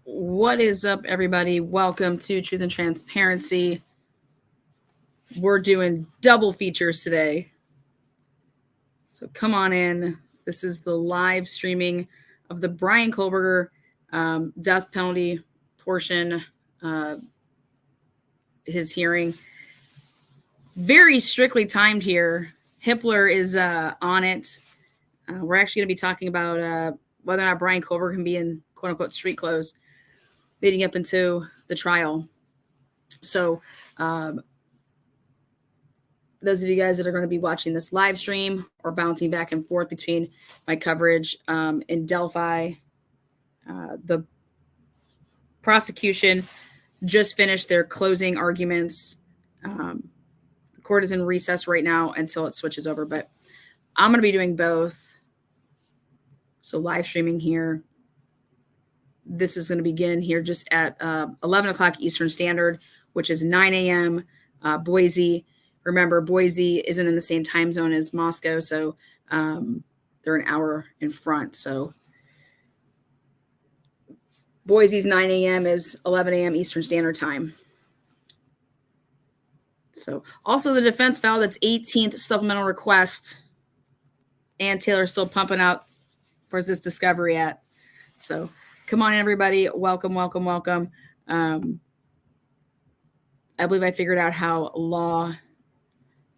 What is up, everybody? Welcome to Truth and Transparency. We're doing double features today. So come on in. This is the live streaming of the Bryan Kohberger death penalty portion, his hearing. Very strictly timed here. Hippler is on it. We're actually going to be talking about whether or not Bryan Kohberger can be in quote-unquote street clothes leading up into the trial. So those of you guys that are going to be watching this live stream or bouncing back and forth between my coverage in Delphi, the prosecution just finished their closing arguments. The court is in recess right now until it switches over, but I'm going to be doing both. So live streaming here. This is going to begin here just at 11 o'clock Eastern Standard, which is 9 a.m. Boise. Remember, Boise isn't in the same time zone as Moscow, so they're an hour in front. So Boise's 9 a.m. is 11 a.m. Eastern Standard Time. So also the defense filed its 18th supplemental request, and Taylor's still pumping out. Where's this discovery at? So come on, everybody. Welcome, welcome, welcome. I believe I figured out how law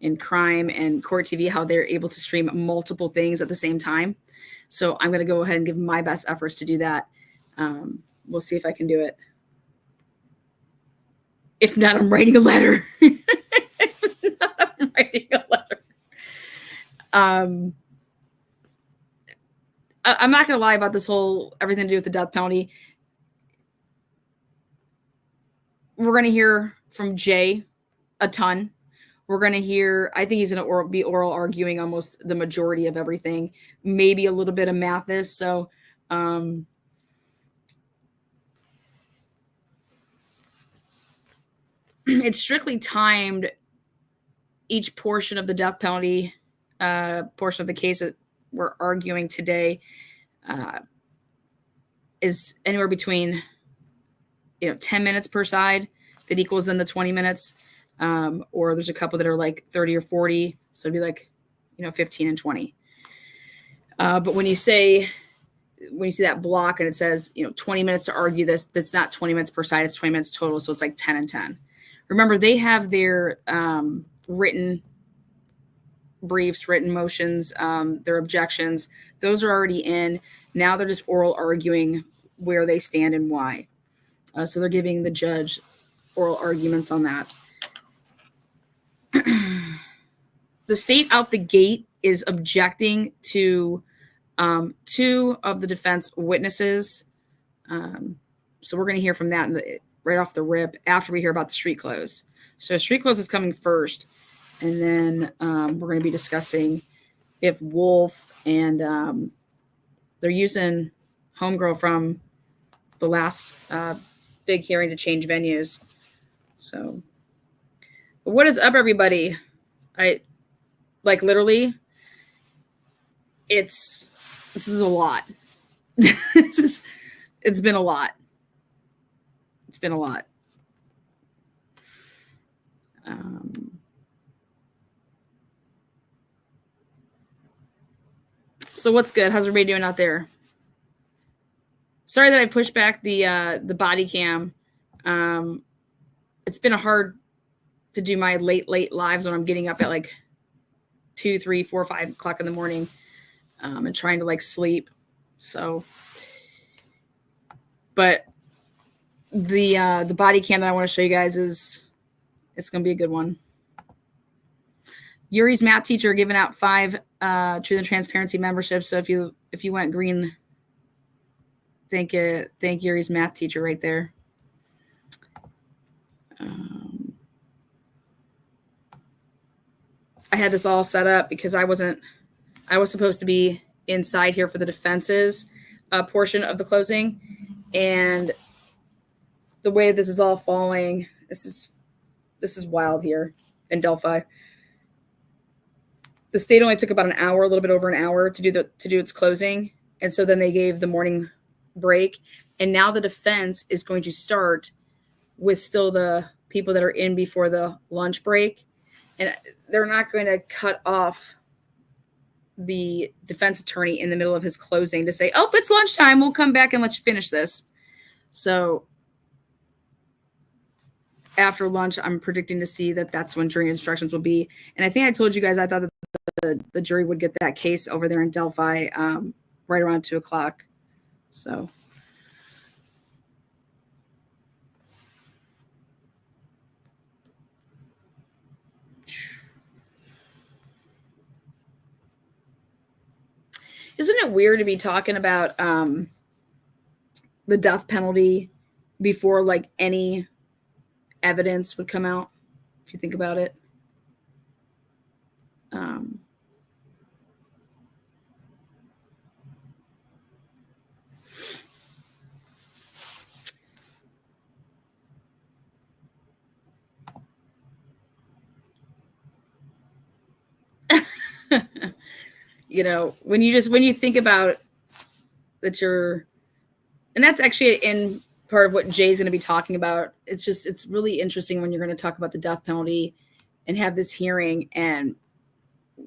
and crime and court TV, how they're able to stream multiple things at the same time. So I'm going to go ahead and give my best efforts to do that. We'll see if I can do it. If not, I'm writing a letter. If not, I'm writing a letter. I'm not going to lie about this whole everything to do with the death penalty. We're going to hear from Jay a ton. We're going to hear, I think he's going to be oral arguing almost the majority of everything, maybe a little bit of Mathis. So it's strictly timed. Each portion of the death penalty portion of the case that we're arguing today is anywhere between 10 minutes per side. That equals then the 20 minutes. Or there's a couple that are like 30 or 40. So it'd be like, 15 and 20. But when you see that block and it says, 20 minutes to argue this, that's not 20 minutes per side. It's 20 minutes total. So it's like 10 and 10. Remember, they have their written briefs, written motions, their objections. Those are already in. Now they're just oral arguing where they stand and why. So they're giving the judge oral arguments on that. The state out the gate is objecting to two of the defense witnesses. So we're going to hear from that right off the rip after we hear about the street clothes. So street clothes is coming first. And then we're going to be discussing if Wolf and they're using Homegirl from the last big hearing to change venues. So what is up, everybody? Literally, this is a lot. It's been a lot. It's been a lot. So what's good? How's everybody doing out there? Sorry that I pushed back the body cam. It's been hard to do my late lives when I'm getting up at like 2, 3, 4, 5 o'clock in the morning and trying to sleep. So, but the body cam that I want to show you guys it's going to be a good one. Yuri's math teacher giving out 5 Truth and Transparency memberships. So if you went green, thank Yuri's math teacher right there. I had this all set up because I was supposed to be inside here for the defense's portion of the closing, and the way this is all falling, this is wild here in Delphi. The state only took about an hour, a little bit over an hour to do its closing, and so then they gave the morning break. And now the defense is going to start with still the people that are in before the lunch break. And they're not going to cut off the defense attorney in the middle of his closing to say, oh, it's lunchtime. We'll come back and let you finish this. So after lunch, I'm predicting to see that that's when jury instructions will be. And I think I told you guys, I thought that the jury would get that case over there in Delphi right around 2:00. So. Isn't it weird to be talking about the death penalty before like any evidence would come out, if you think about it? You know, when you think about that and that's actually in part of what Jay's going to be talking about. It's really interesting when you're going to talk about the death penalty and have this hearing, and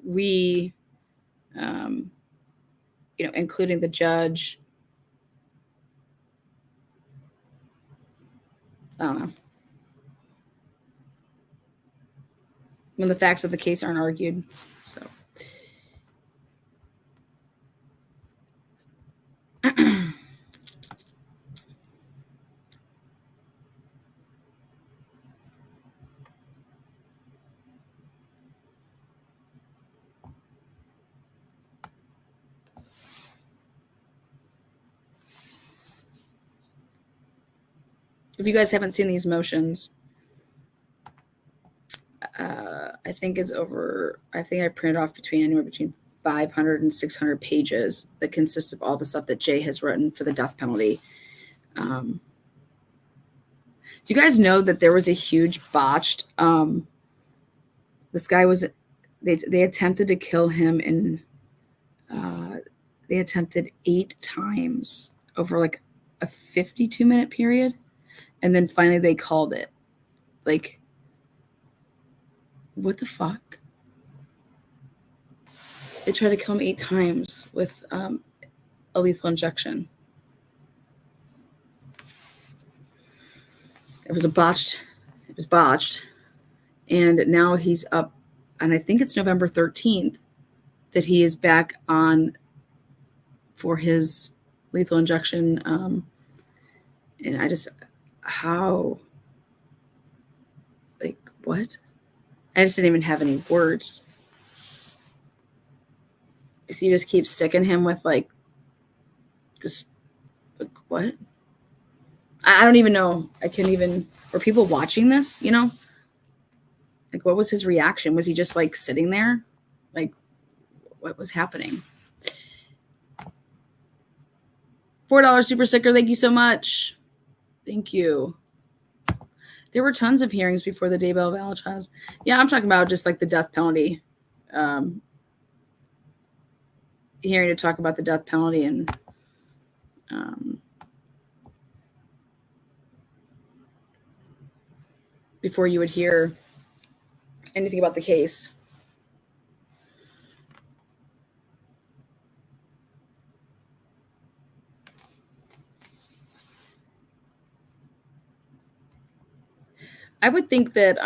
we, including the judge, I don't know, when the facts of the case aren't argued. So. If you guys haven't seen these motions, I think I printed off anywhere between 500 and 600 pages that consists of all the stuff that Jay has written for the death penalty. Do you guys know that there was a huge botched, this guy they attempted to kill him they attempted 8 times over like a 52-minute period. And then finally they called it. Like, what the fuck? They tried to kill him 8 times with a lethal injection. It was botched. And now he's up, and I think it's November 13th that he is back on for his lethal injection. And I just, how, like, what? I just didn't even have any words. So you just keep sticking him with like this, like, what? I don't even know. Were people watching this, Like, what was his reaction? Was he just like sitting there? Like, what was happening? $4 super sticker. Thank you so much. Thank you. There were tons of hearings before the Daybell Valley trials. Yeah, I'm talking about just like the death penalty. Hearing to talk about the death penalty and before you would hear anything about the case. I would think that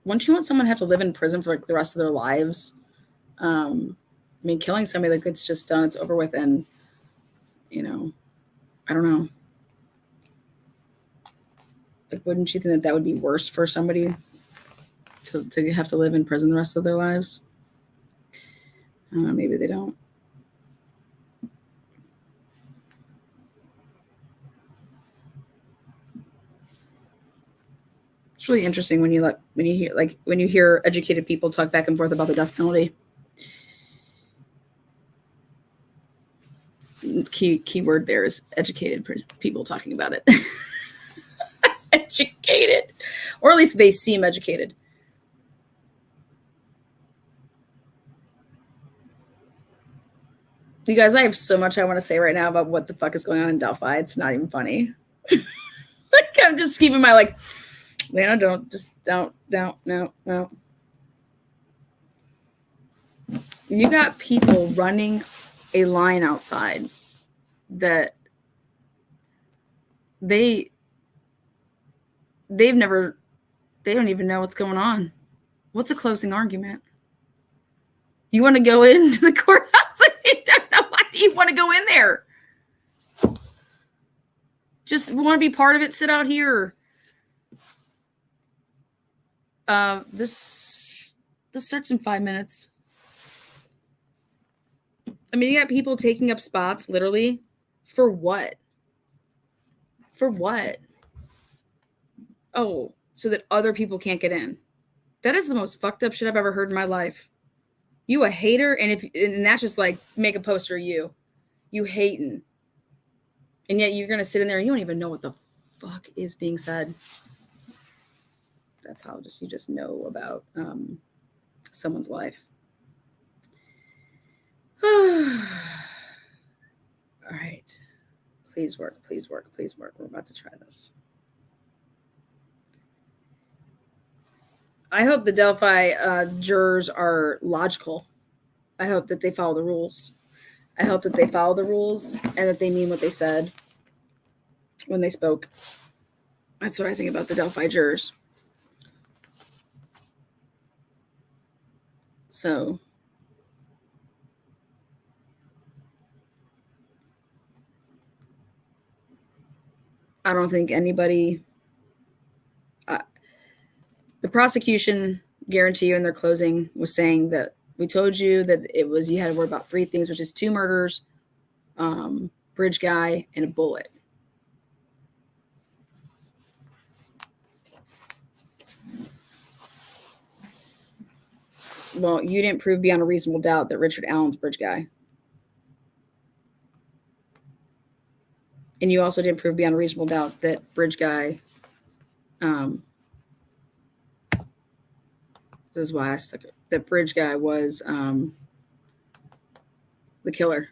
once you want someone to have to live in prison for like the rest of their lives, I mean, killing somebody, like, it's just done, it's over with, and I don't know. Like, wouldn't you think that would be worse for somebody to have to live in prison the rest of their lives? I don't know, maybe they don't. It's really interesting when you hear educated people talk back and forth about the death penalty. Key word there is educated people talking about it. Educated, or at least they seem educated. You guys, I have so much I want to say right now about what the fuck is going on in Delphi. It's not even funny. Like, I'm just keeping my, like, Lana, don't. No. You got people running a line outside that they don't even know what's going on. What's a closing argument? You want to go into the courthouse and you don't know why you want to go in there. Just want to be part of it, sit out here. This starts in 5 minutes. I mean, you got people taking up spots, literally, for what? For what? Oh, so that other people can't get in. That is the most fucked up shit I've ever heard in my life. You a hater, and that's just like, make a poster of you hating, and yet you're gonna sit in there and you don't even know what the fuck is being said. That's how you just know about someone's life. All right, please work. We're about to try this. I hope the Delphi jurors are logical. I hope that they follow the rules. I hope that they follow the rules and that they mean what they said when they spoke. That's what I think about the Delphi jurors. So, I don't think anybody... the prosecution, guarantee you in their closing, was saying that we told you that you had to worry about 3 things, which is 2 murders, bridge guy, and a bullet. Well, you didn't prove beyond a reasonable doubt that Richard Allen's bridge guy. And you also didn't prove beyond a reasonable doubt that bridge guy, this is why I stuck it, that bridge guy was the killer.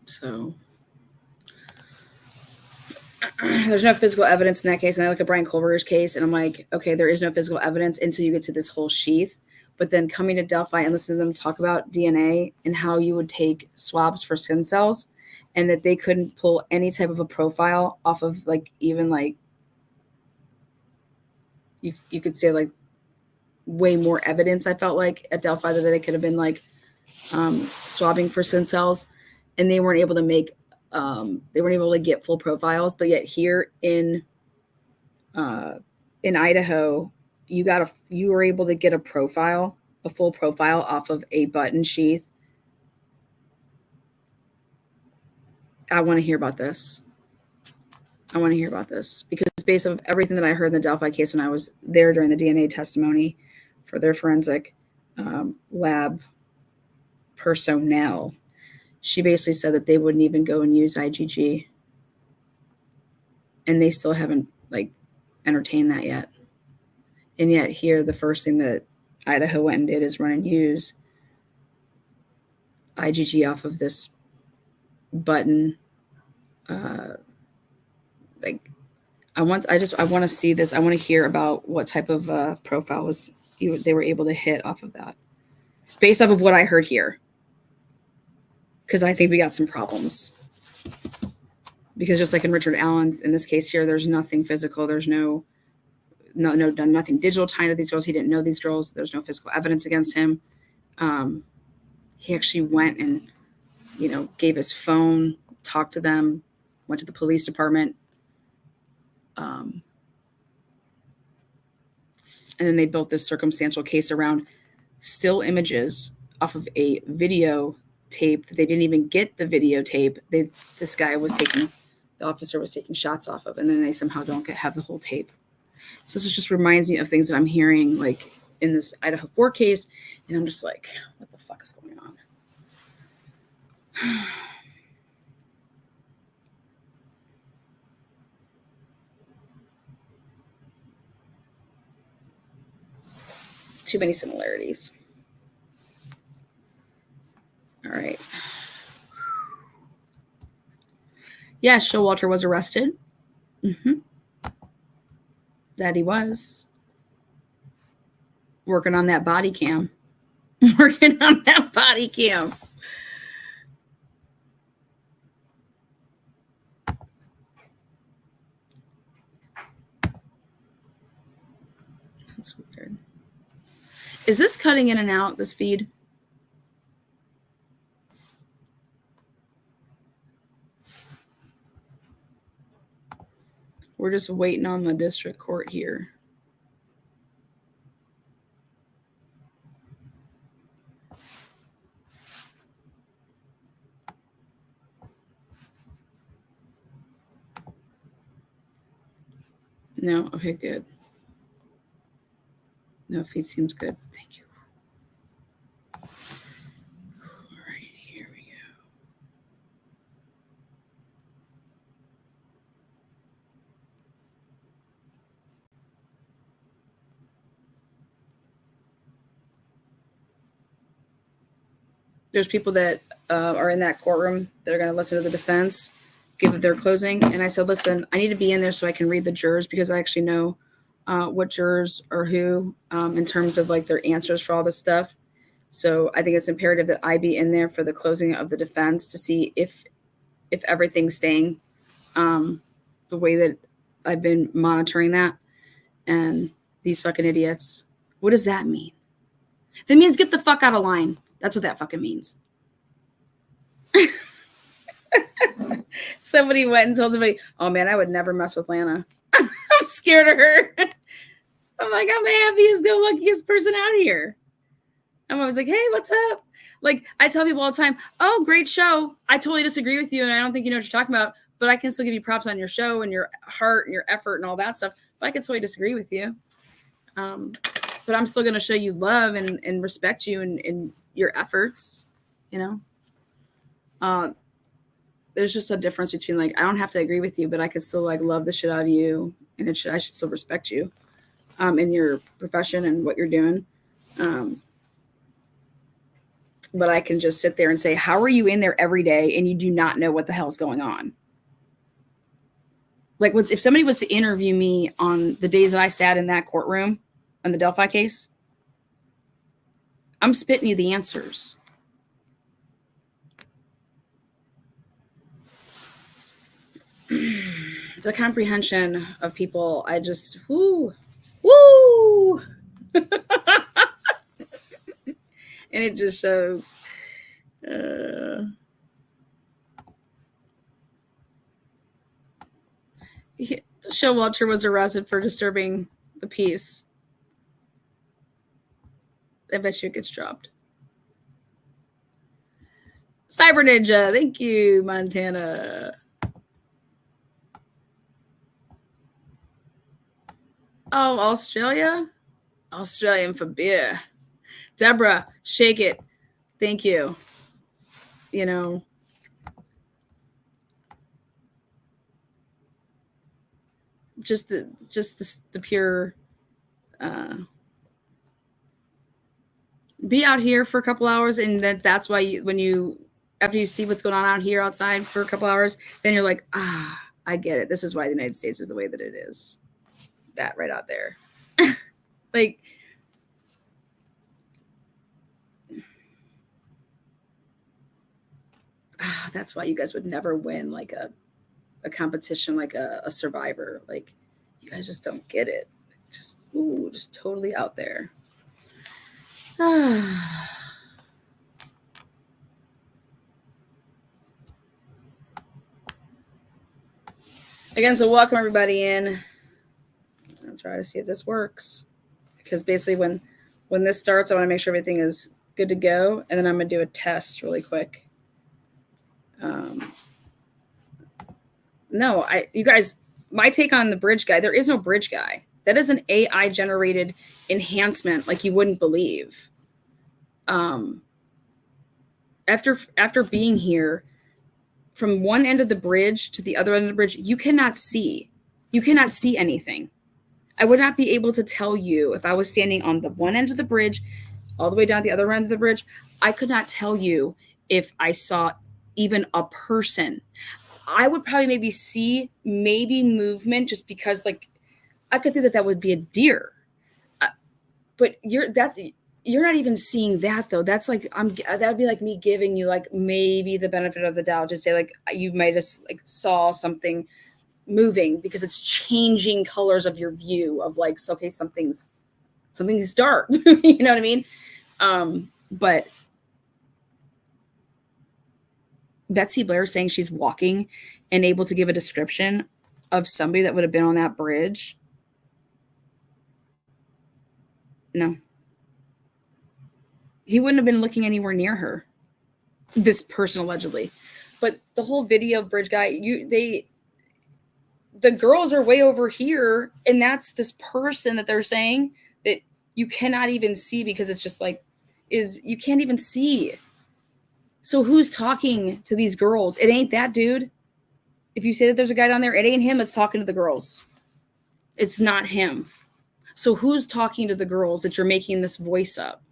So there's no physical evidence in that case. And I look at Brian Kohlberger's case and I'm like, okay, there is no physical evidence until you get to this whole sheath. But then coming to Delphi and listening to them talk about DNA and how you would take swabs for skin cells and that they couldn't pull any type of a profile off of, like, even like, you could say, like, way more evidence, I felt like, at Delphi, that they could have been like swabbing for skin cells, and they weren't able to make they weren't able to get full profiles. But yet here in Idaho, you were able to get a full profile off of a button sheath. I want to hear about this. Because based on everything that I heard in the Delphi case when I was there during the DNA testimony for their forensic lab personnel, she basically said that they wouldn't even go and use IgG, and they still haven't, like, entertained that yet. And yet here, the first thing that Idaho went and did is run and use IgG off of this button. Like, I want to see this. I want to hear about what type of profile they were able to hit off of that, based off of what I heard here. Because I think we got some problems. Because just like in Richard Allen's, in this case here, there's nothing physical. There's nothing digital tied to these girls. He didn't know these girls. There's no physical evidence against him. He actually went and, gave his phone, talked to them, went to the police department. And then they built this circumstantial case around still images off of a video tape that they didn't even get the videotape. The officer was taking shots off of, and then they somehow don't have the whole tape. So this just reminds me of things that I'm hearing, like, in this Idaho4 case, and I'm just like, what the fuck is going on? Too many similarities. All right. Yes, Showalter was arrested. That he was. Working on that body cam. Working on that body cam. That's weird. Is this cutting in and out, this feed? We're just waiting on the district court here. No? Okay, good. No, feed seems good. Thank you. All right, here we go. There's people that are in that courtroom that are going to listen to the defense give their closing. And I said, listen, I need to be in there so I can read the jurors because I actually know what jurors are who in terms of like their answers for all this stuff. So I think it's imperative that I be in there for the closing of the defense to see if everything's staying the way that I've been monitoring that. And these fucking idiots, what does that mean? That means get the fuck out of line. That's what that fucking means. Somebody went and told somebody, oh man, I would never mess with Lana. I'm scared of her. I'm like, I'm the happiest, go luckiest person out here. I'm always like, hey, what's up? Like, I tell people all the time, oh, great show. I totally disagree with you, and I don't think you know what you're talking about, but I can still give you props on your show and your heart and your effort and all that stuff. But I can totally disagree with you. But I'm still going to show you love and respect you and your efforts, you know? There's just a difference between, like, I don't have to agree with you, but I can still, like, love the shit out of you, and I should still respect you in your profession and what you're doing. But I can just sit there and say, how are you in there every day and you do not know what the hell's going on? Like, if somebody was to interview me on the days that I sat in that courtroom on the Delphi case, I'm spitting you the answers. The comprehension of people, I just, woo. And it just shows. Showalter was arrested for disturbing the peace. I bet you it gets dropped. Cyber Ninja, thank you, Montana. Oh, Australia? Australian for beer. Deborah, shake it. Thank you. You know, just the pure be out here for a couple hours, and that's why after you see what's going on out here outside for a couple hours, then you're like, I get it. This is why the United States is the way that it is. That right out there. Like, that's why you guys would never win like a competition, like a Survivor. Like, you guys just don't get it. Just totally out there. Again, so welcome everybody in. I'll try to see if this works, because basically when this starts, I want to make sure everything is good to go, and then I'm going to do a test really quick. No, you guys, my take on the bridge guy, there is no bridge guy. That is an AI generated enhancement like you wouldn't believe. After being here, from one end of the bridge to the other end of the bridge, you cannot see anything. I would not be able to tell you if I was standing on the one end of the bridge, all the way down the other end of the bridge. I could not tell you if I saw even a person. I would probably maybe see movement just because like I could think that would be a deer. But you're not even seeing that though. That's like that would be like me giving you like maybe the benefit of the doubt to say like you might have like saw something moving because it's changing colors of your view of like, so, okay, something's dark. You know what I mean? But Betsy Blair saying she's walking and able to give a description of somebody that would have been on that bridge. No. He wouldn't have been looking anywhere near her. This person allegedly. But the whole video bridge guy, the girls are way over here, and that's this person that they're saying that you cannot even see because it's just like you can't even see. So who's talking to these girls? It ain't that dude. If you say that there's a guy down there, it ain't him that's talking to the girls. It's not him. So who's talking to the girls that you're making this voice up?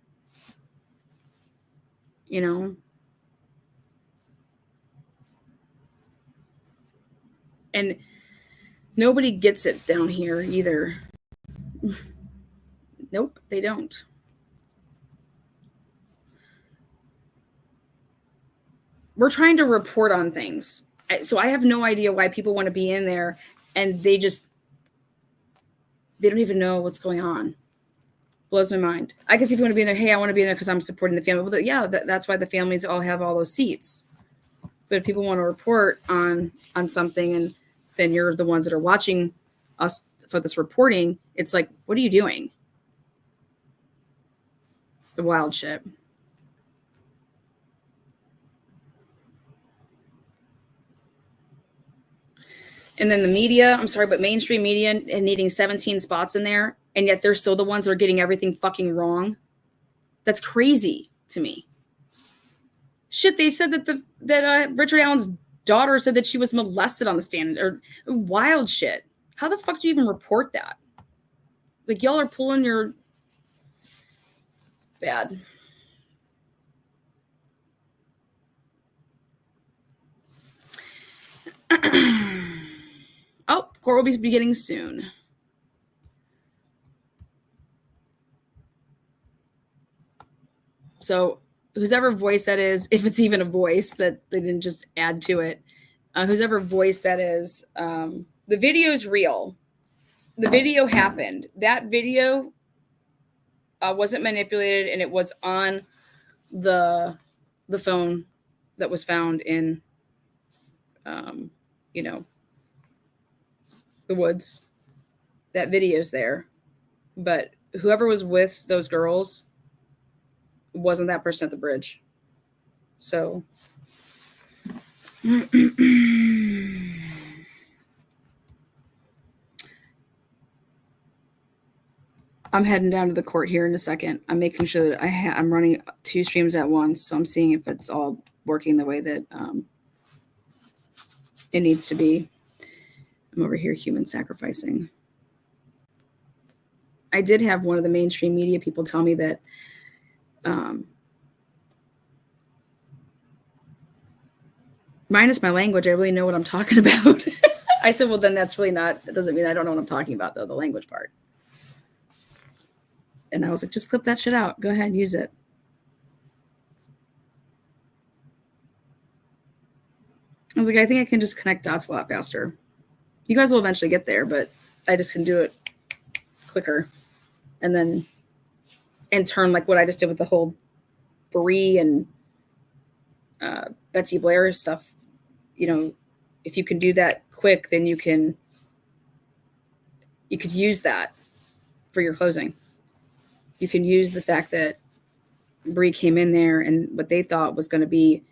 You know? And nobody gets it down here either. Nope, they don't. We're trying to report on things. So I have no idea why people want to be in there and they don't even know what's going on. Blows my mind. I can see if you want to be in there, hey, I want to be in there because I'm supporting the family. Well, yeah, that's why the families all have all those seats. But if people want to report on something and then you're the ones that are watching us for this reporting, it's like, what are you doing? The wild shit. And then the media, I'm sorry, but mainstream media and needing 17 spots in there, and yet they're still the ones that are getting everything fucking wrong. That's crazy to me. Shit, they said that Richard Allen's daughter said that she was molested on the stand, or wild shit. How the fuck do you even report that? Like, y'all are pulling your bad. Oh, court will be beginning soon. So whoever voice that is, if it's even a voice that they didn't just add to it, whoever voice that is, the video is real. The video happened. That video wasn't manipulated, and it was on the phone that was found in, the woods. That video's there. But whoever was with those girls wasn't that person at the bridge. So I'm heading down to the court here in a second. I'm making sure that I'm running 2 streams at once, so I'm seeing if it's all working the way that it needs to be. I'm over here human sacrificing. I did have one of the mainstream media people tell me that minus my language, I really know what I'm talking about. I said, well, then that's really not, that doesn't mean I don't know what I'm talking about, though, the language part. And I was like, just clip that shit out. Go ahead, use it. I was like, I think I can just connect dots a lot faster. You guys will eventually get there, but I just can do it quicker. And then in turn, like what I just did with the whole Bree and Betsy Blair stuff, if you can do that quick, then you could use that for your closing. You can use the fact that Bree came in there and what they thought was going to be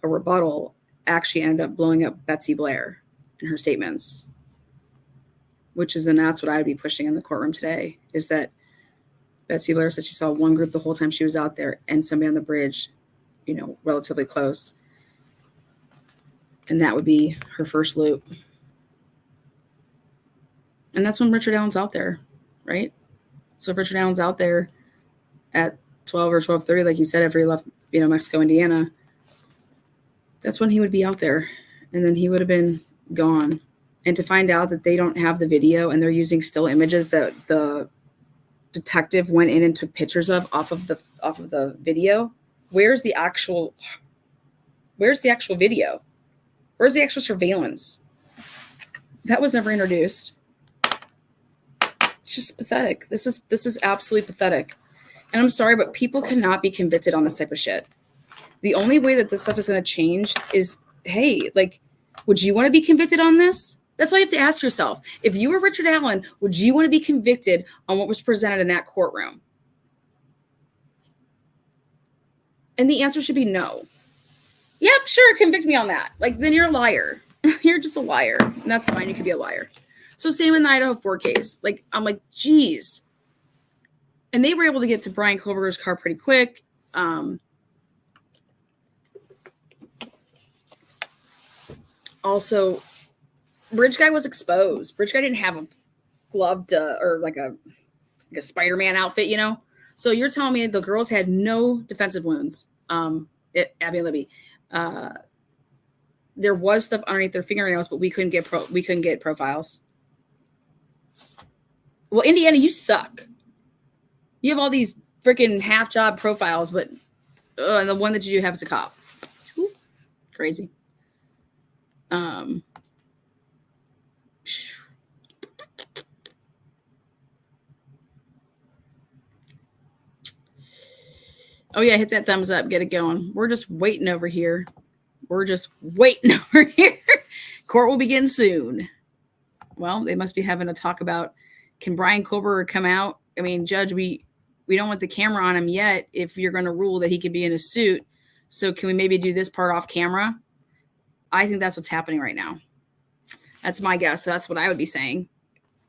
a rebuttal actually ended up blowing up Betsy Blair and her statements, that's what I would be pushing in the courtroom today, is that Betsy Blair said she saw one group the whole time she was out there and somebody on the bridge, relatively close. And that would be her first loop. And that's when Richard Allen's out there. right? So if Richard Allen's out there at 12 or 12:30, like you said, after he left, Mexico, Indiana, that's when he would be out there, and then he would have been gone. And to find out that they don't have the video and they're using still images that the detective went in and took pictures of off of the video. Where's the actual video? Where's the actual surveillance? That was never introduced. It's just pathetic. This is absolutely pathetic. And I'm sorry, but people cannot be convicted on this type of shit. The only way that this stuff is going to change is, hey, like, would you want to be convicted on this? That's why you have to ask yourself. If you were Richard Allen, would you want to be convicted on what was presented in that courtroom? And the answer should be no. Yep, sure, convict me on that. Like, then you're a liar. You're just a liar. And that's fine. You could be a liar. So same in the Idaho4 case. Like, I'm like, geez. And they were able to get to Brian Kohlberger's car pretty quick. Also, Bridge Guy was exposed. Bridge Guy didn't have a gloved or like a Spider-Man outfit, So you're telling me the girls had no defensive wounds. Abby and Libby. There was stuff underneath their fingernails, but we couldn't get profiles. Well, Indiana, you suck. You have all these freaking half job profiles, but and the one that you do have is a cop. Ooh, crazy. Oh yeah, hit that thumbs up, get it going. We're just waiting over here. Court will begin soon. Well, they must be having a talk about, can Brian Kohlberger come out? I mean, Judge, we don't want the camera on him yet if you're going to rule that he could be in a suit. So can we maybe do this part off camera? I think that's what's happening right now. That's my guess. So that's what I would be saying.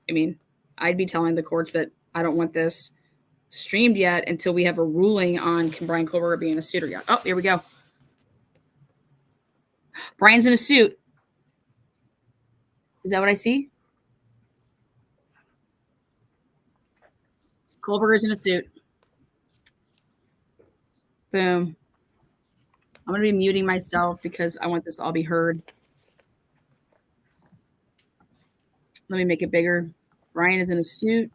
I mean, I'd be telling the courts that I don't want this streamed yet until we have a ruling on can Brian Kohlberger be in a suit or not. Oh, here we go. Brian's in a suit. Is that what I see? Kohlberger's in a suit. Boom. I'm going to be muting myself because I want this all be heard. Let me make it bigger. Brian is in a suit.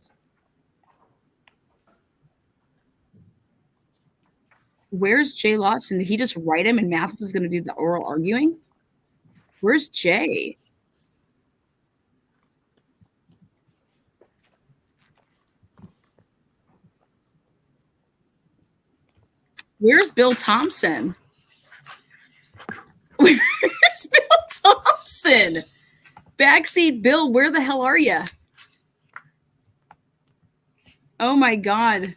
Where's Jay Lawson? Did he just write him and Mathis is going to do the oral arguing? Where's Jay? Where's Bill Thompson? Where's Bill Thompson? Backseat Bill, where the hell are you? Oh my God.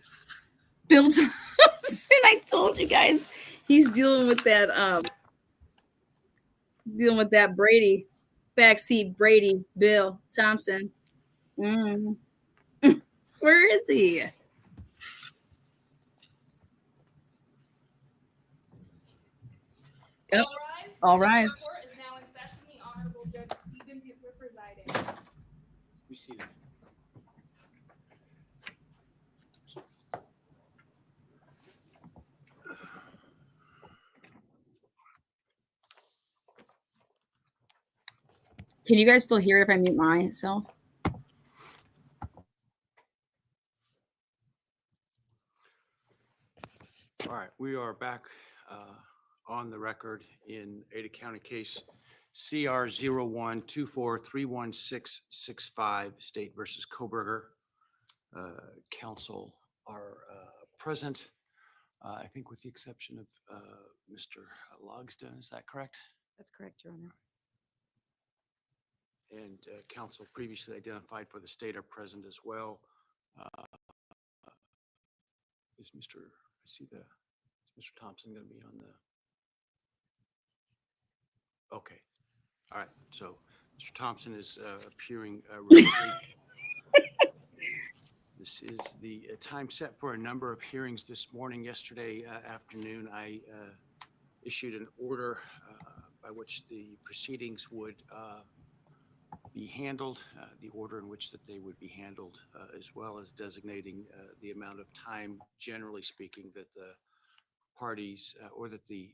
Bill Thompson, I told you guys, he's dealing with that Brady. Backseat Brady, Bill Thompson. Where is he? Yep. All rise. Court is now in session. The Honorable Judge Stephen Hippler presiding. We see that. Can you guys still hear it if I mute myself? All right, we are back on the record in Ada County case CR 0124316665, State versus Kohlberger. Counsel are present, I think with the exception of Mr. Logsdon, is that correct? That's correct, Your Honor. And counsel previously identified for the state are present as well. Is Mr. Thompson going to be on the? Okay. All right. So Mr. Thompson is appearing remotely. This is the time set for a number of hearings this morning. Yesterday afternoon, I issued an order by which the proceedings would be handled, the order in which that they would be handled, as well as designating the amount of time, generally speaking, that the parties or that the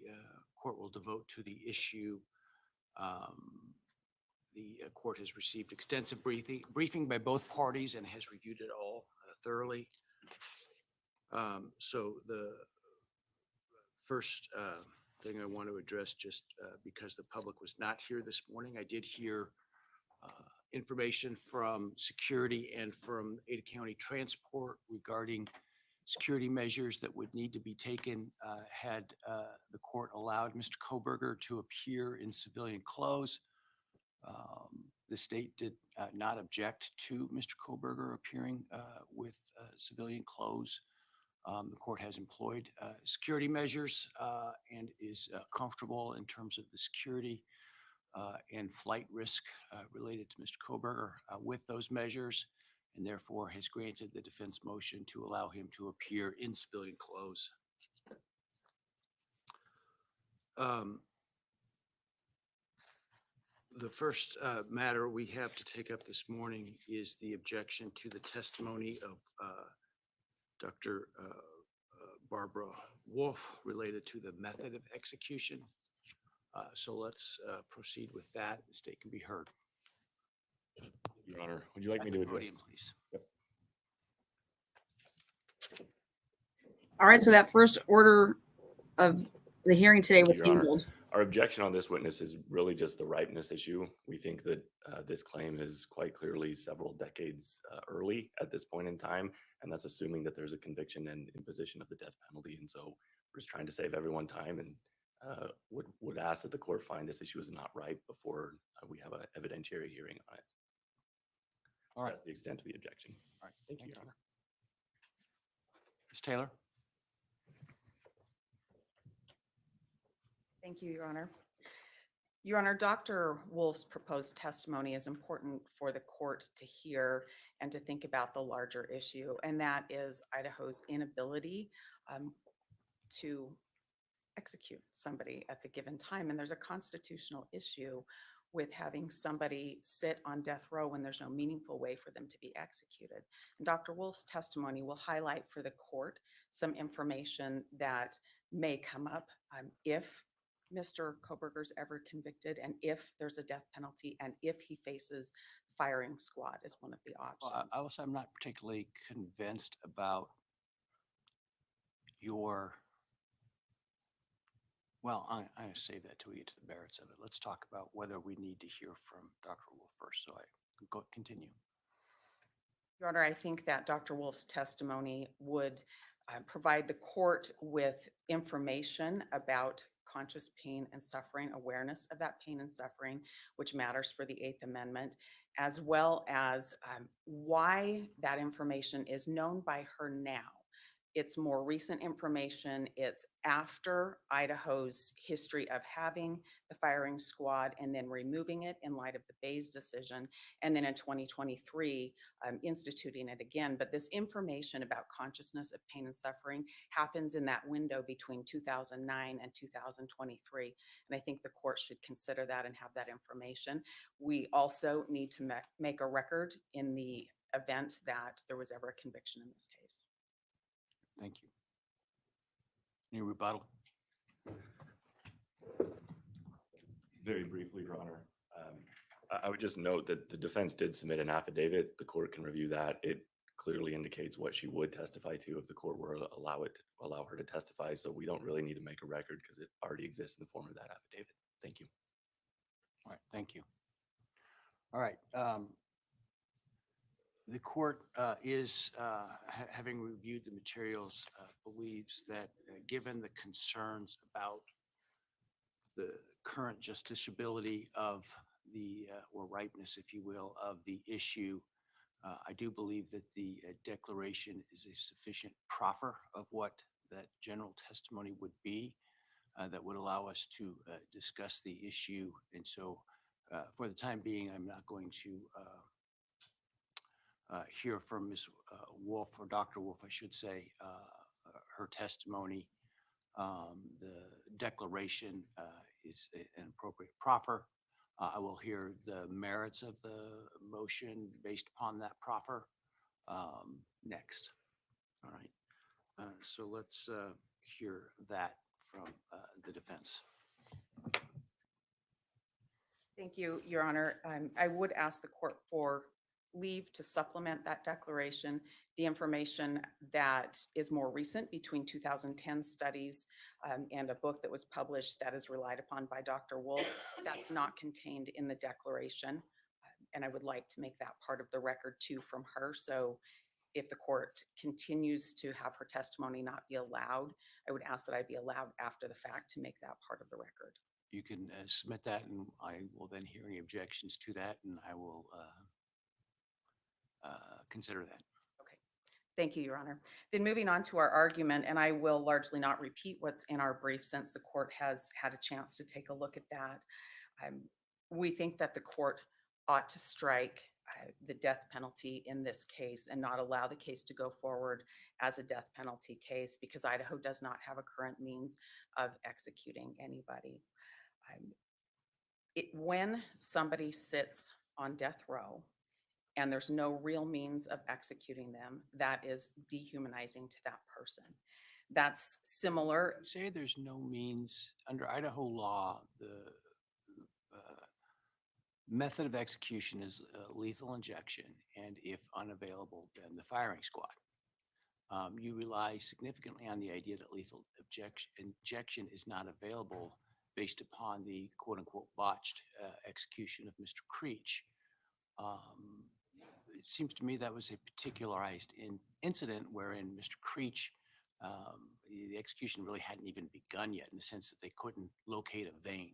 court will devote to the issue. The court has received extensive briefing by both parties and has reviewed it all thoroughly. So the first thing I want to address, just because the public was not here this morning, I did hear information from security and from Ada County Transport regarding security measures that would need to be taken had the court allowed Mr. Koberger to appear in civilian clothes. The state did not object to Mr. Koberger appearing with civilian clothes. The court has employed security measures and is comfortable in terms of the security and flight risk related to Mr. Koberger with those measures, and therefore has granted the defense motion to allow him to appear in civilian clothes. The first matter we have to take up this morning is the objection to the testimony of Dr. Barbara Wolf related to the method of execution. So let's proceed with that. The state can be heard. Your Honor, would you like me to address? Podium, please. Yep. All right, so that first order of the hearing today was Your Honor. handled. Our objection on this witness is really just the ripeness issue. We think that this claim is quite clearly several decades early at this point in time, and that's assuming that there's a conviction and imposition of the death penalty. And so we're just trying to save everyone time and would ask that the court find this issue is not ripe before we have an evidentiary hearing on it. All right. That's the extent of the objection. All right. Thank you, Your Honor. Ms. Taylor? Thank you, Your Honor. Your Honor, Dr. Wolf's proposed testimony is important for the court to hear and to think about the larger issue, and that is Idaho's inability to execute somebody at the given time. And there's a constitutional issue with having somebody sit on death row when there's no meaningful way for them to be executed. And Dr. Wolf's testimony will highlight for the court some information that may come up if Mr. Koberger's ever convicted, and if there's a death penalty, and if he faces firing squad as one of the options. Well, I'm not particularly convinced about your, well, I'm going to save that till we get to the merits of it. Let's talk about whether we need to hear from Dr. Wolf first, so I can continue. Your Honor, I think that Dr. Wolf's testimony would provide the court with information about conscious pain and suffering, awareness of that pain and suffering, which matters for the Eighth Amendment, as well as why that information is known by her now. It's more recent information. It's after Idaho's history of having the firing squad and then removing it in light of the Bayes decision, and then in 2023 instituting it again. But this information about consciousness of pain and suffering happens in that window between 2009 and 2023. And I think the court should consider that and have that information. We also need to make a record in the event that there was ever a conviction in this case. Thank you. Any rebuttal? Very briefly, Your Honor. I would just note that the defense did submit an affidavit. The court can review that. It clearly indicates what she would testify to if the court were to allow her to testify. So we don't really need to make a record because it already exists in the form of that affidavit. Thank you. All right, thank you. All right. The court is, having reviewed the materials, believes that given the concerns about the current justiciability of the, or ripeness, if you will, of the issue, I do believe that the declaration is a sufficient proffer of what that general testimony would be that would allow us to discuss the issue. And so for the time being, I'm not going to hear from Ms. Wolf, or Dr. Wolf, I should say, her testimony. The declaration is an appropriate proffer. I will hear the merits of the motion based upon that proffer next. All right. So let's hear that from the defense. Thank you, Your Honor. I would ask the court for leave to supplement that declaration, the information that is more recent between 2010 studies and a book that was published that is relied upon by Dr. Wolf. That's not contained in the declaration. And I would like to make that part of the record too from her. So if the court continues to have her testimony not be allowed, I would ask that I be allowed after the fact to make that part of the record. You can submit that, and I will then hear any objections to that, and I will consider that. Okay. Thank you, Your Honor. Then moving on to our argument, and I will largely not repeat what's in our brief since the court has had a chance to take a look at that. We think that the court ought to strike the death penalty in this case and not allow the case to go forward as a death penalty case because Idaho does not have a current means of executing anybody. When somebody sits on death row and there's no real means of executing them, that is dehumanizing to that person. That's similar. Say there's no means under Idaho law, the method of execution is lethal injection, and if unavailable, then the firing squad. You rely significantly on the idea that lethal injection is not available based upon the quote-unquote botched execution of Mr. Creech. It seems to me that was a particularized incident wherein Mr. Creech, the execution really hadn't even begun yet in the sense that they couldn't locate a vein.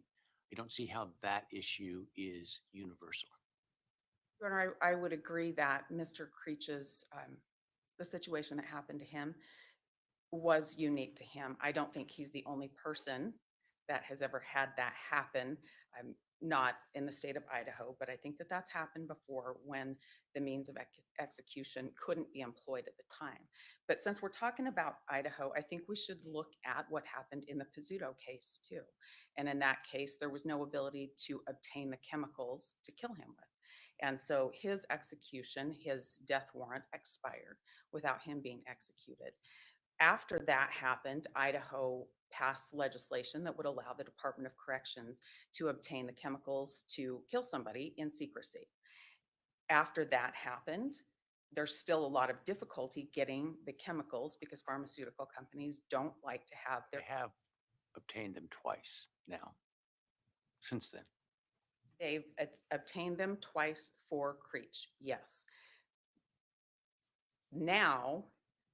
I don't see how that issue is universal. Your Honor, I would agree that Mr. Creech's, the situation that happened to him was unique to him. I don't think he's the only person that has ever had that happen. I'm not in the state of Idaho, but I think that that's happened before when the means of execution couldn't be employed at the time. But since we're talking about Idaho, I think we should look at what happened in the Pizzuto case too. And in that case, there was no ability to obtain the chemicals to kill him with. And so his execution, his death warrant expired without him being executed. After that happened, Idaho passed legislation that would allow the Department of Corrections to obtain the chemicals to kill somebody in secrecy. After that happened, there's still a lot of difficulty getting the chemicals because pharmaceutical companies don't like to have their. They have obtained them twice now, since then. They've obtained them twice for Creech, yes. Now,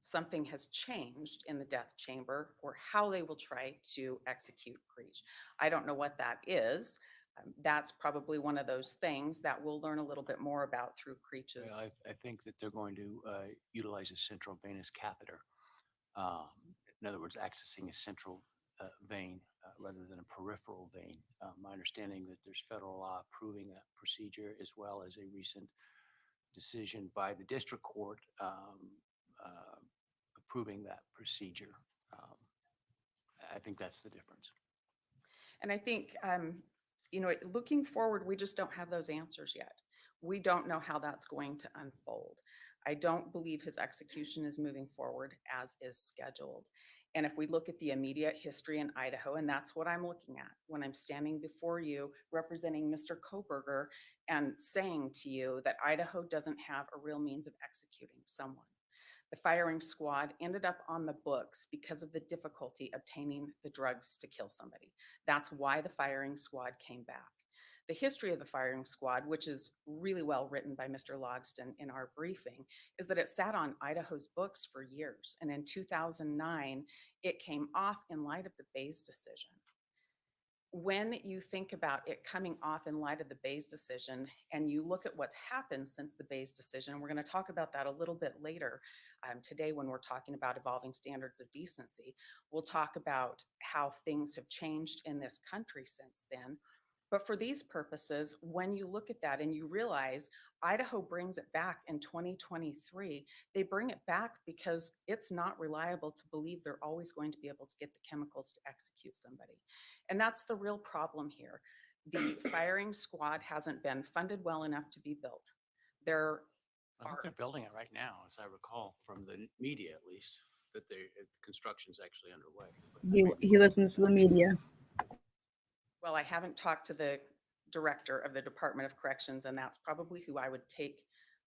something has changed in the death chamber for how they will try to execute Creech. I don't know what that is. That's probably one of those things that we'll learn a little bit more about through Creech's. Well, I think that they're going to utilize a central venous catheter. In other words, accessing a central vein rather than a peripheral vein. My understanding that there's federal law approving that procedure as well as a recent decision by the district court approving that procedure. I think that's the difference. And I think, looking forward, we just don't have those answers yet. We don't know how that's going to unfold. I don't believe his execution is moving forward as is scheduled. And if we look at the immediate history in Idaho, and that's what I'm looking at when I'm standing before you representing Mr. Koberger and saying to you that Idaho doesn't have a real means of executing someone. The firing squad ended up on the books because of the difficulty obtaining the drugs to kill somebody. That's why the firing squad came back. The history of the firing squad, which is really well written by Mr. Logston in our briefing, is that it sat on Idaho's books for years. And in 2009, it came off in light of the Bayes decision. When you think about it coming off in light of the Bayes decision, and you look at what's happened since the Bayes decision, we're going to talk about that a little bit later today when we're talking about evolving standards of decency. We'll talk about how things have changed in this country since then. But for these purposes, when you look at that and you realize Idaho brings it back in 2023, they bring it back because it's not reliable to believe they're always going to be able to get the chemicals to execute somebody. And that's the real problem here. The firing squad hasn't been funded well enough to be built. There I think are, they're building it right now, as I recall, from the media at least, that construction's actually underway. But I may be He wrong. listens to the media. well, I haven't talked to the director of the Department of Corrections, and that's probably who I would take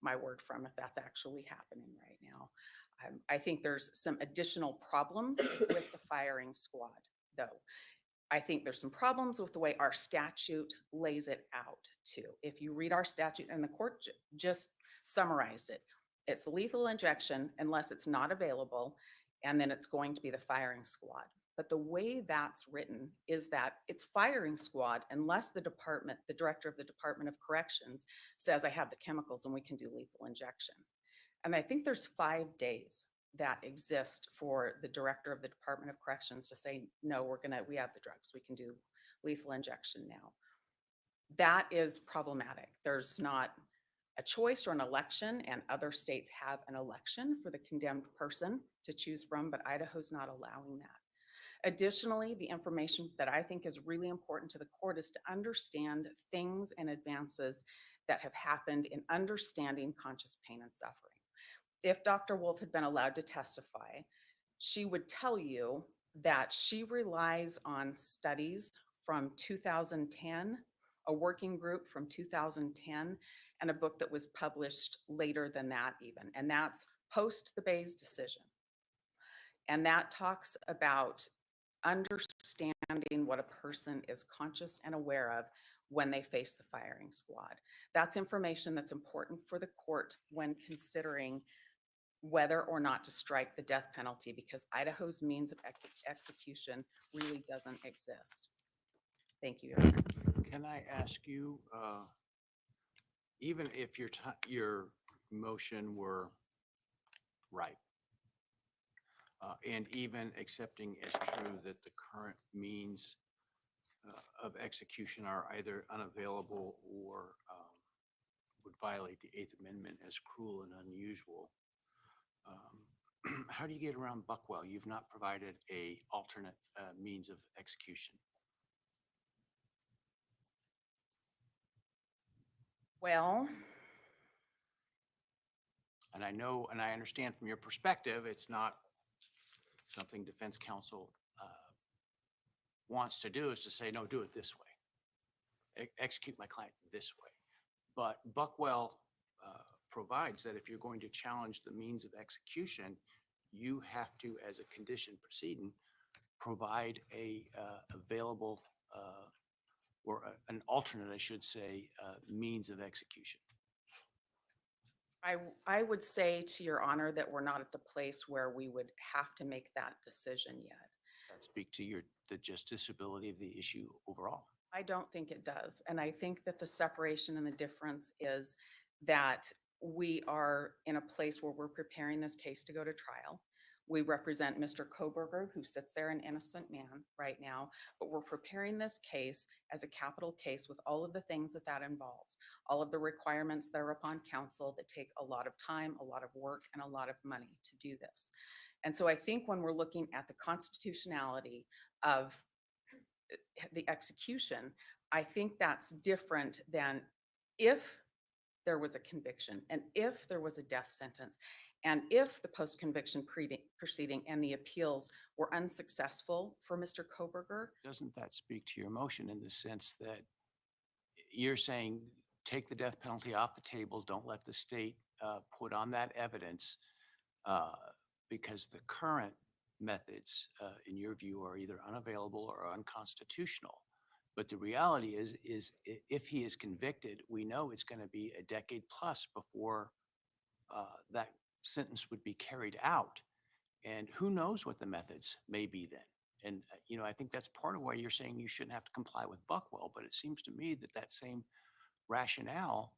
my word from if that's actually happening right now. I think there's some additional problems with the firing squad, though. I think there's some problems with the way our statute lays it out too. If you read our statute, and the court just summarized it, it's lethal injection unless it's not available, and then it's going to be the firing squad. But the way that's written is that it's firing squad unless the director of the Department of Corrections says I have the chemicals and we can do lethal injection. And I think there's 5 days that exist for the director of the Department of Corrections to say, no, we have the drugs, we can do lethal injection now. That is problematic. There's not a choice or an election, and other states have an election for the condemned person to choose from, but Idaho's not allowing that. Additionally, the information that I think is really important to the court is to understand things and advances that have happened in understanding conscious pain and suffering. If Dr. Wolf had been allowed to testify, she would tell you that she relies on studies from 2010, a working group from 2010, and a book that was published later than that even, and that's post the Bayes decision. And that talks about understanding what a person is conscious and aware of when they face the firing squad. That's information that's important for the court when considering whether or not to strike the death penalty, because Idaho's means of execution really doesn't exist. Thank you, Your Honor. Can I ask you, even if your motion were right, and even accepting as true that the current means of execution are either unavailable or would violate the Eighth Amendment as cruel and unusual, how do you get around Buckwell? You've not provided a alternate means of execution. Well, And I know, and I understand from your perspective, it's not something defense counsel wants to do, is to say, no, do it this way. Execute my client this way. But Buckwell provides that if you're going to challenge the means of execution, you have to, as a condition proceeding, provide a available or an alternate, I should say, means of execution. I would say to Your Honor that we're not at the place where we would have to make that decision yet. That speak to the justiciability of the issue overall. I don't think it does. And I think that the separation and the difference is that we are in a place where we're preparing this case to go to trial. We represent Mr. Koberger, who sits there, an innocent man right now, but we're preparing this case as a capital case with all of the things that that involves, all of the requirements that are upon counsel that take a lot of time, a lot of work, and a lot of money to do this. And so I think when we're looking at the constitutionality of the execution, I think that's different than if there was a conviction and if there was a death sentence and if the post-conviction proceeding and the appeals were unsuccessful for Mr. Koberger. Doesn't that speak to your motion in the sense that you're saying take the death penalty off the table, don't let the state put on that evidence because the current methods, in your view, are either unavailable or unconstitutional. But the reality is if he is convicted, we know it's going to be a decade plus before that sentence would be carried out. And who knows what the methods may be then. And, I think that's part of why you're saying you shouldn't have to comply with Buckwell. But it seems to me that that same rationale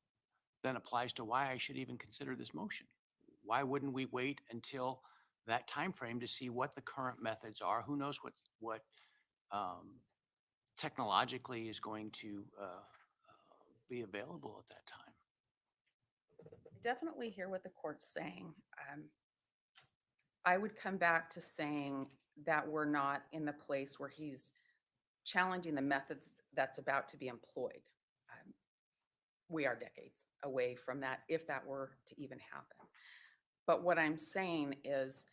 then applies to why I should even consider this motion. Why wouldn't we wait until that time frame to see what the current methods are? Who knows what technologically is going to be available at that time? I definitely hear what the court's saying. I would come back to saying that we're not in the place where he's challenging the methods that's about to be employed. We are decades away from that, if that were to even happen. But what I'm saying is,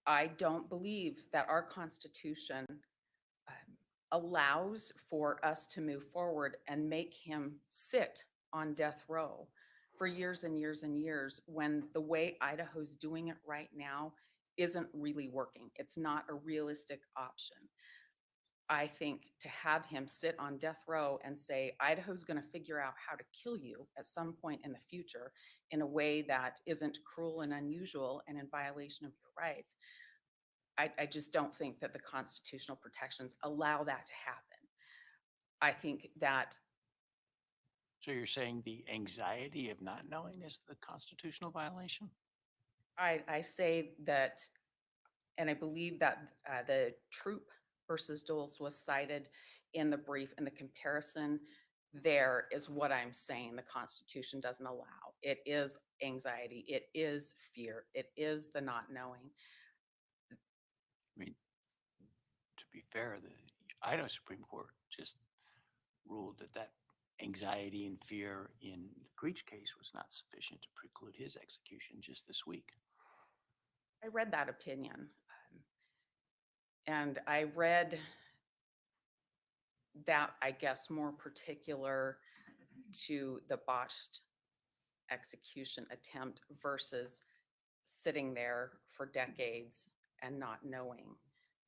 I don't believe that our Constitution allows for us to move forward and make him sit on death row for years and years and years, when the way Idaho's doing it right now isn't really working. It's not a realistic option. I think to have him sit on death row and say, Idaho's going to figure out how to kill you at some point in the future in a way that isn't cruel and unusual and in violation of your rights, I just don't think that the constitutional protections allow that to happen. I think that So you're saying the anxiety of not knowing is the constitutional violation? I say that, and I believe that the Troop versus Doles was cited in the brief, and the comparison there is what I'm saying the Constitution doesn't allow. It is anxiety, it is fear, it is the not knowing. I mean, to be fair, the Idaho Supreme Court just ruled that anxiety and fear in the Creech case was not sufficient to preclude his execution just this week. I read that opinion, and I read that, I guess, more particular to the botched execution attempt versus sitting there for decades and not knowing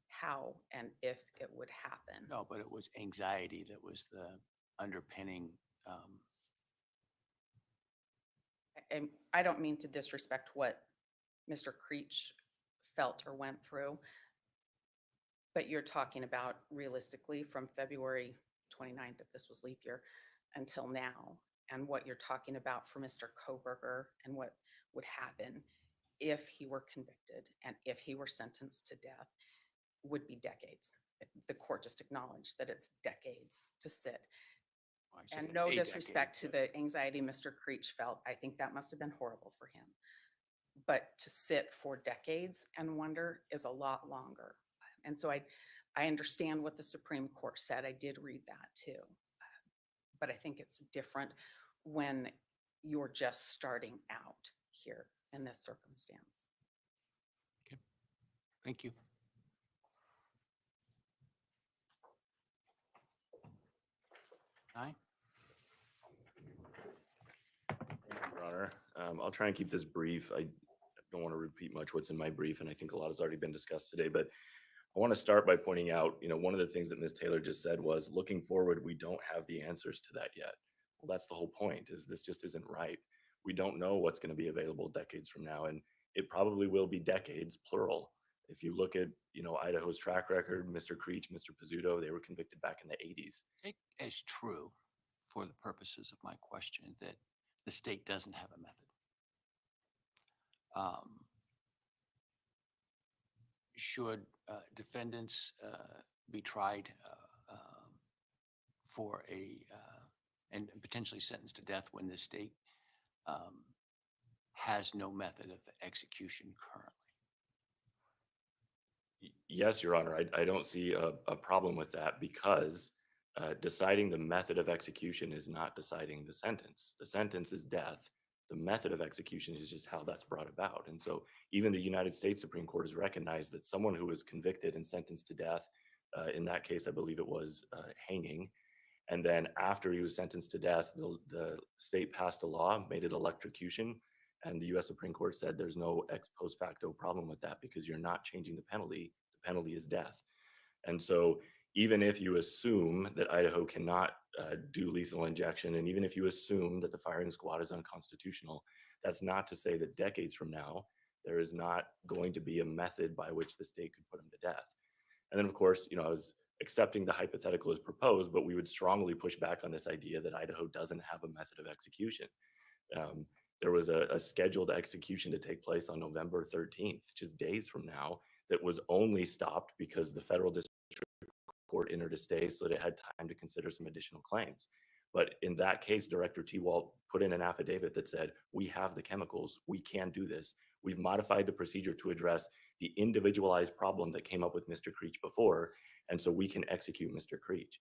how and if it would happen. No, but it was anxiety that was the underpinning. And I don't mean to disrespect what Mr. Creech felt or went through, but you're talking about realistically from February 29th, if this was leap year, until now, and what you're talking about for Mr. Koberger and what would happen if he were convicted and if he were sentenced to death would be decades. The court just acknowledged that it's decades to sit. I say And no a decade, disrespect to but the anxiety Mr. Creech felt. I think that must have been horrible for him. But to sit for decades and wonder is a lot longer. And so I understand what the Supreme Court said. I did read that too. But I think it's different when you're just starting out here in this circumstance. Thank you. Aye. Your Honor. I'll try and keep this brief. I don't want to repeat much what's in my brief, and I think a lot has already been discussed today, but I want to start by pointing out, one of the things that Ms. Taylor just said was, looking forward, we don't have the answers to that yet. Well, that's the whole point, is this just isn't right. We don't know what's going to be available decades from now, and it probably will be decades, plural. If you look at, Idaho's track record, Mr. Creech, Mr. Pizzuto, they were convicted back in the 80s. Take as true, for the purposes of my question, that the state doesn't have a method. Should defendants be tried for and potentially sentenced to death when the state has no method of execution currently? Yes, Your Honor, I don't see a problem with that, because deciding the method of execution is not deciding the sentence. The sentence is death. The method of execution is just how that's brought about. And so even the United States Supreme Court has recognized that someone who was convicted and sentenced to death, in that case, I believe it was hanging, and then after he was sentenced to death, the state passed a law, made it electrocution, and the U.S. Supreme Court said there's no ex post facto problem with that, because you're not changing the penalty. The penalty is death. And so even if you assume that Idaho cannot do lethal injection, and even if you assume that the firing squad is unconstitutional, that's not to say that decades from now, there is not going to be a method by which the state could put him to death. And then, of course, I was accepting the hypothetical as proposed, but we would strongly push back on this idea that Idaho doesn't have a method of execution. There was a scheduled execution to take place on November 13th, just days from now, that was only stopped because the federal district court entered a stay so that it had time to consider some additional claims. But in that case, Director T. Walt put in an affidavit that said, we have the chemicals, we can do this, We've modified the procedure to address the individualized problem that came up with Mr. Creech before, and so we can execute Mr. Creech.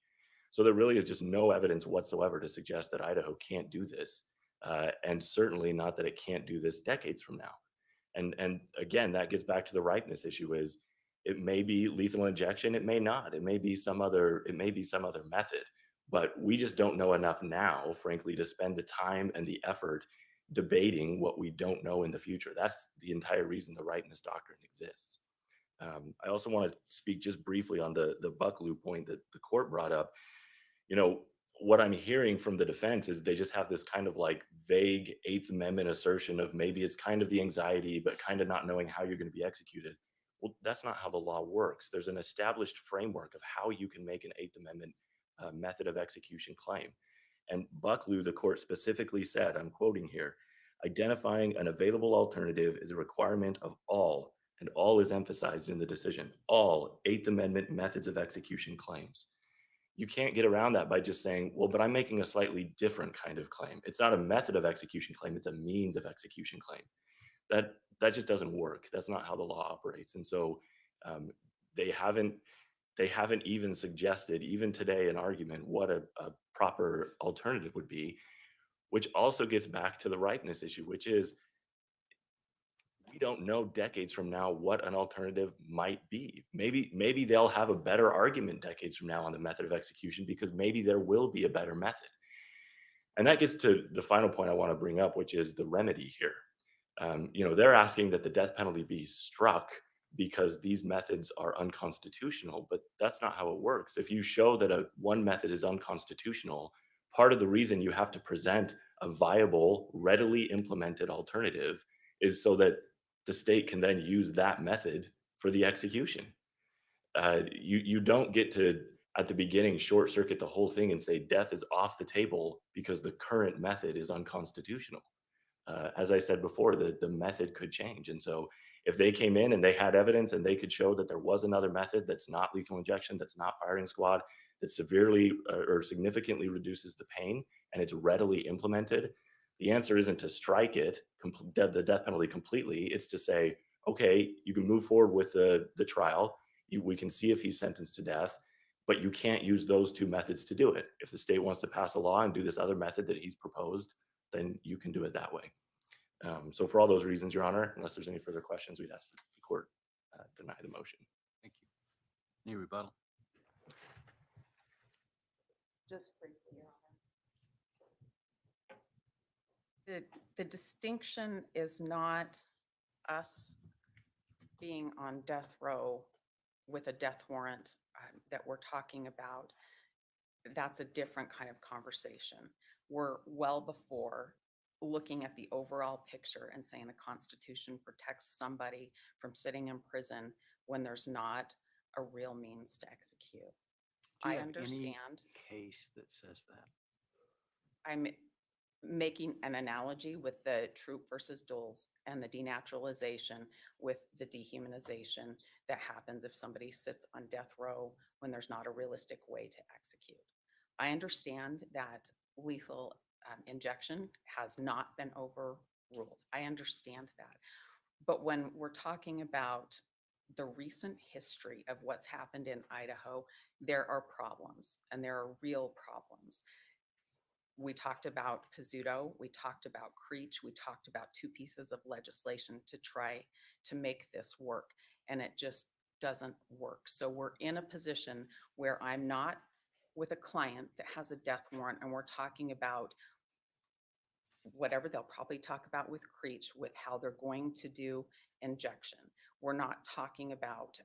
So there really is just no evidence whatsoever to suggest that Idaho can't do this, and certainly not that it can't do this decades from now. And again, that gets back to the ripeness issue: is it may be lethal injection, it may not, it may be some other method, but we just don't know enough now, frankly, to spend the time and the effort debating what we don't know in the future. That's the entire reason the ripeness doctrine exists. I also want to speak just briefly on the Bucklew point that the court brought up. You know, what I'm hearing from the defense is they just have this kind of like vague Eighth Amendment assertion of maybe it's kind of the anxiety, but kind of not knowing how you're going to be executed. Well, that's not how the law works. There's an established framework of how you can make an Eighth Amendment method of execution claim. And Bucklew, the court specifically said, I'm quoting here, identifying an available alternative is a requirement of all, and all is emphasized in the decision, all Eighth Amendment methods of execution claims. You can't get around that by just saying, well, but I'm making a slightly different kind of claim. It's not a method of execution claim, it's a means of execution claim. That just doesn't work. That's not how the law operates. And so they haven't even suggested, even today, an argument what a proper alternative would be, which also gets back to the ripeness issue, which is we don't know decades from now what an alternative might be. Maybe they'll have a better argument decades from now on the method of execution, because maybe there will be a better method. And that gets to the final point I want to bring up, which is the remedy here. They're asking that the death penalty be struck because these methods are unconstitutional, but that's not how it works. If you show that one method is unconstitutional, part of the reason you have to present a viable, readily implemented alternative is so that the state can then use that method for the execution. You don't get to, at the beginning, short circuit the whole thing and say death is off the table because the current method is unconstitutional. As I said before, the method could change. And so if they came in and they had evidence and they could show that there was another method that's not lethal injection, that's not firing squad, that severely or significantly reduces the pain, and it's readily implemented, the answer isn't to strike it, the death penalty completely. It's to say, okay, you can move forward with the trial. We can see if he's sentenced to death, but you can't use those two methods to do it. If the state wants to pass a law and do this other method that he's proposed, then you can do it that way. So for all those reasons, Your Honor, unless there's any further questions, we'd ask that the court deny the motion. Thank you. Any rebuttal? Just briefly, Your Honor. The distinction is not us being on death row with a death warrant that we're talking about. That's a different kind of conversation. We're well before looking at the overall picture and saying the Constitution protects somebody from sitting in prison when there's not a real means to execute. Do you I have any understand. case that says that? I'm making an analogy with the troop versus duels and the denaturalization with the dehumanization that happens if somebody sits on death row when there's not a realistic way to execute. I understand that lethal injection has not been overruled. I understand that. But when we're talking about the recent history of what's happened in Idaho, there are problems, and there are real problems. We talked about Pizzuto, we talked about Creech, we talked about two pieces of legislation to try to make this work, and it just doesn't work. So we're in a position where I'm not with a client that has a death warrant, and we're talking about whatever they'll probably talk about with Creech, with how they're going to do injection. We're not talking about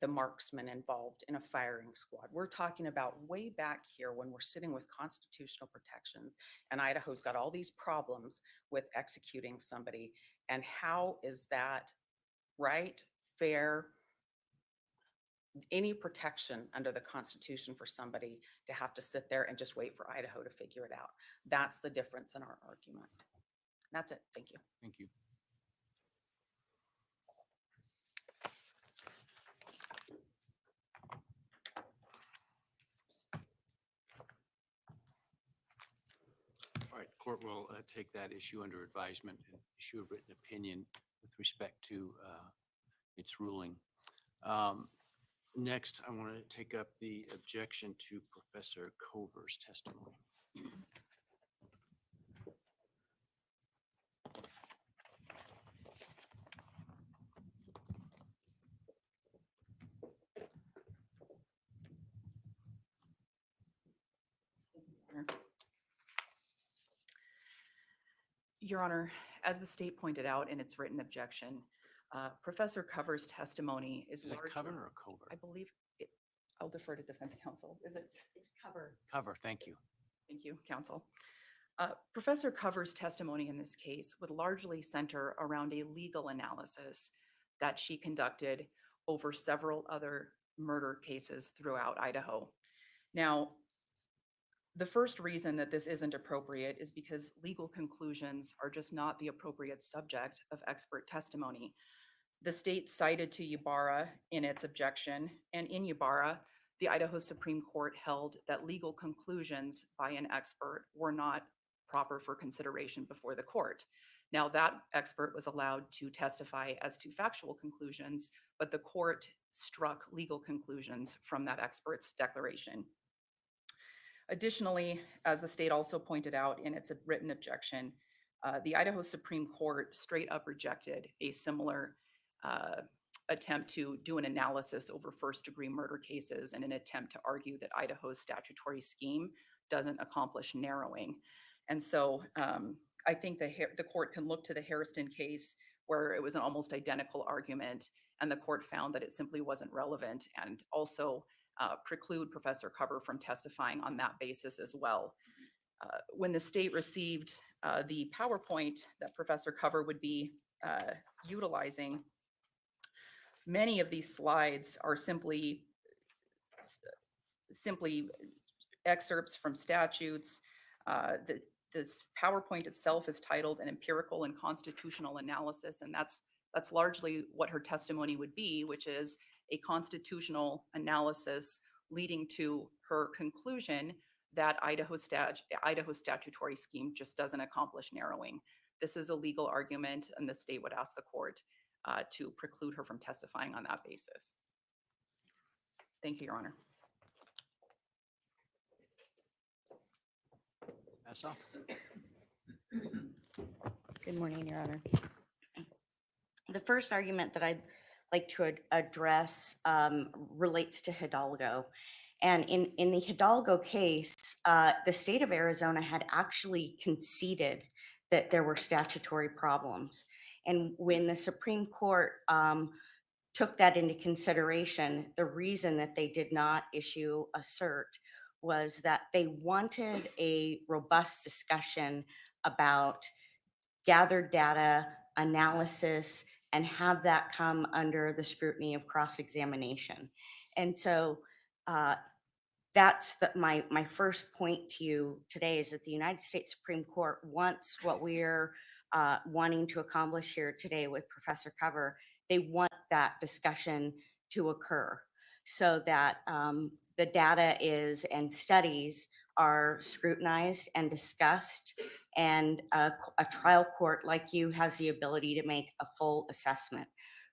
the marksman involved in a firing squad. We're talking about way back here when we're sitting with constitutional protections, and Idaho's got all these problems with executing somebody. And how is that right, fair, any protection under the Constitution for somebody to have to sit there and just wait for Idaho to figure it out? That's the difference in our argument. That's it. Thank you. Thank you. All right, court will take that issue under advisement and issue a written opinion with respect to its ruling. Next, I want to take up the objection to Professor Cover's testimony. Your Honor, as the state pointed out in its written objection, Professor Cover's testimony is Is it largely, cover or cover? I believe, I'll defer to defense counsel. Is it? It's cover. Cover, thank you. Thank you, counsel. Professor Cover's testimony in this case would largely center around a legal analysis that she conducted over several other murder cases throughout Idaho. Now, the first reason that this isn't appropriate is because legal conclusions are just not the appropriate subject of expert testimony. The state cited to Ybarra in its objection, and in Ybarra, the Idaho Supreme Court held that legal conclusions by an expert were not proper for consideration before the court. Now, that expert was allowed to testify as to factual conclusions, but the court struck legal conclusions from that expert's declaration. Additionally, as the state also pointed out in its written objection, the Idaho Supreme Court straight up rejected a similar attempt to do an analysis over first-degree murder cases in an attempt to argue that Idaho's statutory scheme doesn't accomplish narrowing. And so I think the court can look to the Hairston case where it was an almost identical argument, and the court found that it simply wasn't relevant, and also preclude Professor Cover from testifying on that basis as well. When the state received the PowerPoint that Professor Cover would be utilizing, many of these slides are simply excerpts from statutes. This PowerPoint itself is titled An Empirical and Constitutional Analysis, and that's largely what her testimony would be, which is a constitutional analysis leading to her conclusion that Idaho's statutory scheme just doesn't accomplish narrowing. This is a legal argument, and the state would ask the court to preclude her from testifying on that basis. Thank you, Your Honor. Essa? Good morning, Your Honor. The first argument that I'd like to address relates to Hidalgo. And in the Hidalgo case, the state of Arizona had actually conceded that there were statutory problems. And when the Supreme Court took that into consideration, the reason that they did not issue a cert was that they wanted a robust discussion about gathered data, analysis, and have that come under the scrutiny of cross-examination. And so that's my first point to you today, is that the United States Supreme Court wants what we're wanting to accomplish here today with Professor Cover. They want that discussion to occur so that the data is and studies are scrutinized and discussed, and a trial court like you has the ability to make a full assessment.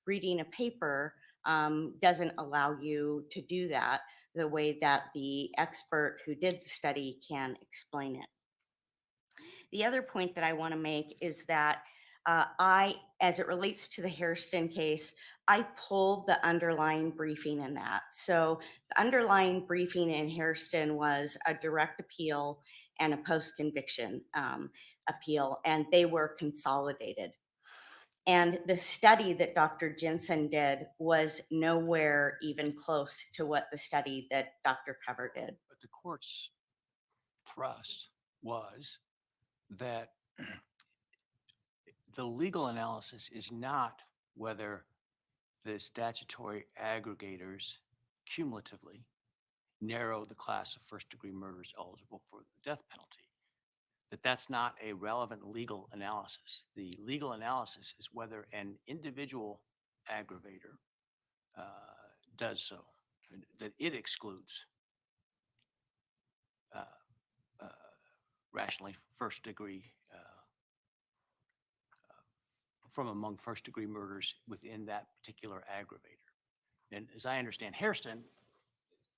Reading a paper doesn't allow you to do that the way that the expert who did the study can explain it. The other point that I want to make is that as it relates to the Hairston case, I pulled the underlying briefing in that. So the underlying briefing in Hairston was a direct appeal and a post-conviction appeal, and they were consolidated. And the study that Dr. Jensen did was nowhere even close to what the study that Dr. Cover did. But the court's thrust was that the legal analysis is not whether the statutory aggregators cumulatively narrow the class of first-degree murders eligible for the death penalty. That's not a relevant legal analysis. The legal analysis is whether an individual aggravator does so, that it excludes rationally first-degree from among first-degree murders within that particular aggravator. And as I understand Hairston,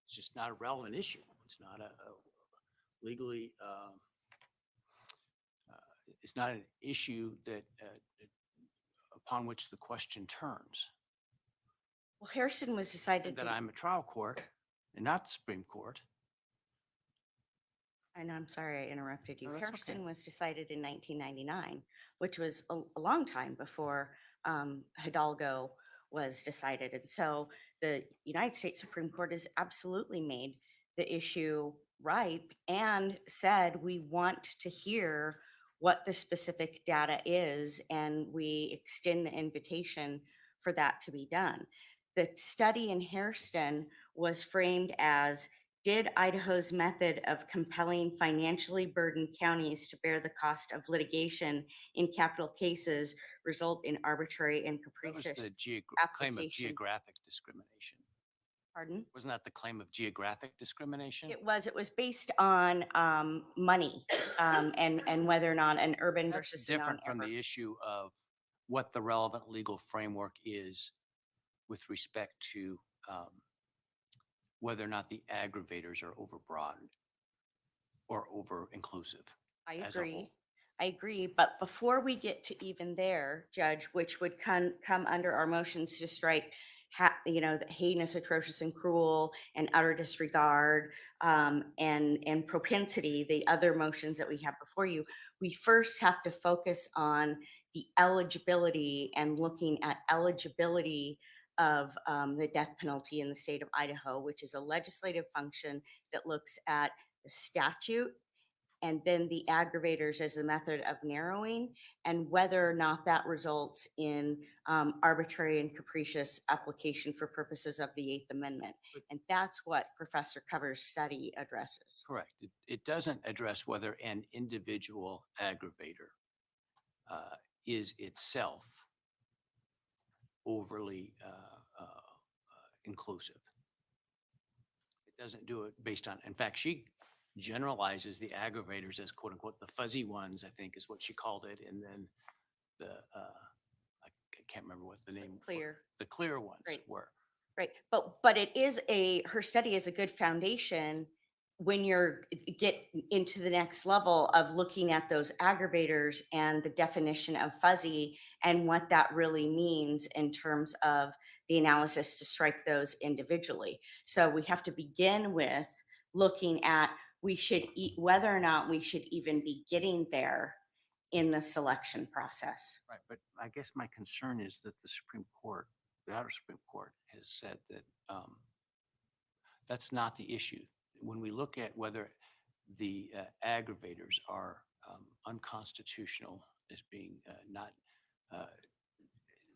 it's just not a relevant issue. It's not a legally, it's not an issue that upon which the question turns. Well, Hairston was decided And that to, I'm a trial court and not the Supreme Court. and I'm sorry I interrupted you. No, that's okay. Hairston was decided in 1999, which was a long time before Hidalgo was decided. And so the United States Supreme Court has absolutely made the issue ripe and said, we want to hear what the specific data is, and we extend the invitation for that to be done. The study in Hairston was framed as, did Idaho's method of compelling financially burdened counties to bear the cost of litigation in capital cases result in arbitrary and That was capricious the claim of application? geographic discrimination. Pardon? Wasn't that the claim of geographic discrimination? It was based on money and whether or not an urban That's versus a different from non-urban. the issue of what the relevant legal framework is with respect to whether or not the aggravators are overbroad or over-inclusive. I as a agree. whole. I agree. But before we get to even there, Judge, which would come under our motions to strike, the heinous, atrocious, and cruel, and utter disregard, and propensity, the other motions that we have before you, we first have to focus on the eligibility and looking at eligibility of the death penalty in the state of Idaho, which is a legislative function that looks at the statute and then the aggravators as a method of narrowing, and whether or not that results in arbitrary and capricious application for purposes of the Eighth Amendment. And that's what Professor Cover's study addresses. Correct. It doesn't address whether an individual aggravator is itself overly inclusive. It doesn't do it based on, in fact, she generalizes the aggravators as quote unquote the fuzzy ones, I think is what she called it. And then the, I can't remember what the name. Clear. The clear ones Right. were. Right. But it is her study is a good foundation when you're get into the next level of looking at those aggravators and the definition of fuzzy and what that really means in terms of the analysis to strike those individually. So we have to begin with looking at whether or not we should even be getting there in the selection process. Right. But I guess my concern is that the Supreme Court, the outer Supreme Court, has said that that's not the issue. When we look at whether the aggravators are unconstitutional as being not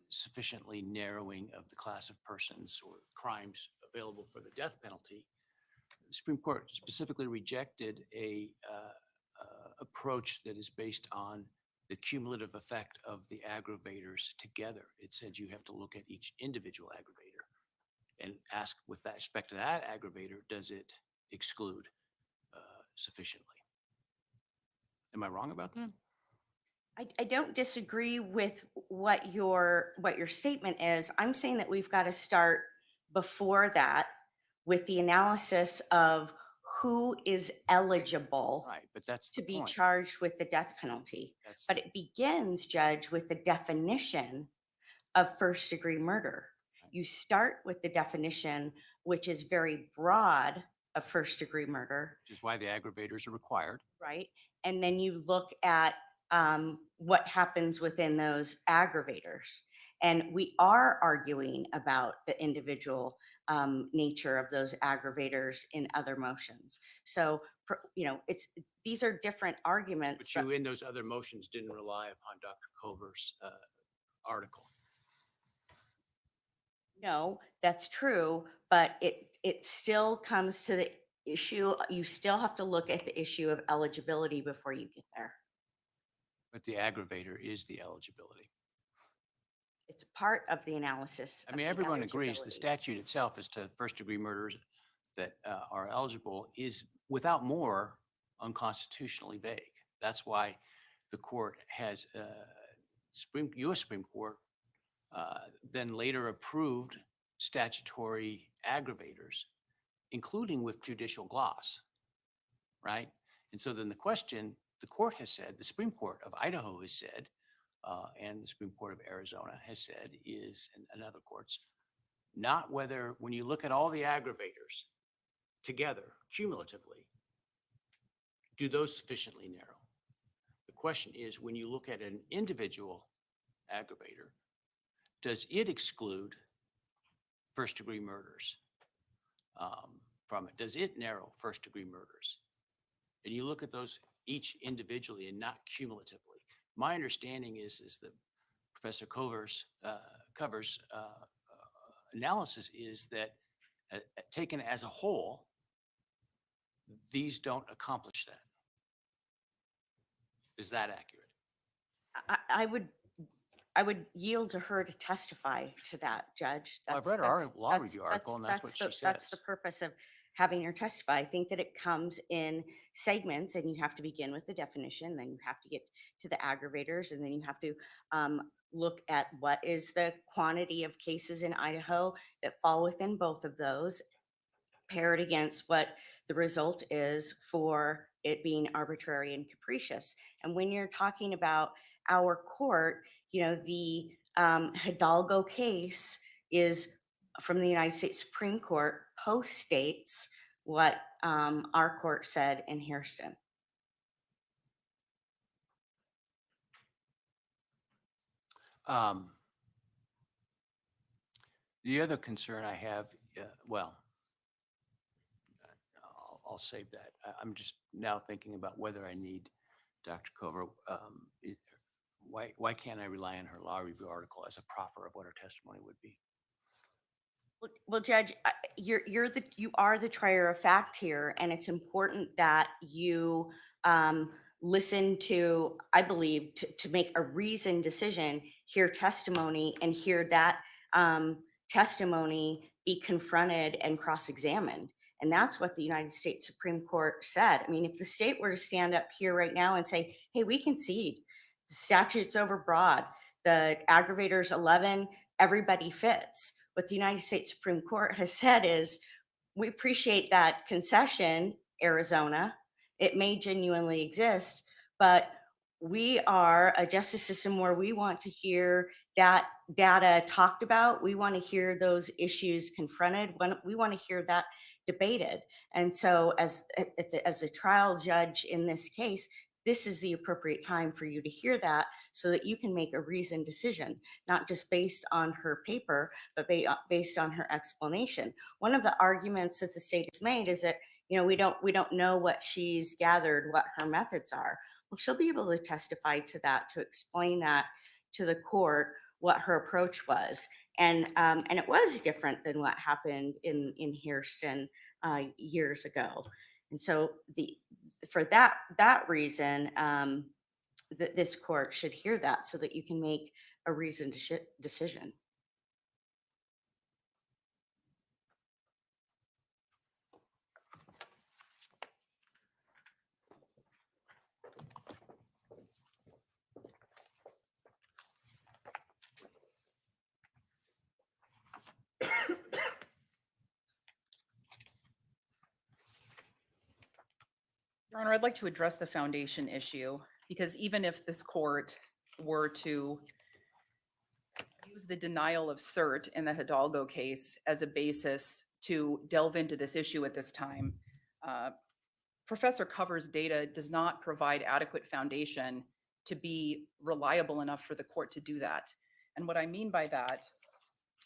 sufficiently narrowing of the class of persons or crimes available for the death penalty, the Supreme Court specifically rejected a approach that is based on the cumulative effect of the aggravators together. It said you have to look at each individual aggravator and ask with that respect to that aggravator, does it exclude sufficiently? Am I wrong about that? I don't disagree with what your statement is. I'm saying that we've got to start before that with the analysis of who is eligible Right, but that's to the be point. charged with the death penalty. That's But it begins, Judge, with the definition of first degree murder. You start with the definition, which is very broad, of first degree murder, which is why the aggravators are required. right? And then you look at what happens within those aggravators. And we are arguing about the individual nature of those aggravators in other motions. So, these are different arguments. But you, in those other motions, didn't rely upon Dr. Cover's article. No, that's true, but it still comes to the issue. You still have to look at the issue of eligibility before you get there. But the aggravator is the eligibility. It's part of the analysis. I of mean, the everyone agrees the eligibility. statute itself as to first degree murders that are eligible is without more unconstitutionally vague. That's why the court has U.S. Supreme Court then later approved statutory aggravators, including with judicial gloss, right? And so then the question, the court has said, the Supreme Court of Idaho has said, and the Supreme Court of Arizona has said is, and other courts, not whether, when you look at all the aggravators together, cumulatively, do those sufficiently narrow? The question is, when you look at an individual aggravator, does it exclude first-degree murders from it? Does it narrow first-degree murders? And you look at those each individually and not cumulatively. My understanding is that Professor Cover's analysis is that taken as a whole, these don't accomplish that. Is that accurate? I would yield to her to testify to that, Judge. Well, I've read our law review article, and that's what she That's the says. purpose of having her testify. I think that it comes in segments, and you have to begin with the definition, then you have to get to the aggravators, and then you have to look at what is the quantity of cases in Idaho that fall within both of those, pair it against what the result is for it being arbitrary and capricious. And when you're talking about our court, the Hidalgo case is from the United States Supreme Court, post-states what our court said in Hairston. The other concern I have, well, I'll save that. I'm just now thinking about whether I need Dr. Cover. Why can't I rely on her law review article as a proffer of what her testimony would be? Well, Judge, you are the trier of fact here, and it's important that you listen to, I believe, to make a reasoned decision, hear testimony, and hear that testimony be confronted and cross-examined. And that's what the United States Supreme Court said. I mean, if the state were to stand up here right now and say, hey, we concede, the statute's overbroad, the aggravators 11, everybody fits. What the United States Supreme Court has said is, we appreciate that concession, Arizona. It may genuinely exist, but we are a justice system where we want to hear that data talked about. We want to hear those issues confronted. We want to hear that debated. And so as a trial judge in this case, this is the appropriate time for you to hear that so that you can make a reasoned decision, not just based on her paper, but based on her explanation. One of the arguments that the state has made is that, we don't know what she's gathered, what her methods are. Well, she'll be able to testify to that, to explain that to the court, what her approach was. And it was different than what happened in Hairston years ago. And so for that reason, this court should hear that so that you can make a reasoned decision. Your Honor, I'd like to address the foundation issue, because even if this court were to use the denial of cert in the Hidalgo case as a basis to delve into this issue at this time, Professor Cover's data does not provide adequate foundation to be reliable enough for the court to do that. And what I mean by that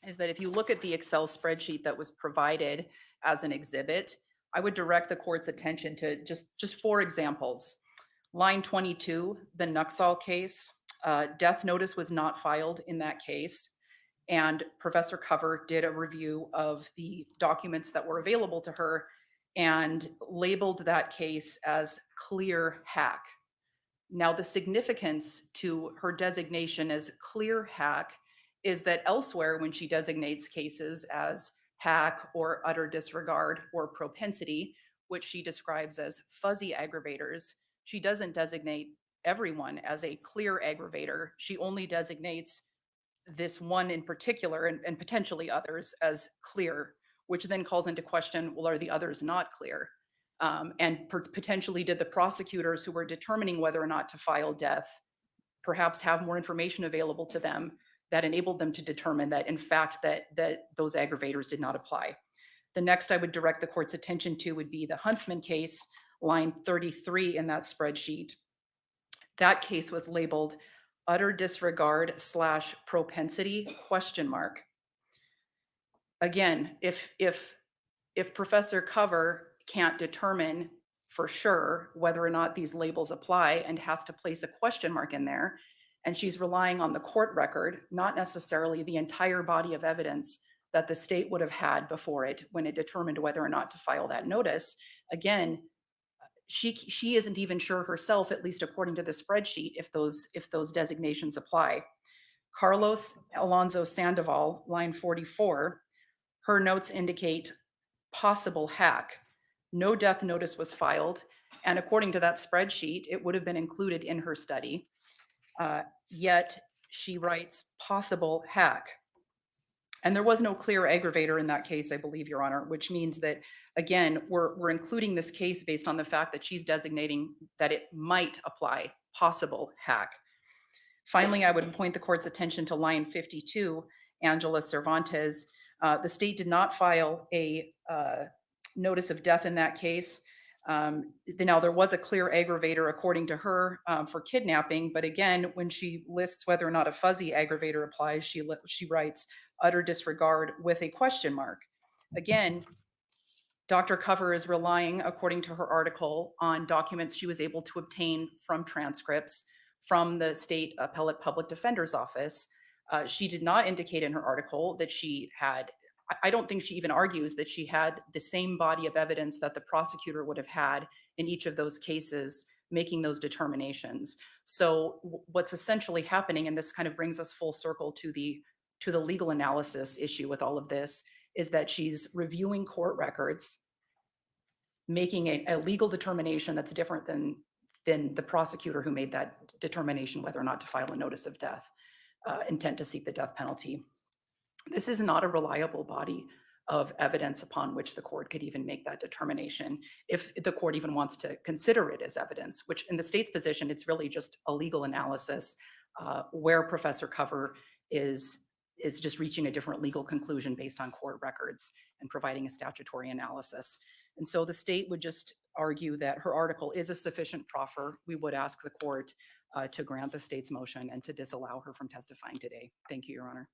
is that if you look at the Excel spreadsheet that was provided as an exhibit, I would direct the court's attention to just 4 examples. Line 22, the Nuxall case, death notice was not filed in that case. And Professor Cover did a review of the documents that were available to her and labeled that case as clear hack. Now, the significance to her designation as clear hack is that elsewhere, when she designates cases as hack or utter disregard or propensity, which she describes as fuzzy aggravators, she doesn't designate everyone as a clear aggravator. She only designates this one in particular and potentially others as clear, which then calls into question, well, are the others not clear? And potentially did the prosecutors who were determining whether or not to file death perhaps have more information available to them that enabled them to determine that in fact that those aggravators did not apply. The next I would direct the court's attention to would be the Huntsman case, line 33 in that spreadsheet. That case was labeled utter disregard / propensity ? Again, if Professor Cover can't determine for sure whether or not these labels apply and has to place a question mark in there, and she's relying on the court record, not necessarily the entire body of evidence that the state would have had before it when it determined whether or not to file that notice, again, she isn't even sure herself, at least according to the spreadsheet, if those designations apply. Carlos Alonso Sandoval, line 44, her notes indicate possible hack. No death notice was filed, and according to that spreadsheet, it would have been included in her study. Yet she writes possible hack. And there was no clear aggravator in that case, I believe, Your Honor, which means that, again, we're including this case based on the fact that she's designating that it might apply, possible hack. Finally, I would point the court's attention to line 52, Angela Cervantes. The state did not file a notice of death in that case. Now, there was a clear aggravator, according to her, for kidnapping. But again, when she lists whether or not a fuzzy aggravator applies, she writes utter disregard with a question mark. Again, Dr. Cover is relying, according to her article, on documents she was able to obtain from transcripts from the state appellate public defender's office. She did not indicate in her article that she had, I don't think she even argues that she had the same body of evidence that the prosecutor would have had in each of those cases, making those determinations. So what's essentially happening, and this kind of brings us full circle to the legal analysis issue with all of this, is that she's reviewing court records, making a legal determination that's different than the prosecutor who made that determination whether or not to file a notice of death, intent to seek the death penalty. This is not a reliable body of evidence upon which the court could even make that determination, if the court even wants to consider it as evidence, which in the state's position, it's really just a legal analysis where Professor Cover is just reaching a different legal conclusion based on court records and providing a statutory analysis. And so the state would just argue that her article is a sufficient proffer. We would ask the court to grant the state's motion and to disallow her from testifying today. Thank you, Your Honor.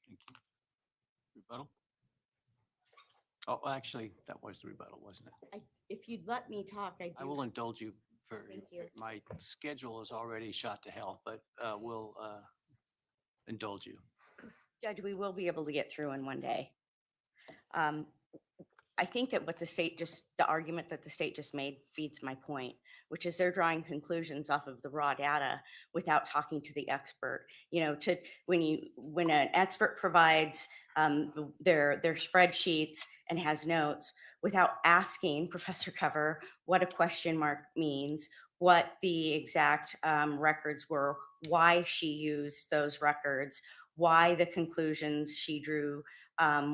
Thank you. Rebuttal? Oh, actually, that was the rebuttal, wasn't it? If you'd let me talk, I will indulge you for, Thank you. my schedule is already shot to hell, but we'll indulge you. Judge, we will be able to get through in one day. I think that what the argument that the state just made feeds my point, which is they're drawing conclusions off of the raw data without talking to the expert. You know, when an expert provides their spreadsheets and has notes without asking Professor Cover what a question mark means, what the exact records were, why she used those records, why the conclusions she drew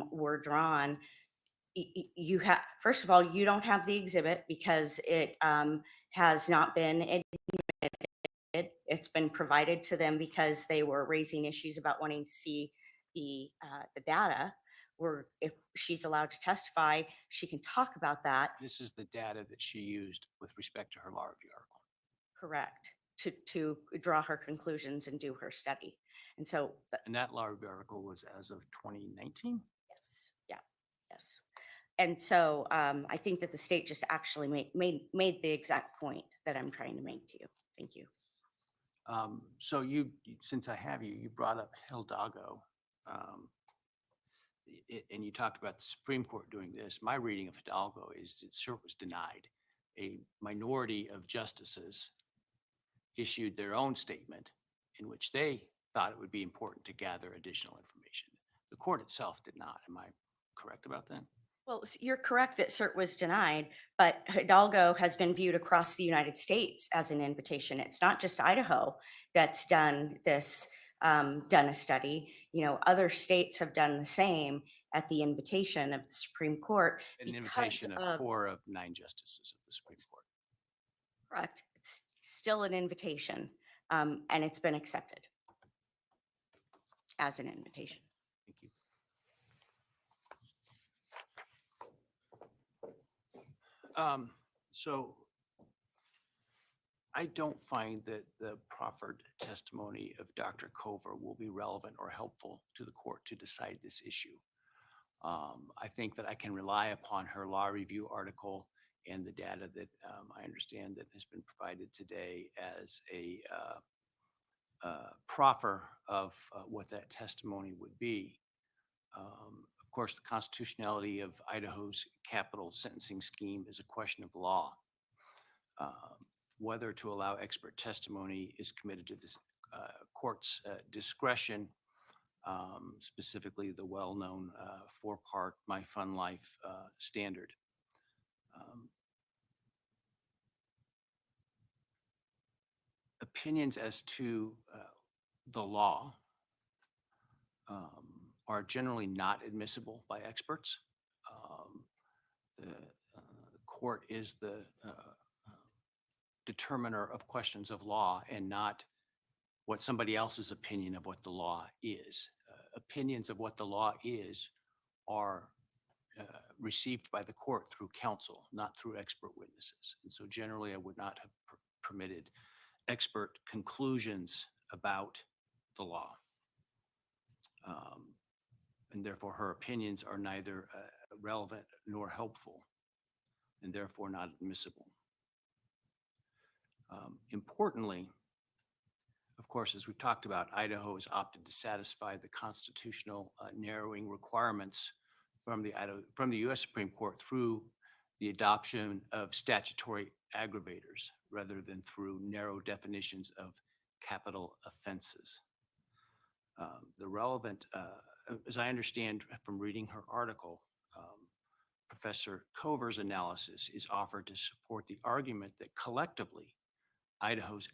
were drawn. You have, first of all, you don't have the exhibit because it has not been admitted. It's been provided to them because they were raising issues about wanting to see the data. Where if she's allowed to testify, she can talk about that. This is the data that she used with respect to her law review article. Correct. To draw her conclusions and do her study. And so, And that law review article was as of 2019? yes, yeah, yes. And so I think that the state just actually made the exact point that I'm trying to make to you. Thank you. So since I have you, you brought up Hidalgo, and you talked about the Supreme Court doing this. My reading of Hidalgo is it sure was denied. A minority of justices issued their own statement in which they thought it would be important to gather additional information. The court itself did not. Am I correct about that? Well, you're correct that cert was denied, but Hidalgo has been viewed across the United States as an invitation. It's not just Idaho that's done this, done a study. You know, other states have done the same at the invitation of the Supreme Court An because invitation of of, 4 of 9 justices of the Supreme Court. correct, it's still an invitation, and it's been accepted as an invitation. Thank you. So I don't find that the proffered testimony of Dr. Cover will be relevant or helpful to the court to decide this issue. I think that I can rely upon her law review article and the data that I understand that has been provided today as a proffer of what that testimony would be. Of course, the constitutionality of Idaho's capital sentencing scheme is a question of law. Whether to allow expert testimony is committed to this court's discretion, specifically the well-known 4-part My Fun Life standard. Opinions as to the law are generally not admissible by experts. The court is the determiner of questions of law and not what somebody else's opinion of what the law is. Opinions of what the law is are received by the court through counsel, not through expert witnesses. And so generally I would not have permitted expert conclusions about the law. And therefore her opinions are neither relevant nor helpful and therefore not admissible. Importantly, of course, as we've talked about, Idaho has opted to satisfy the constitutional narrowing requirements from the U.S. Supreme Court through the adoption of statutory aggravators rather than through narrow definitions of capital offenses. The relevant, as I understand from reading her article, Professor Cover's analysis is offered to support the argument that collectively Idaho's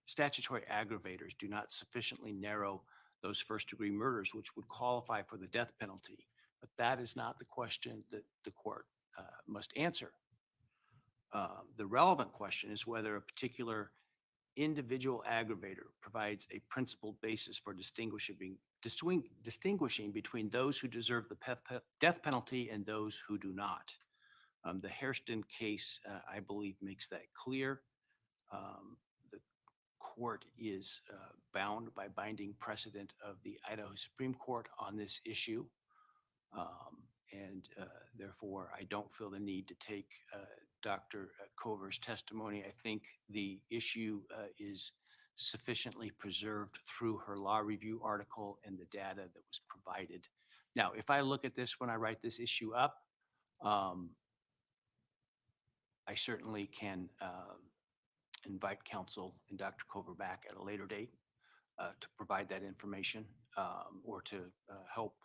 statutory aggravators do not sufficiently narrow those first-degree murders, which would qualify for the death penalty. But that is not the question that the court must answer. The relevant question is whether a particular individual aggravator provides a principled basis for distinguishing between those who deserve the death penalty and those who do not. The Hairston case, I believe, makes that clear. The court is bound by binding precedent of the Idaho Supreme Court on this issue. And therefore, I don't feel the need to take Dr. Cover's testimony. I think the issue is sufficiently preserved through her law review article and the data that was provided. Now, if I look at this when I write this issue up, I certainly can invite counsel and Dr. Cover back at a later date to provide that information or to help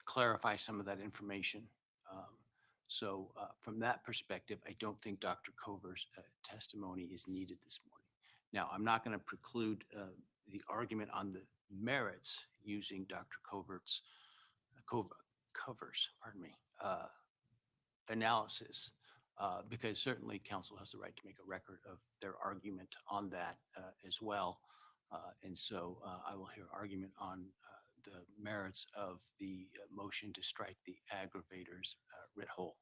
clarify some of that information. So from that perspective, I don't think Dr. Cover's testimony is needed this morning. Now, I'm not going to preclude the argument on the merits using Dr. Cover's analysis, because certainly counsel has the right to make a record of their argument on that as well. And so I will hear argument on the merits of the motion to strike the aggravators writ whole.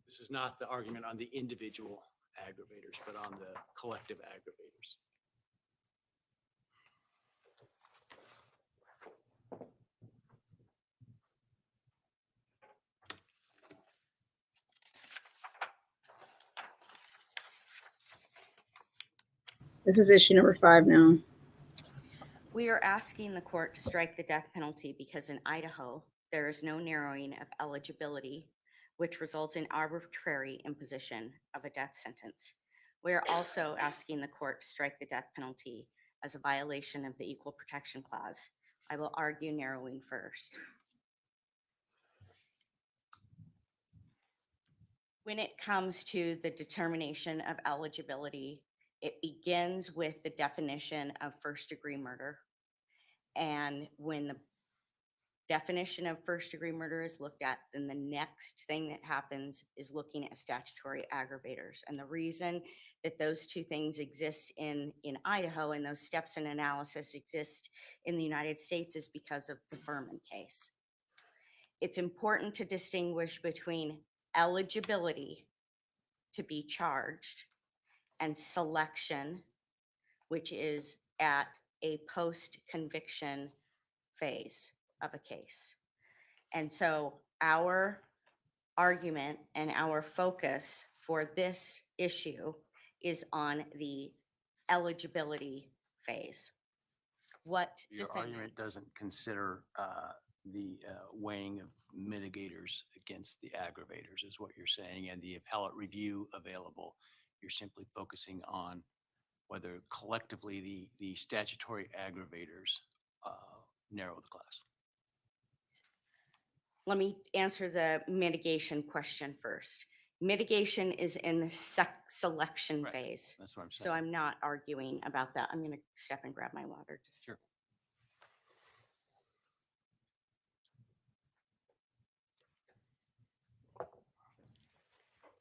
This is not the argument on the individual aggravators, but on the collective aggravators. This is issue number 5 now. We are asking the court to strike the death penalty because in Idaho, there is no narrowing of eligibility, which results in arbitrary imposition of a death sentence. We are also asking the court to strike the death penalty as a violation of the Equal Protection Clause. I will argue narrowing first. When it comes to the determination of eligibility, it begins with the definition of first-degree murder. And when the definition of first-degree murder is looked at, then the next thing that happens is looking at statutory aggravators. And the reason that those two things exist in Idaho and those steps in analysis exist in the United States is because of the Furman case. It's important to distinguish between eligibility to be charged and selection, which is at a post-conviction phase of a case. And so our argument and our focus for this issue is on the eligibility phase. What Your argument defendants- doesn't consider the weighing of mitigators against the aggravators is what you're saying, and the appellate review available. You're simply focusing on whether collectively the statutory aggravators narrow the class. Let me answer the mitigation question first. Mitigation is in the selection Right. phase. That's what I'm saying. So I'm not arguing about that. I'm going to step and grab my water. Sure.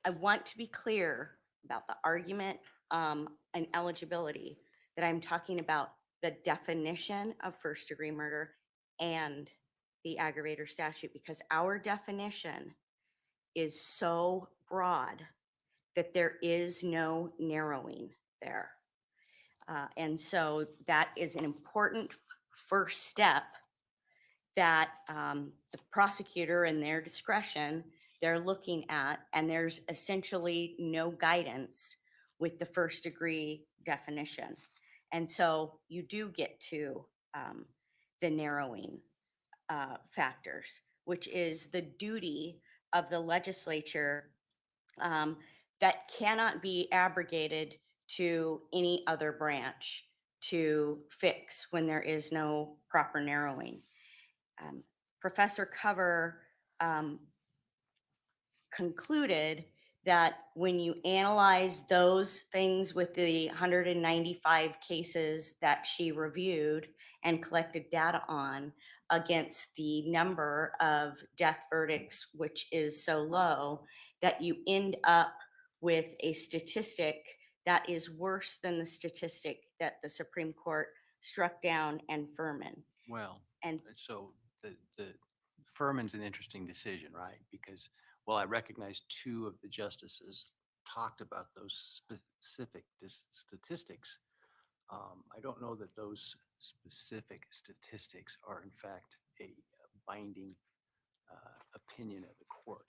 I want to be clear about the argument and eligibility that I'm talking about the definition of first-degree murder and the aggravator statute, because our definition is so broad that there is no narrowing there. And so that is an important first step that the prosecutor in their discretion, they're looking at, and there's essentially no guidance with the first degree definition. And so you do get to the narrowing factors, which is the duty of the legislature that cannot be abrogated to any other branch to fix when there is no proper narrowing. Professor Cover concluded that when you analyze those things with the 195 cases that she reviewed and collected data on against the number of death verdicts, which is so low, that you end up with a statistic that is worse than the statistic that the Supreme Court struck down in Furman. Well, And so the Furman's an interesting decision, right? Because while I recognize two of the justices talked about those specific statistics, I don't know that those specific statistics are in fact a binding opinion of the court.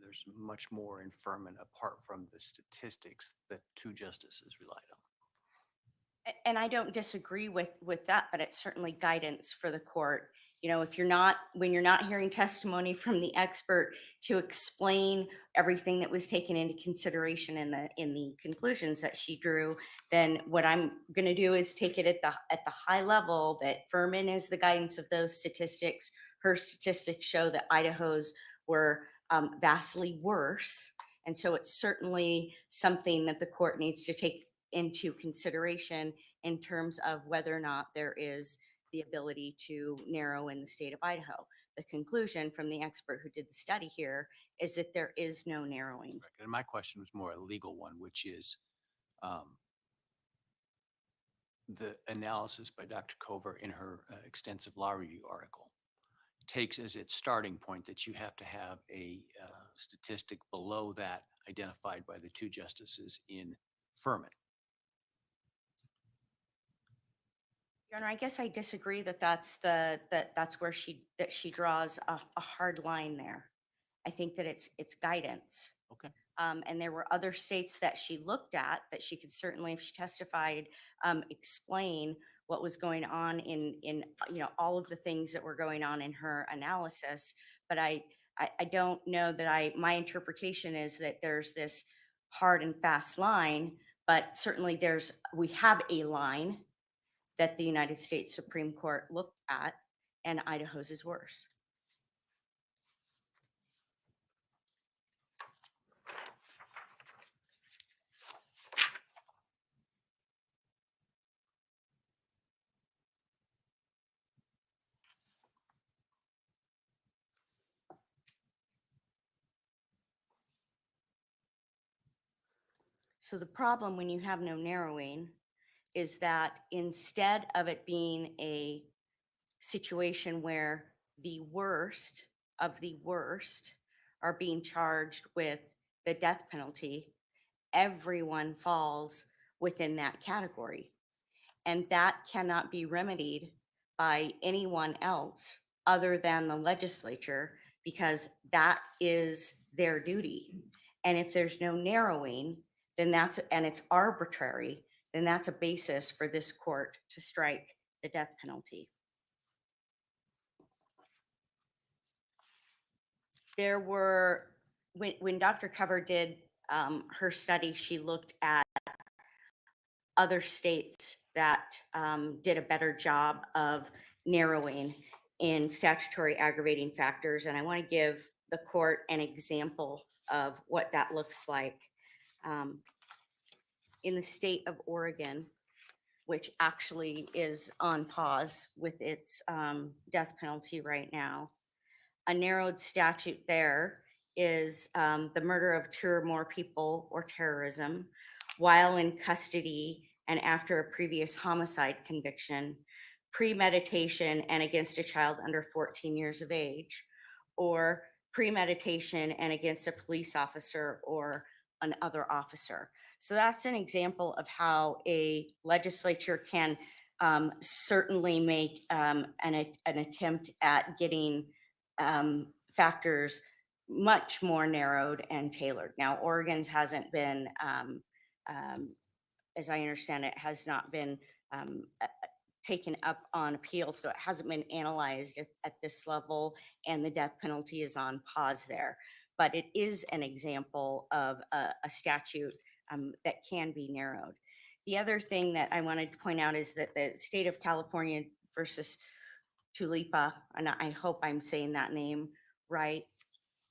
There's much more in Furman apart from the statistics that two justices relied on. And I don't disagree with that, but it's certainly guidance for the court. You know, when you're not hearing testimony from the expert to explain everything that was taken into consideration in the conclusions that she drew, then what I'm going to do is take it at the high level that Furman is the guidance of those statistics. Her statistics show that Idaho's were vastly worse. And so it's certainly something that the court needs to take into consideration in terms of whether or not there is the ability to narrow in the state of Idaho. The conclusion from the expert who did the study here is that there is no narrowing. Right. And my question was more a legal one, which is the analysis by Dr. Cover in her extensive law review article takes as its starting point that you have to have a statistic below that identified by the two justices in Furman. Your Honor, I guess I disagree that's where she draws a hard line there. I think that it's guidance. Okay. And there were other states that she looked at that she could certainly, if she testified, explain what was going on in all of the things that were going on in her analysis. But I don't know that my interpretation is that there's this hard and fast line, but certainly we have a line that the United States Supreme Court looked at, and Idaho's is worse. So the problem when you have no narrowing is that instead of it being a situation where the worst of the worst are being charged with the death penalty, everyone falls within that category. And that cannot be remedied by anyone else other than the legislature, because that is their duty. And if there's no narrowing, then and it's arbitrary, then that's a basis for this court to strike the death penalty. There were, when Dr. Cover did her study, she looked at other states that did a better job of narrowing in statutory aggravating factors. And I want to give the court an example of what that looks like. In the state of Oregon, which actually is on pause with its death penalty right now, a narrowed statute there is the murder of two or more people or terrorism while in custody and after a previous homicide conviction, premeditation and against a child under 14 years of age, or premeditation and against a police officer or another officer. So that's an example of how a legislature can certainly make an attempt at getting factors much more narrowed and tailored. Now, Oregon's hasn't been, as I understand it, has not been taken up on appeal, so it hasn't been analyzed at this level, and the death penalty is on pause there. But it is an example of a statute that can be narrowed. The other thing that I wanted to point out is that the state of California versus Tulipa, and I hope I'm saying that name right,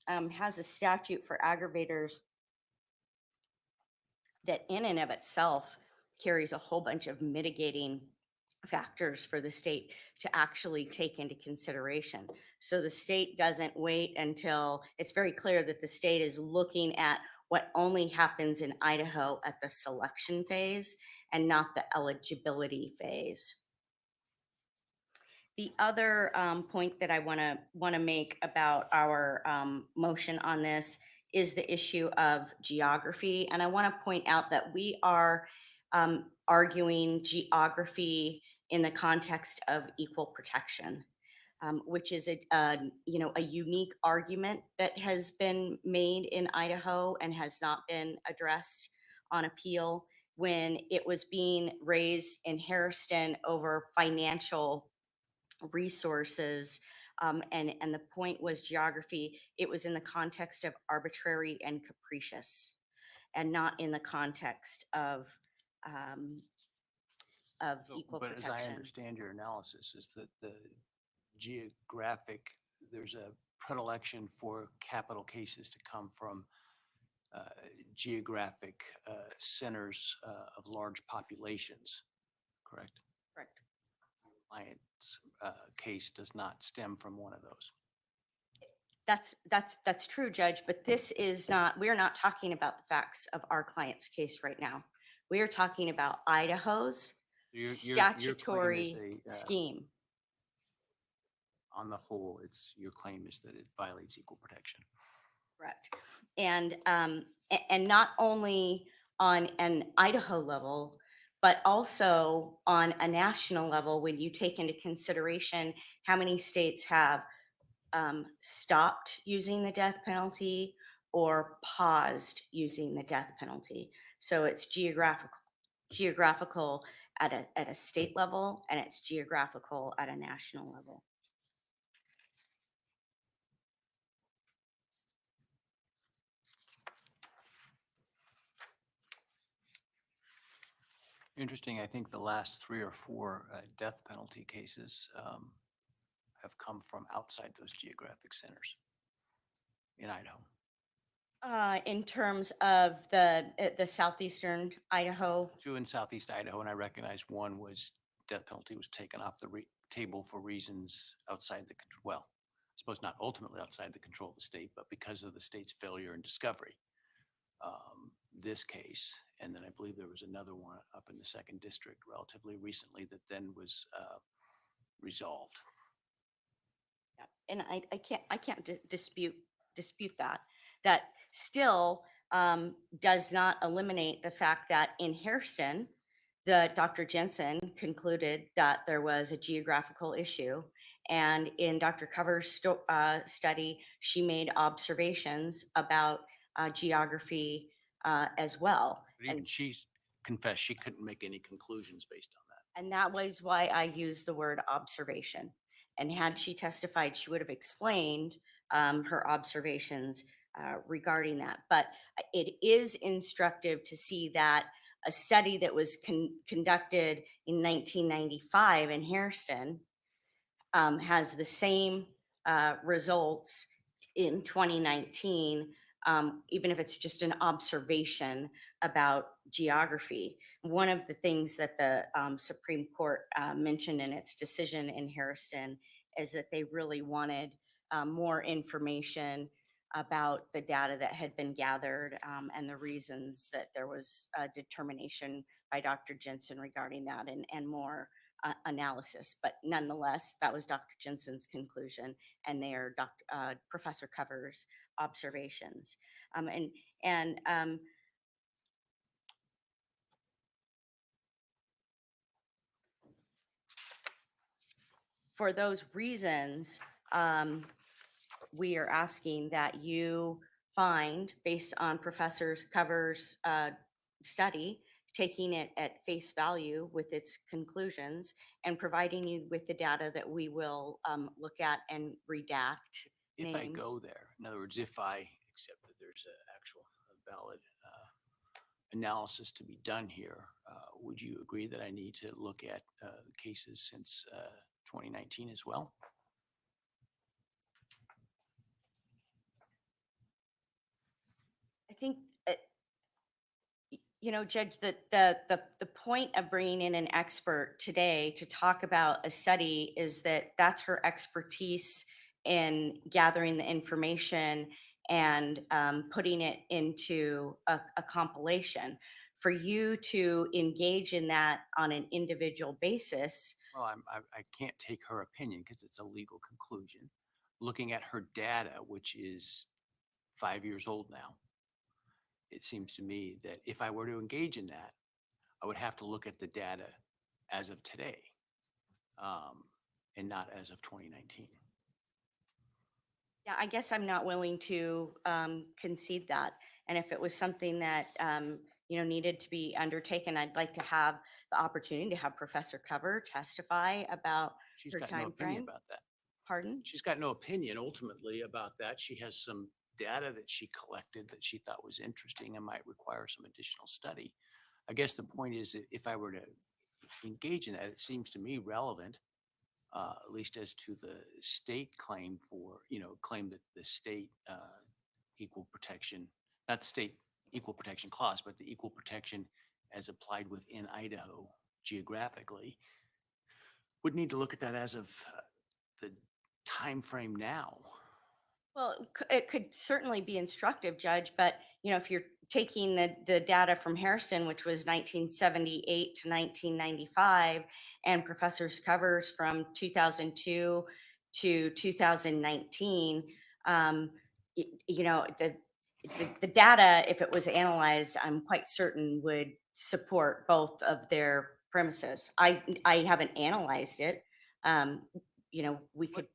has a statute for aggravators that in and of itself carries a whole bunch of mitigating factors for the state to actually take into consideration. So the state doesn't wait until it's very clear that the state is looking at what only happens in Idaho at the selection phase and not the eligibility phase. The other point that I want to make about our motion on this is the issue of geography. And I want to point out that we are arguing geography in the context of equal protection, which is a unique argument that has been made in Idaho and has not been addressed on appeal when it was being raised in Harrison over financial resources, and the point was geography. It was in the context of arbitrary and capricious, and not in the context of equal But protection. as I understand your analysis is that the geographic, there's a predilection for capital cases to come from geographic centers of large populations, correct? Correct. Client's case does not stem from one of those. That's true, Judge, but this is not, we're not talking about the facts of our client's case right now. We are talking about Idaho's Your claim statutory is scheme. on the whole, your claim is that it violates equal protection. Correct. And not only on an Idaho level, but also on a national level, when you take into consideration how many states have stopped using the death penalty or paused using the death penalty. So it's geographical at a state level, and it's geographical at a national level. Interesting. I think the last 3 or 4 death penalty cases have come from outside those geographic centers in Idaho. In terms of the southeastern Idaho. 2 in southeast Idaho, and I recognize one was death penalty was taken off the table for reasons outside the control. Well, I suppose not ultimately outside the control of the state, but because of the state's failure in discovery. This case And then I believe there was another one up in the second district relatively recently that then was resolved. Yeah, and I can't dispute that still does not eliminate the fact that in Hairston, the Dr. Jensen concluded that there was a geographical issue, and in Dr. Cover's study, she made observations about geography as well. But even she's confessed she couldn't make any conclusions based on that. And that was why I used the word observation. And had she testified, she would have explained her observations regarding that. But it is instructive to see that a study that was conducted in 1995 in Hairston has the same results in 2019, even if it's just an observation about geography. One of the things that the Supreme Court mentioned in its decision in Hairston is that they really wanted more information about the data that had been gathered and the reasons that there was a determination by Dr. Jensen regarding that and more analysis. But nonetheless, that was Dr. Jensen's conclusion, and they are Professor Cover's observations. For those reasons, we are asking that you find, based on Professor Cover's study, taking it at face value with its conclusions and providing you with the data that we will look at and redact If names. I go there, in other words, if I accept that there's an actual valid analysis to be done here, would you agree that I need to look at cases since 2019 as well? I think, Judge, that the point of bringing in an expert today to talk about a study is that that's her expertise in gathering the information and putting it into a compilation. For you to engage in that on an individual basis. Well, I can't take her opinion because it's a legal conclusion. Looking at her data, which is 5 years old now, it seems to me that if I were to engage in that, I would have to look at the data as of today and not as of 2019. Yeah, I guess I'm not willing to concede that. And if it was something that, needed to be undertaken, I'd like to have the opportunity to have Professor Cover testify about She's her got no time opinion frame. about that. Pardon? She's got no opinion ultimately about that. She has some data that she collected that she thought was interesting and might require some additional study. I guess the point is that if I were to engage in that, it seems to me relevant, at least as to the state claim for, claim that the state equal protection, not the state equal protection clause, but the equal protection as applied within Idaho geographically, would need to look at that as of the time frame now. Well, it could certainly be instructive, Judge, but, if you're taking the data from Hairston, which was 1978 to 1995, and Professor Covers from 2002 to 2019, the data, if it was analyzed, I'm quite certain would support both of their premises. I haven't analyzed it. We could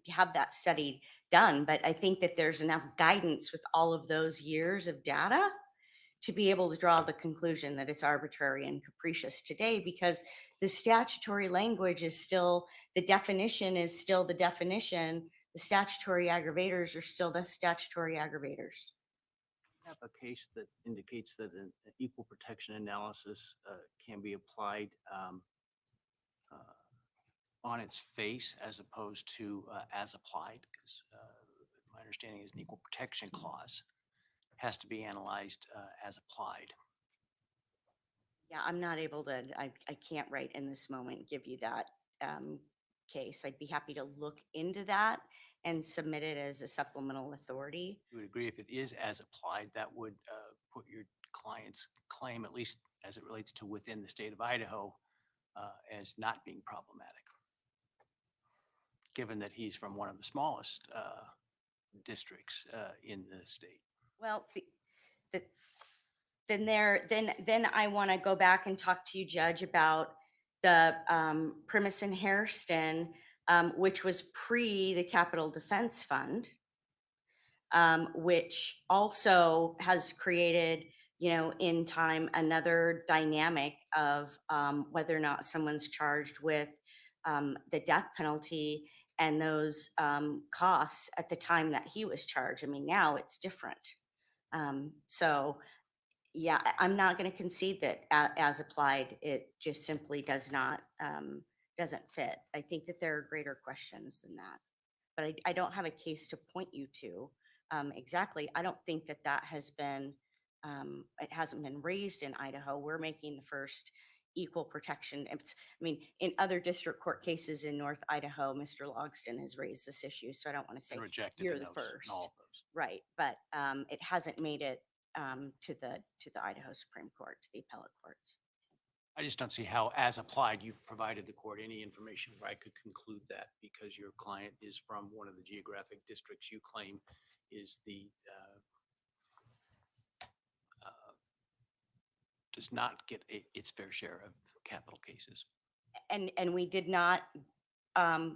have that study done, but I think that there's enough guidance with all of those years of data to be able to draw the conclusion that it's arbitrary and capricious today, because the statutory language is still, the definition is still the definition. The statutory aggravators are still the statutory aggravators. I have a case that indicates that an equal protection analysis can be applied on its face as opposed to as applied, because my understanding is an equal protection clause has to be analyzed as applied. Yeah, I'm not able to, I can't right in this moment give you that case. I'd be happy to look into that and submit it as a supplemental authority. You would agree if it is as applied, that would put your client's claim, at least as it relates to within the state of Idaho, as not being problematic, given that he's from one of the smallest districts in the state. Well, then I want to go back and talk to you, Judge, about the premise in Hairston, which was pre the Capital Defense Fund, which also has created, in time, another dynamic of whether or not someone's charged with the death penalty and those costs at the time that he was charged. I mean, now it's different. So yeah, I'm not going to concede that as applied, it just simply doesn't fit. I think that there are greater questions than that, but I don't have a case to point you to exactly. I don't think that has been, it hasn't been raised in Idaho. We're making the first equal protection. I mean, in other district court cases in North Idaho, Mr. Logston has raised this issue, so I don't want to say And rejected you're in the those- first. in all of those. Right, but it hasn't made it to the Idaho Supreme Court, to the appellate courts. I just don't see how, as applied, you've provided the court any information where I could conclude that because your client is from one of the geographic districts you claim is the does not get its fair share of capital cases. And we did not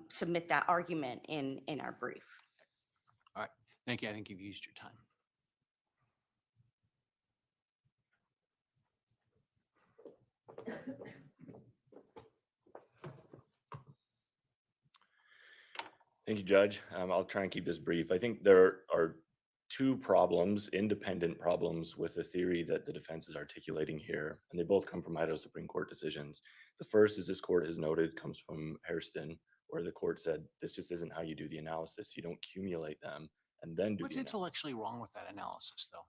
submit that argument in our brief. All right, thank you. I think you've used your time. Thank you, Judge. I'll try and keep this brief. I think there are two problems, independent problems, with the theory that the defense is articulating here, and they both come from Idaho Supreme Court decisions. The first, as this court has noted, comes from Hairston, where the court said this just isn't how you do the analysis. You don't cumulate them and then do What's the analysis. intellectually wrong with that analysis, though?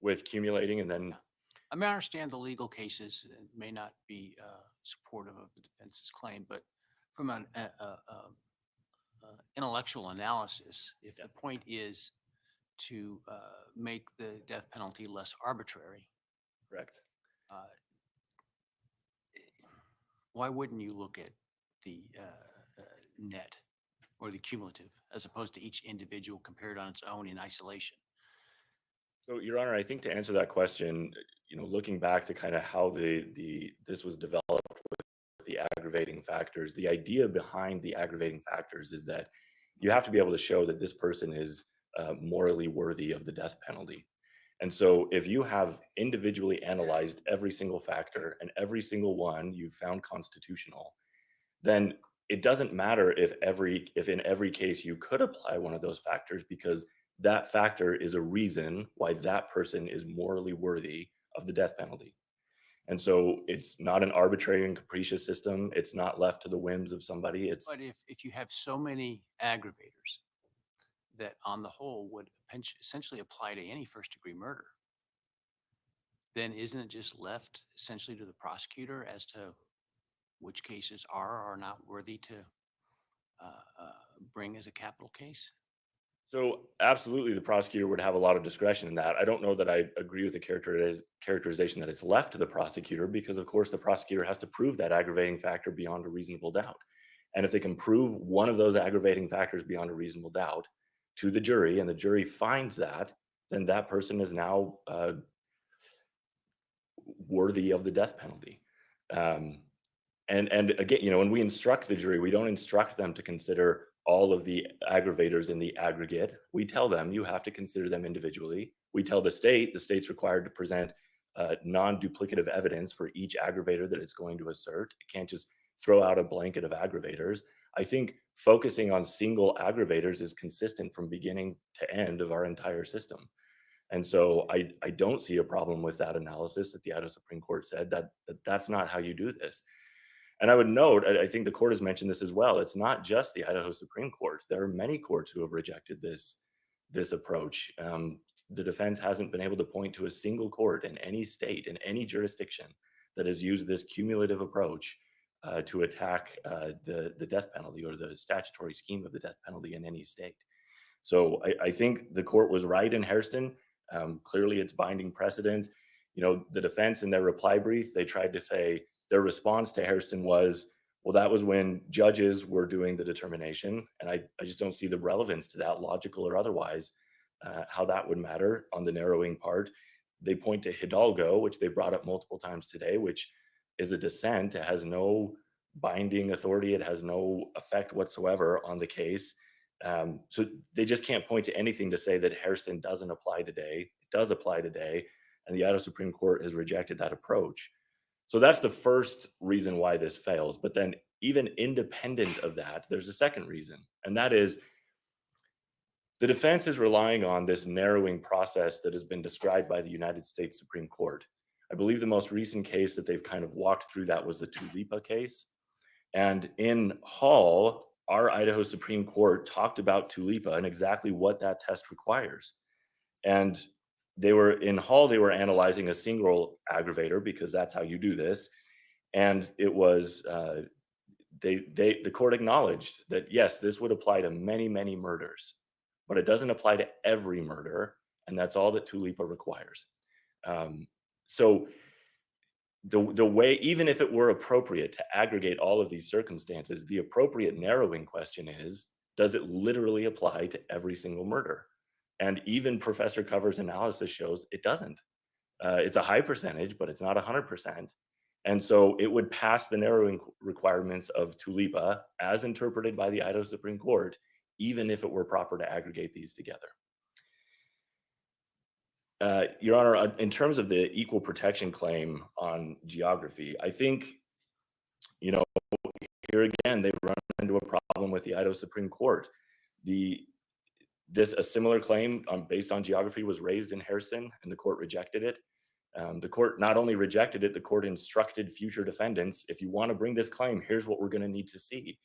With cumulating and then I mean, I understand the legal cases may not be supportive of the defense's claim, but from an intellectual analysis, if the point is to make the death penalty less arbitrary, correct. why wouldn't you look at the net or the cumulative as opposed to each individual compared on its own in isolation? So, Your Honor, I think to answer that question, looking back to kind of how this was developed with the aggravating factors, the idea behind the aggravating factors is that you have to be able to show that this person is morally worthy of the death penalty. And so if you have individually analyzed every single factor and every single one you found constitutional, then it doesn't matter if in every case you could apply one of those factors, because that factor is a reason why that person is morally worthy of the death penalty. And so it's not an arbitrary and capricious system. It's not left to the whims of somebody. But if you have so many aggravators that on the whole would essentially apply to any first degree murder, then isn't it just left essentially to the prosecutor as to which cases are or are not worthy to bring as a capital case? So absolutely, the prosecutor would have a lot of discretion in that. I don't know that I agree with the characterization that it's left to the prosecutor, because of course the prosecutor has to prove that aggravating factor beyond a reasonable doubt. And if they can prove one of those aggravating factors beyond a reasonable doubt to the jury, and the jury finds that, then that person is now worthy of the death penalty. And again, when we instruct the jury, we don't instruct them to consider all of the aggravators in the aggregate. We tell them you have to consider them individually. We tell the state's required to present non-duplicative evidence for each aggravator that it's going to assert. It can't just throw out a blanket of aggravators. I think focusing on single aggravators is consistent from beginning to end of our entire system. And so I don't see a problem with that analysis that the Idaho Supreme Court said that that's not how you do this. And I would note, I think the court has mentioned this as well, it's not just the Idaho Supreme Court. There are many courts who have rejected this approach. The defense hasn't been able to point to a single court in any state, in any jurisdiction, that has used this cumulative approach to attack the death penalty or the statutory scheme of the death penalty in any state. So I think the court was right in Hairston. Clearly, it's binding precedent. You know, the defense in their reply brief, they tried to say their response to Hairston was, well, that was when judges were doing the determination. And I just don't see the relevance to that, logical or otherwise, how that would matter on the narrowing part. They point to Hidalgo, which they brought up multiple times today, which is a dissent. It has no binding authority. It has no effect whatsoever on the case. So they just can't point to anything to say that Hairston doesn't apply today. It does apply today, and the Idaho Supreme Court has rejected that approach. So that's the first reason why this fails. But then even independent of that, there's a second reason, and that is the defense is relying on this narrowing process that has been described by the United States Supreme Court. I believe the most recent case that they've kind of walked through that was the Tulipa case. And in Hall, our Idaho Supreme Court talked about Tulipa and exactly what that test requires. And they were in Hall, they were analyzing a single aggravator because that's how you do this. And it was, the court acknowledged that, yes, this would apply to many, many murders, but it doesn't apply to every murder. And that's all that Tulipa requires. So the way, even if it were appropriate to aggregate all of these circumstances, the appropriate narrowing question is, does it literally apply to every single murder? And even Professor Cover's analysis shows it doesn't. It's a high percentage, but it's not 100%. And so it would pass the narrowing requirements of Tulipa as interpreted by the Idaho Supreme Court, even if it were proper to aggregate these together. Your Honor, in terms of the equal protection claim on geography, I think, you know, here again, they've run into a problem with the Idaho Supreme Court. A similar claim based on geography was raised in Hairston, and the court rejected it. The court not only rejected it, the court instructed future defendants, if you want to bring this claim, here's what we're going to need to see.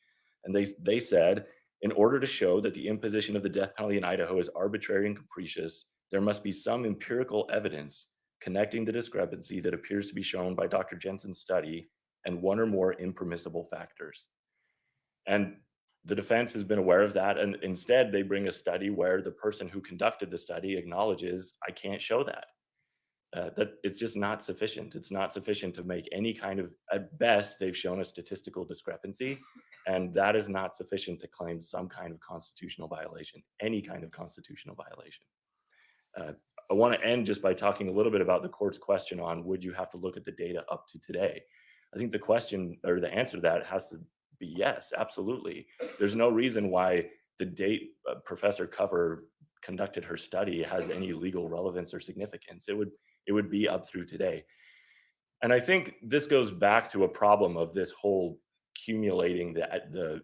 And they said, in order to show that the imposition of the death penalty in Idaho is arbitrary and capricious, there must be some empirical evidence connecting the discrepancy that appears to be shown by Dr. Jensen's study and one or more impermissible factors. And the defense has been aware of that, and instead they bring a study where the person who conducted the study acknowledges, I can't show that. That it's just not sufficient. It's not sufficient to make any kind of, at best, they've shown a statistical discrepancy, and that is not sufficient to claim some kind of constitutional violation, any kind of constitutional violation. I want to end just by talking a little bit about the court's question on, would you have to look at the data up to today? I think the question or the answer to that has to be yes, absolutely. There's no reason why the date Professor Cover conducted her study has any legal relevance or significance. It would be up through today. And I think this goes back to a problem of this whole accumulating the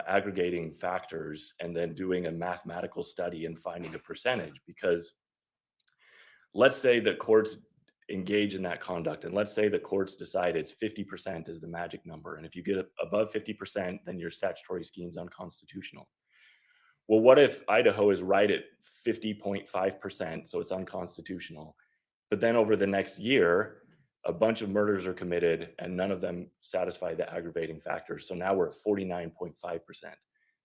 aggregating factors and then doing a mathematical study and finding a percentage, because let's say that courts engage in that conduct, and let's say that courts decide it's 50% is the magic number, and if you get above 50%, then your statutory scheme's unconstitutional. Well, what if Idaho is right at 50.5%, so it's unconstitutional, but then over the next year, a bunch of murders are committed and none of them satisfy the aggravating factors. So now we're at 49.5%.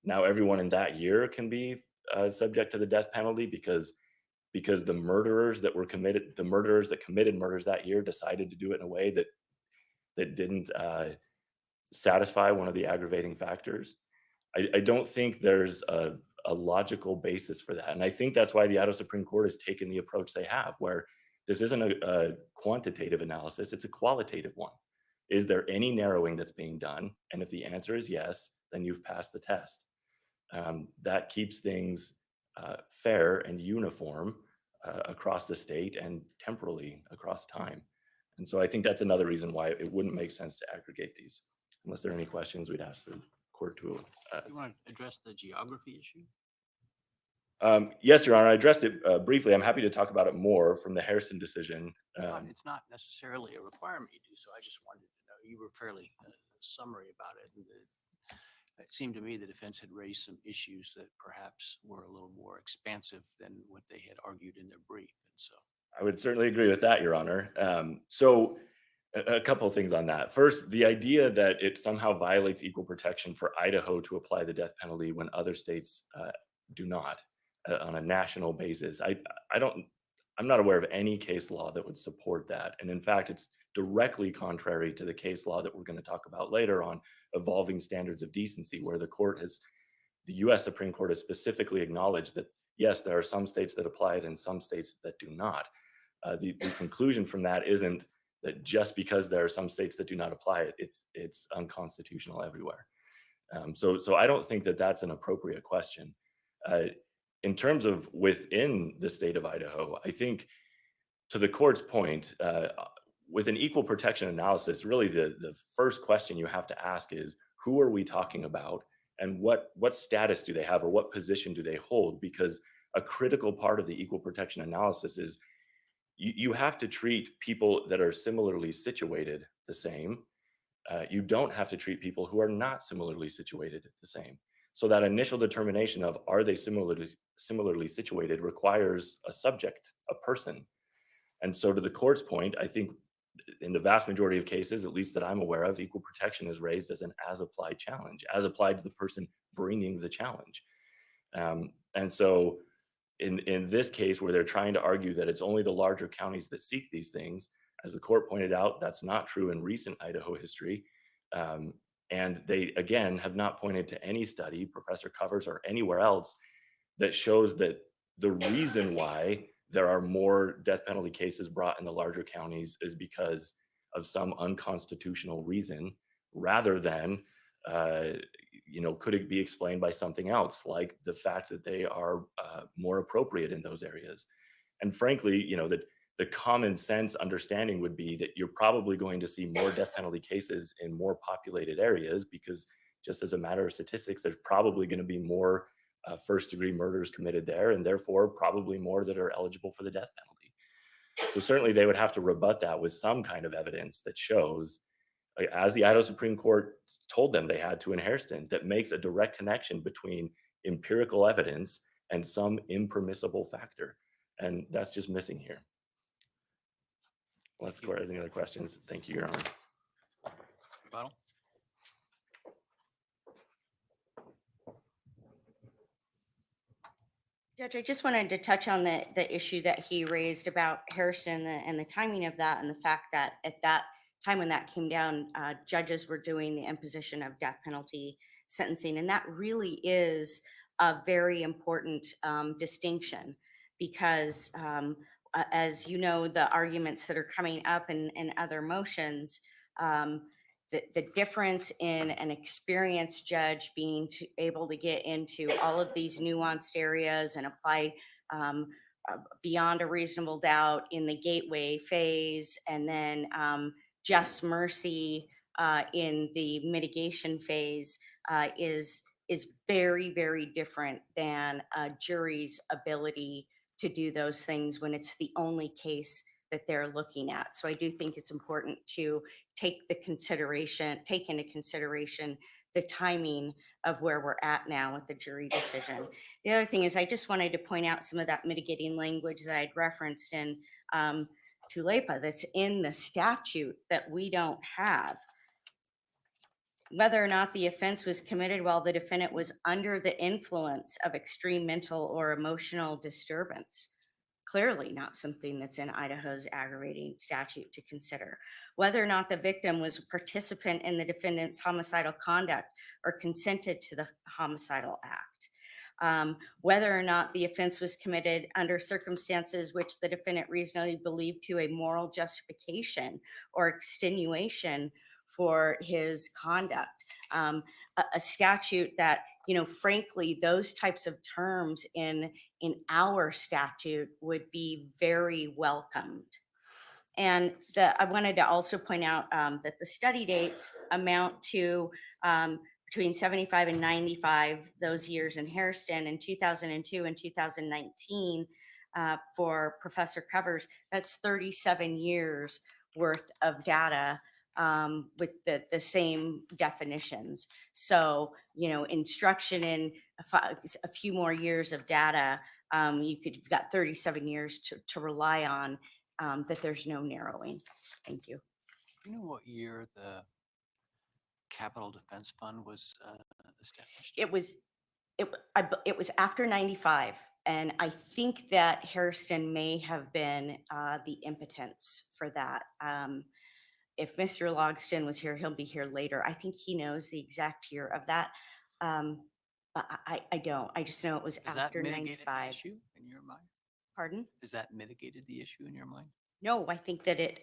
Now everyone in that year can be subject to the death penalty because the murderers that committed murders that year decided to do it in a way that didn't satisfy one of the aggravating factors. I don't think there's a logical basis for that. And I think that's why the Idaho Supreme Court has taken the approach they have, where this isn't a quantitative analysis, it's a qualitative one. Is there any narrowing that's being done? And if the answer is yes, then you've passed the test. That keeps things fair and uniform across the state and temporally across time. And so I think that's another reason why it wouldn't make sense to aggregate these. Unless there are any questions, we'd ask the court to. You want to address the geography issue? Yes, Your Honor, I addressed it briefly. I'm happy to talk about it more from the Hairston decision. It's not necessarily a requirement you do, so I just wanted to know, you were fairly summary about it. And it seemed to me the defense had raised some issues that perhaps were a little more expansive than what they had argued in their brief. And so I would certainly agree with that, Your Honor. So A couple of things on that. First, the idea that it somehow violates equal protection for Idaho to apply the death penalty when other states do not on a national basis. I'm not aware of any case law that would support that. And in fact, it's directly contrary to the case law that we're going to talk about later on evolving standards of decency, where the US Supreme Court has specifically acknowledged that, yes, there are some states that apply it and some states that do not. The conclusion from that isn't that just because there are some states that do not apply it, it's unconstitutional everywhere. So I don't think that that's an appropriate question. In terms of within the state of Idaho, I think to the court's point, with an equal protection analysis, really the first question you have to ask is, who are we talking about and what status do they have or what position do they hold? Because a critical part of the equal protection analysis is you have to treat people that are similarly situated the same. You don't have to treat people who are not similarly situated the same. So that initial determination of are they similarly situated requires a subject, a person. And so to the court's point, I think in the vast majority of cases, at least that I'm aware of, equal protection is raised as an as-applied challenge, as applied to the person bringing the challenge. And so in this case, where they're trying to argue that it's only the larger counties that seek these things, as the court pointed out, that's not true in recent Idaho history. And they, again, have not pointed to any study, Professor Covers or anywhere else, that shows that the reason why there are more death penalty cases brought in the larger counties is because of some unconstitutional reason, rather than, could it be explained by something else, like the fact that they are more appropriate in those areas. And frankly, the common sense understanding would be that you're probably going to see more death penalty cases in more populated areas, because just as a matter of statistics, there's probably going to be more first degree murders committed there, and therefore probably more that are eligible for the death penalty. So certainly they would have to rebut that with some kind of evidence that shows, as the Idaho Supreme Court told them they had to in Hairston, that makes a direct connection between empirical evidence and some impermissible factor. And that's just missing here. Unless the court has any other questions. Thank you, Your Honor. Rebuttal? Judge, I just wanted to touch on the issue that he raised about Harrison and the timing of that, and the fact that at that time when that came down, judges were doing the imposition of death penalty sentencing. And that really is a very important distinction, because as you know, the arguments that are coming up in other motions, the difference in an experienced judge being able to get into all of these nuanced areas and apply beyond a reasonable doubt in the gateway phase, and then just mercy in the mitigation phase is very, very different than a jury's ability to do those things when it's the only case that they're looking at. So I do think it's important to take into consideration the timing of where we're at now with the jury decision. The other thing is, I just wanted to point out some of that mitigating language that I'd referenced in Tulepa that's in the statute that we don't have. Whether or not the offense was committed while the defendant was under the influence of extreme mental or emotional disturbance. Clearly not something that's in Idaho's aggravating statute to consider. Whether or not the victim was a participant in the defendant's homicidal conduct or consented to the homicidal act. Whether or not the offense was committed under circumstances which the defendant reasonably believed to a moral justification or extenuation for his conduct. A statute that, frankly, those types of terms in our statute would be very welcomed. And I wanted to also point out that the study dates amount to between 75 and 95, those years in Hairston, in 2002 and 2019 for Professor Covers. That's 37 years worth of data with the same definitions. So, instruction in a few more years of data, you've got 37 years to rely on, that there's no narrowing. Thank you. you know what year the Capital Defense Fund was established? It was after 95. And I think that Harrison may have been the impotence for that. If Mr. Logston was here, he'll be here later. I think he knows the exact year of that. But I don't. I just know it was Has that after mitigated the 95. issue in your mind? Pardon? Has that mitigated the issue in your mind? No, I think that it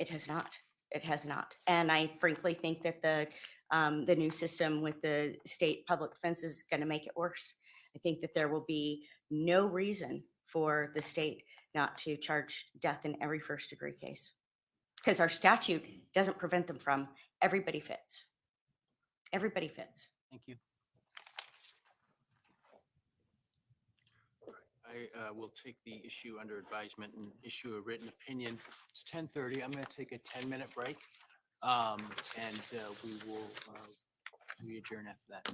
has not. It has not. And I frankly think that the new system with the state public defense is going to make it worse. I think that there will be no reason for the state not to charge death in every first degree case, because our statute doesn't prevent them from. Everybody fits. Everybody fits. Thank you. I will take the issue under advisement and issue a written opinion. It's 10:30. I'm going to take a 10-minute break. And we will adjourn after that.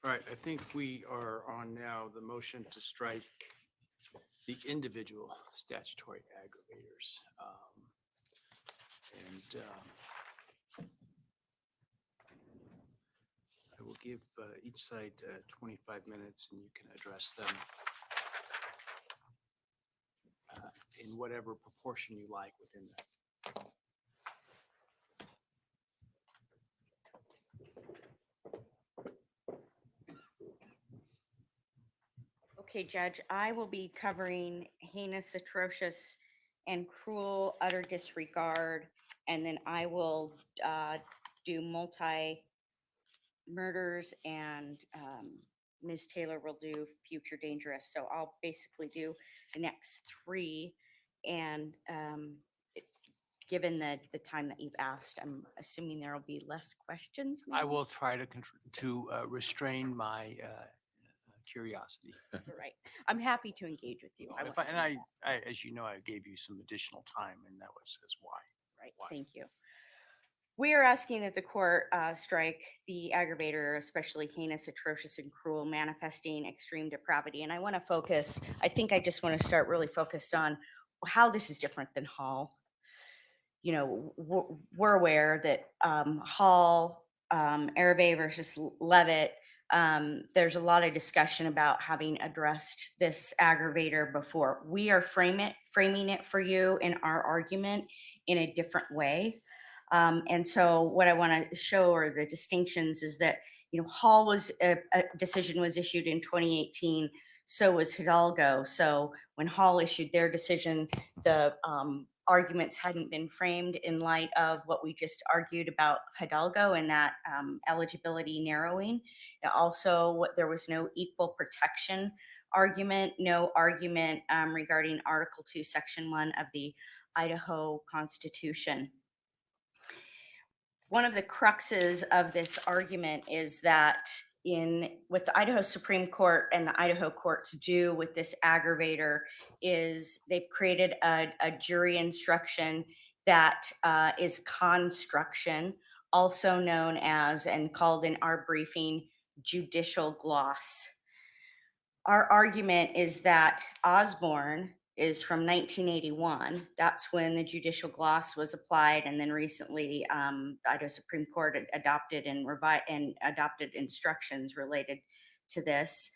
All right, I think we are on now the motion to strike the individual statutory aggravators. I will give each side 25 minutes and you can address them in whatever proportion you like within that. Okay, Judge, I will be covering heinous, atrocious, and cruel utter disregard, and then I will do murders, and Ms. Taylor will do future dangerous. So I'll basically do the next three, and given the time that you've asked, I'm assuming there will be less questions. I maybe? will try to restrain my curiosity. Right. I'm happy to engage with you. And want if I, to and do I, that. as you know, I gave you some additional time, and that was why. Right, Why? thank you. We are asking that the court strike the aggravator, especially heinous, atrocious, and cruel, manifesting extreme depravity. And I want to focus, I think I just want to start really focused on how this is different than Hall. You know, we're aware that Hall, Arabay versus Levitt, there's a lot of discussion about having addressed this aggravator before. We are framing it for you in our argument in a different way. And so what I want to show, or the distinctions, is that, you know, Hall was a decision was issued in 2018. So was Hidalgo. So when Hall issued their decision, the arguments hadn't been framed in light of what we just argued about Hidalgo and that eligibility narrowing. Also, there was no equal protection argument, no argument regarding Article 2, Section 1 of the Idaho Constitution. One of the cruxes of this argument is that what the Idaho Supreme Court and the Idaho courts do with this aggravator is they've created a jury instruction that is construction, also known as, and called in our briefing, judicial gloss. Our argument is that Osborne is from 1981. That's when the judicial gloss was applied, and then recently the Idaho Supreme Court adopted and adopted instructions related to this.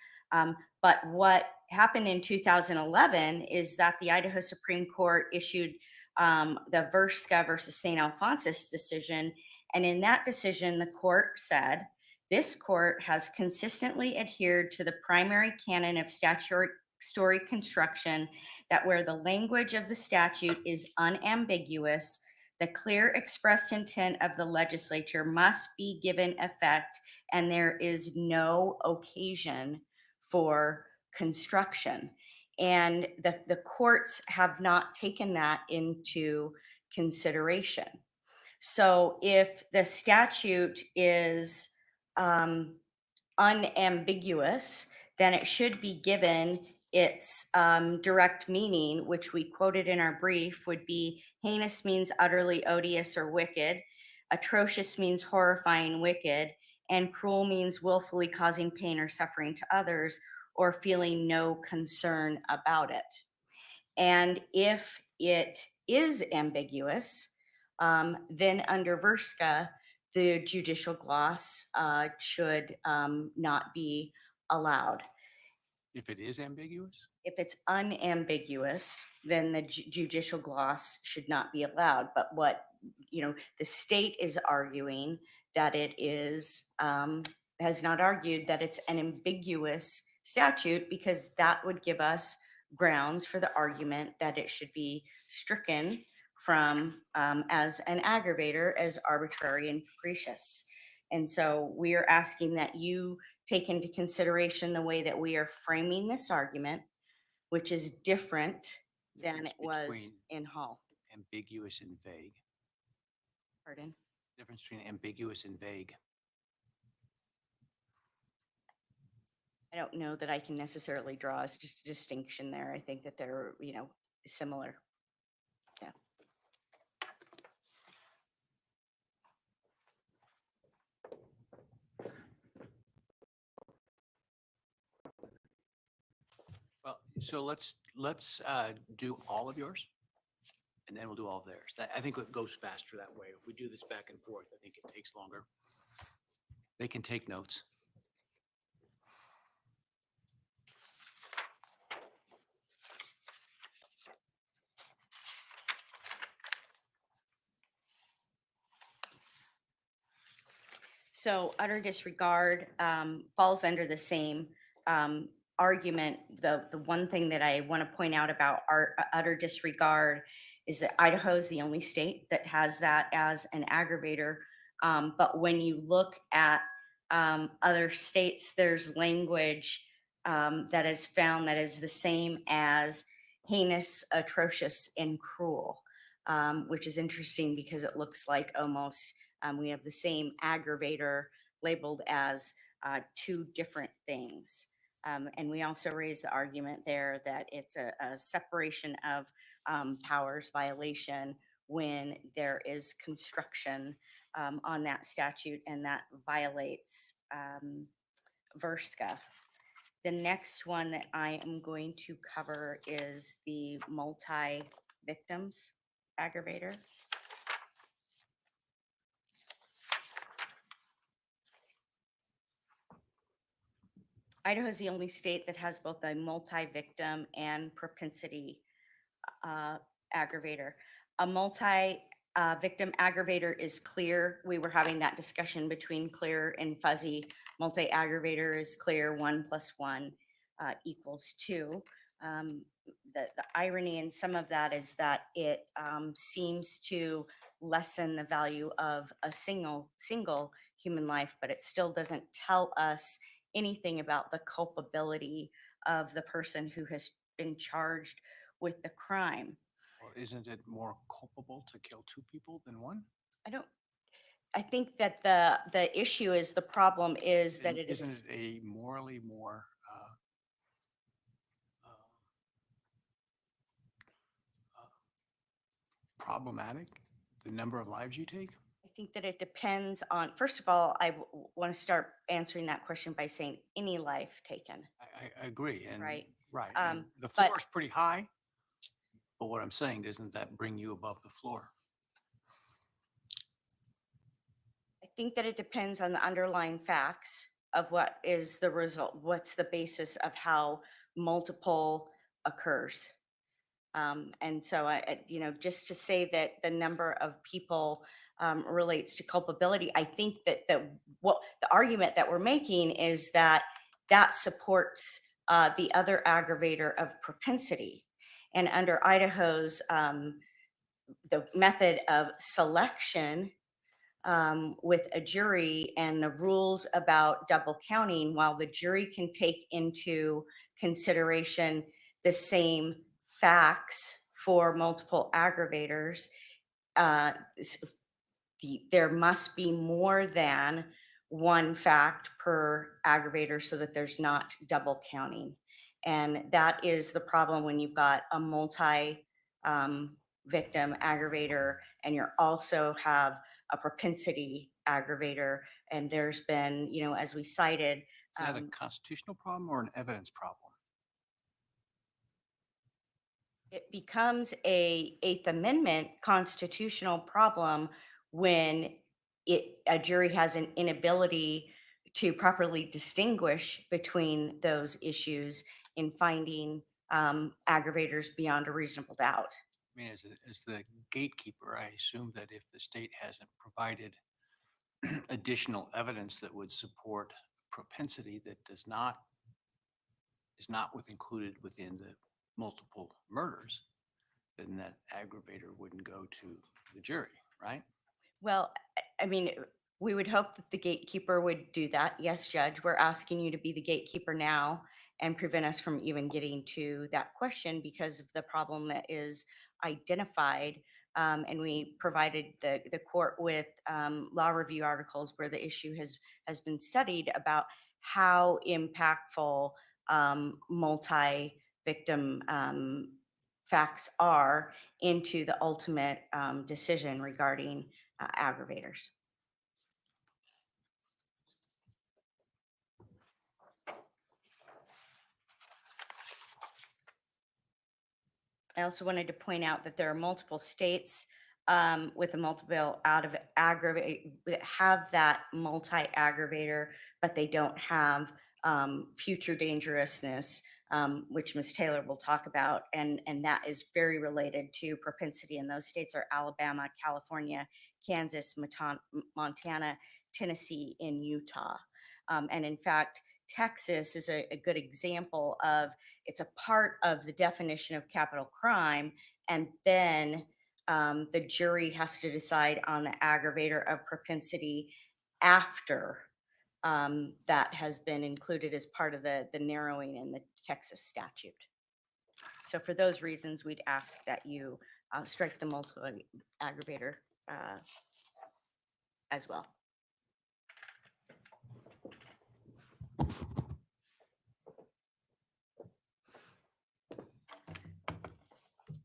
But what happened in 2011 is that the Idaho Supreme Court issued the Verska versus St. Alphonsus decision, and in that decision, the court said, "This court has consistently adhered to the primary canon of statutory construction that where the language of the statute is unambiguous, the clear expressed intent of the legislature must be given effect, and there is no occasion for construction." And the courts have not taken that into consideration. So if the statute is unambiguous, then it should be given its direct meaning, which we quoted in our brief, would be heinous means utterly odious or wicked, atrocious means horrifying, wicked, and cruel means willfully causing pain or suffering to others or feeling no concern about it. And if it is ambiguous, then under Verska, the judicial gloss should not be allowed. If it is ambiguous? If it's unambiguous, then the judicial gloss should not be allowed. But what, you know, the state is arguing that it is, has not argued that it's an ambiguous statute, because that would give us grounds for the argument that it should be stricken from as an aggravator, as arbitrary and capricious. And so we are asking that you take into consideration the way that we are framing this argument, which is different than Difference it was between in Hall. Ambiguous and vague. Pardon? Difference between ambiguous and vague. I don't know that I can necessarily draw just a distinction there. I think that they're, you know, similar. Yeah. So let's do all of yours, and then we'll do all of theirs. I think it goes faster that way. If we do this back and forth, I think it takes longer. They can take notes. So utter disregard falls under the same argument. The one thing that I want to point out about utter disregard is that Idaho is the only state that has that as an aggravator. But when you look at other states, there's language that is found that is the same as heinous, atrocious, and cruel, which is interesting because it looks like almost we have the same aggravator labeled as two different things. And we also raise the argument there that it's a separation of powers violation when there is construction on that statute, and that violates VRSCA. The next one that I am going to cover is the multi-victims aggravator. Idaho is the only state that has both a multi-victim and propensity aggravator. A multi-victim aggravator is clear. We were having that discussion between clear and fuzzy. Multi-aggravator is clear, 1 + 1 = 2. The irony in some of that is that it seems to lessen the value of a single human life, but it still doesn't tell us anything about the culpability of the person who has been charged with the crime. Well, isn't it more culpable to kill 2 people than 1? I think that the issue is, the problem is that it is. Isn't it a morally more problematic, the number of lives you take? I think that it depends on, first of all, I want to start answering that question by saying any life taken. I agree. And Right. Right. Um, And the but- floor is pretty high. But what I'm saying, doesn't that bring you above the floor? I think that it depends on the underlying facts of what is the result, what's the basis of how multiple occurs. And so just to say that the number of people relates to culpability, I think that what the argument that we're making is that supports the other aggravator of propensity. And under Idaho's the method of selection with a jury and the rules about double counting, while the jury can take into consideration the same facts for multiple aggravators, there must be more than one fact per aggravator so that there's not double counting. And that is the problem when you've got a multi victim aggravator and you also have a propensity aggravator. And there's been, as we cited, Is that a constitutional problem or an evidence problem? it becomes a Eighth Amendment constitutional problem when a jury has an inability to properly distinguish between those issues in finding aggravators beyond a reasonable doubt. I mean, as the gatekeeper, I assume that if the state hasn't provided additional evidence that would support propensity that is not included within the multiple murders, then that aggravator wouldn't go to the jury, right? Well, I mean, we would hope that the gatekeeper would do that. Yes, Judge, we're asking you to be the gatekeeper now and prevent us from even getting to that question because of the problem that is identified. And we provided the court with law review articles where the issue has been studied about how impactful multi-victim facts are into the ultimate decision regarding aggravators. I also wanted to point out that there are multiple states with a multiple out of aggravate that have that multi-aggravator, but they don't have future dangerousness, which Ms. Taylor will talk about, and that is very related to propensity. And those states are Alabama, California, Kansas, Montana, Tennessee, and Utah. And in fact, Texas is a good example of it's a part of the definition of capital crime, and then the jury has to decide on the aggravator of propensity after that has been included as part of the narrowing in the Texas statute. So for those reasons, we'd ask that you strike the multiple aggravator as well.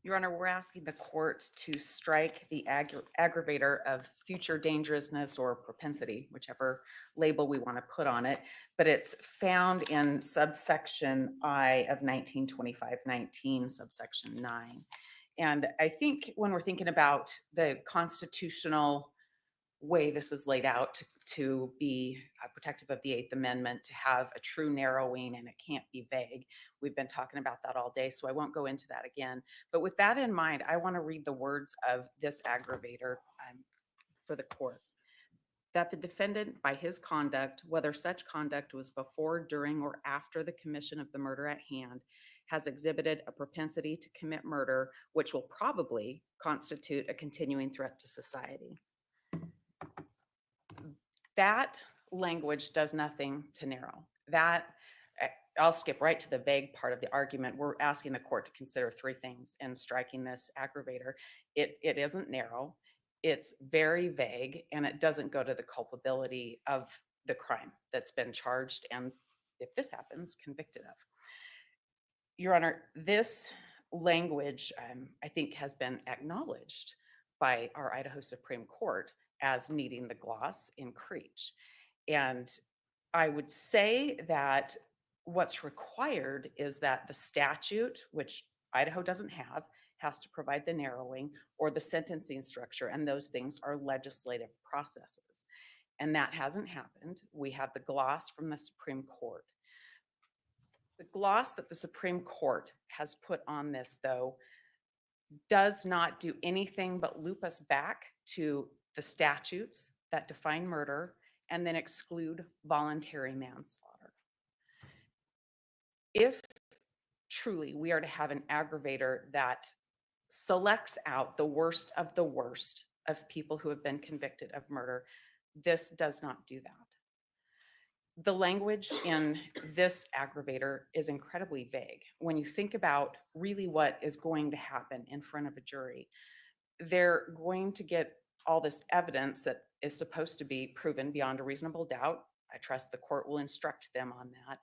Your Honor, we're asking the court to strike the aggravator of future dangerousness or propensity, whichever label we want to put on it, but it's found in subsection I of 1925-19, subsection 9. And I think when we're thinking about the constitutional way this is laid out to be protective of the Eighth Amendment, to have a true narrowing, and it can't be vague. We've been talking about that all day, so I won't go into that again. But with that in mind, I want to read the words of this aggravator for the court. That the defendant, by his conduct, whether such conduct was before, during, or after the commission of the murder at hand, has exhibited a propensity to commit murder, which will probably constitute a continuing threat to society. That language does nothing to narrow. I'll skip right to the vague part of the argument. We're asking the court to consider three things in striking this aggravator. It isn't narrow, it's very vague, and it doesn't go to the culpability of the crime that's been charged and, if this happens, convicted of. Your Honor, this language, I think, has been acknowledged by our Idaho Supreme Court as needing the gloss in Creech. And I would say that what's required is that the statute, which Idaho doesn't have, has to provide the narrowing, or the sentencing structure, and those things are legislative processes. And that hasn't happened. We have the gloss from the Supreme Court. The gloss that the Supreme Court has put on this, though, does not do anything but loop us back to the statutes that define murder and then exclude voluntary manslaughter. If truly we are to have an aggravator that selects out the worst of people who have been convicted of murder, this does not do that. The language in this aggravator is incredibly vague. When you think about really what is going to happen in front of a jury, they're going to get all this evidence that is supposed to be proven beyond a reasonable doubt. I trust the court will instruct them on that.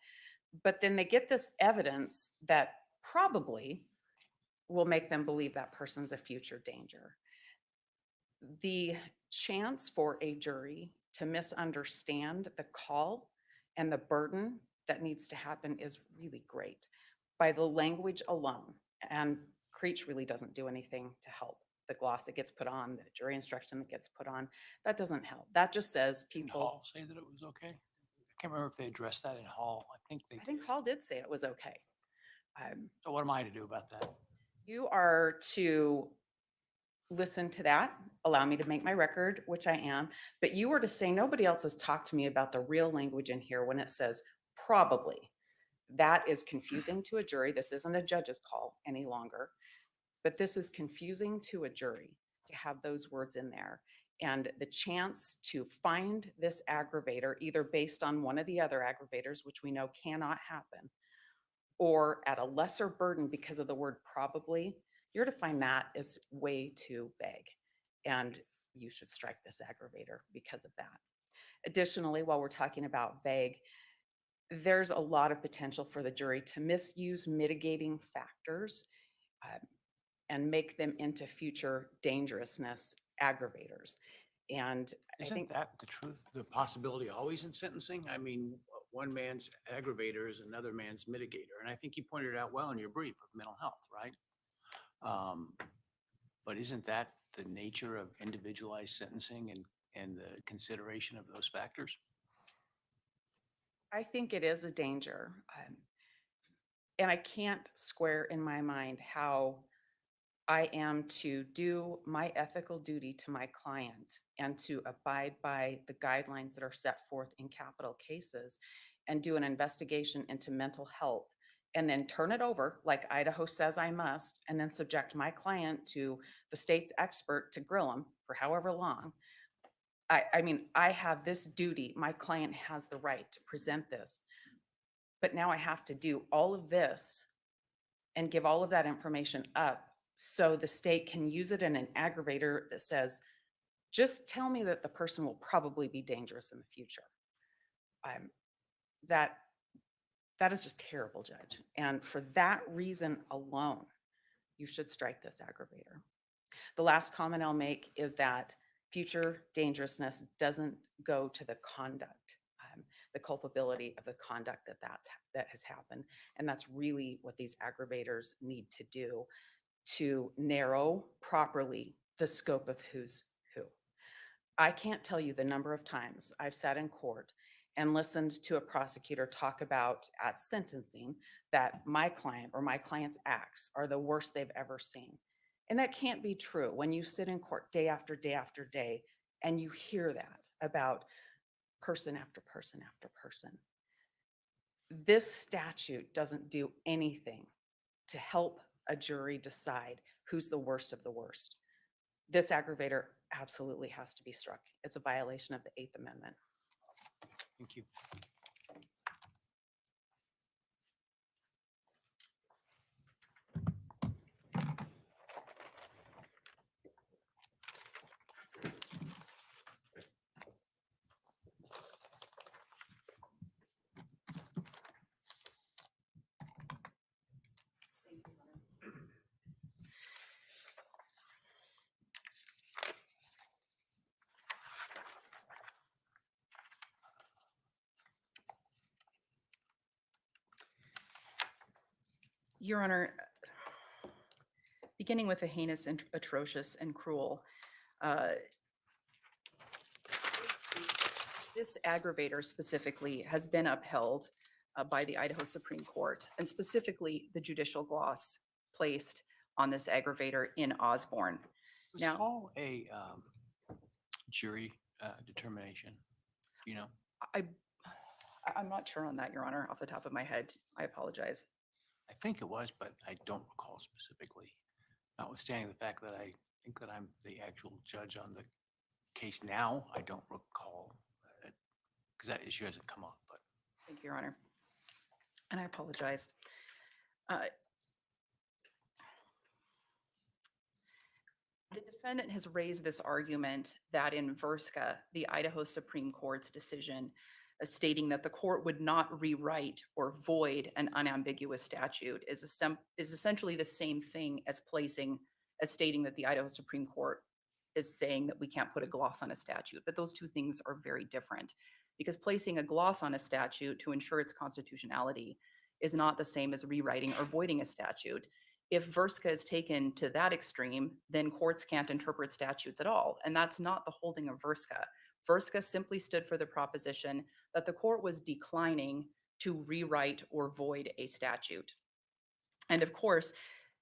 But then they get this evidence that probably will make them believe that person's a future danger. The chance for a jury to misunderstand the call and the burden that needs to happen is really great by the language alone. And Creech really doesn't do anything to help. The gloss that gets put on, the jury instruction that gets put on, that doesn't help. That just says Did people. Hall say that it was okay? I can't remember if they addressed that in Hall. I think they I think did. Hall did say it was okay. So what am I to do about that? You are to listen to that, allow me to make my record, which I am, but you are to say nobody else has talked to me about the real language in here when it says probably. That is confusing to a jury. This isn't a judge's call any longer, but this is confusing to a jury to have those words in there. And the chance to find this aggravator, either based on one of the other aggravators, which we know cannot happen, or at a lesser burden because of the word probably, you're to find that is way too vague. And you should strike this aggravator because of that. Additionally, while we're talking about vague, there's a lot of potential for the jury to misuse mitigating factors and make them into future dangerousness aggravators. And I think Isn't that the truth, the possibility always in sentencing? I mean, one man's aggravator is another man's mitigator. And I think you pointed it out well in your brief of mental health, right? But isn't that the nature of individualized sentencing and the consideration of those factors? I think it is a danger. And I can't square in my mind how I am to do my ethical duty to my client and to abide by the guidelines that are set forth in capital cases and do an investigation into mental health and then turn it over like Idaho says I must, and then subject my client to the state's expert to grill him for however long. I mean, I have this duty. My client has the right to present this, but now I have to do all of this and give all of that information up so the state can use it in an aggravator that says, just tell me that the person will probably be dangerous in the future. Um, that that is just terrible, Judge. And for that reason alone, you should strike this aggravator. The last comment I'll make is that future dangerousness doesn't go to the conduct, the culpability of the conduct that has happened. And that's really what these aggravators need to do to narrow properly the scope of who's who. I can't tell you the number of times I've sat in court and listened to a prosecutor talk about at sentencing that my client or my client's acts are the worst they've ever seen. And that can't be true when you sit in court day after day after day and you hear that about person after person after person. This statute doesn't do anything to help a jury decide who's the worst of the worst. This aggravator absolutely has to be struck. It's a violation of the Eighth Amendment. Thank you. Your Honor, beginning with the heinous and atrocious and cruel, this aggravator specifically has been upheld by the Idaho Supreme Court, and specifically the judicial gloss placed on this aggravator in Osborne. Was Now- Hall a jury determination? Do you know? I'm not sure on that, Your Honor, off the top of my head. I apologize. I think it was, but I don't recall specifically. Notwithstanding the fact that I think that I'm the actual judge on the case now, I don't recall because that issue hasn't come up. But Thank you, Your Honor. And I apologize. The defendant has raised this argument that in Verska, the Idaho Supreme Court's decision stating that the court would not rewrite or void an unambiguous statute is essentially the same thing as stating that the Idaho Supreme Court is saying that we can't put a gloss on a statute. But those two things are very different, because placing a gloss on a statute to ensure its constitutionality is not the same as rewriting or voiding a statute. If Verska is taken to that extreme, then courts can't interpret statutes at all. And that's not the holding of Verska. Verska simply stood for the proposition that the court was declining to rewrite or void a statute. And of course,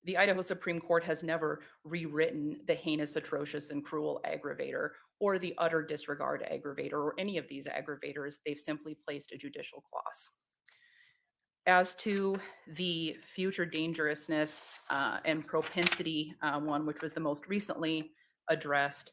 the Idaho Supreme Court has never rewritten the heinous, atrocious, and cruel aggravator or the utter disregard aggravator or any of these aggravators. They've simply placed a judicial gloss. As to the future dangerousness and propensity one, which was the most recently addressed,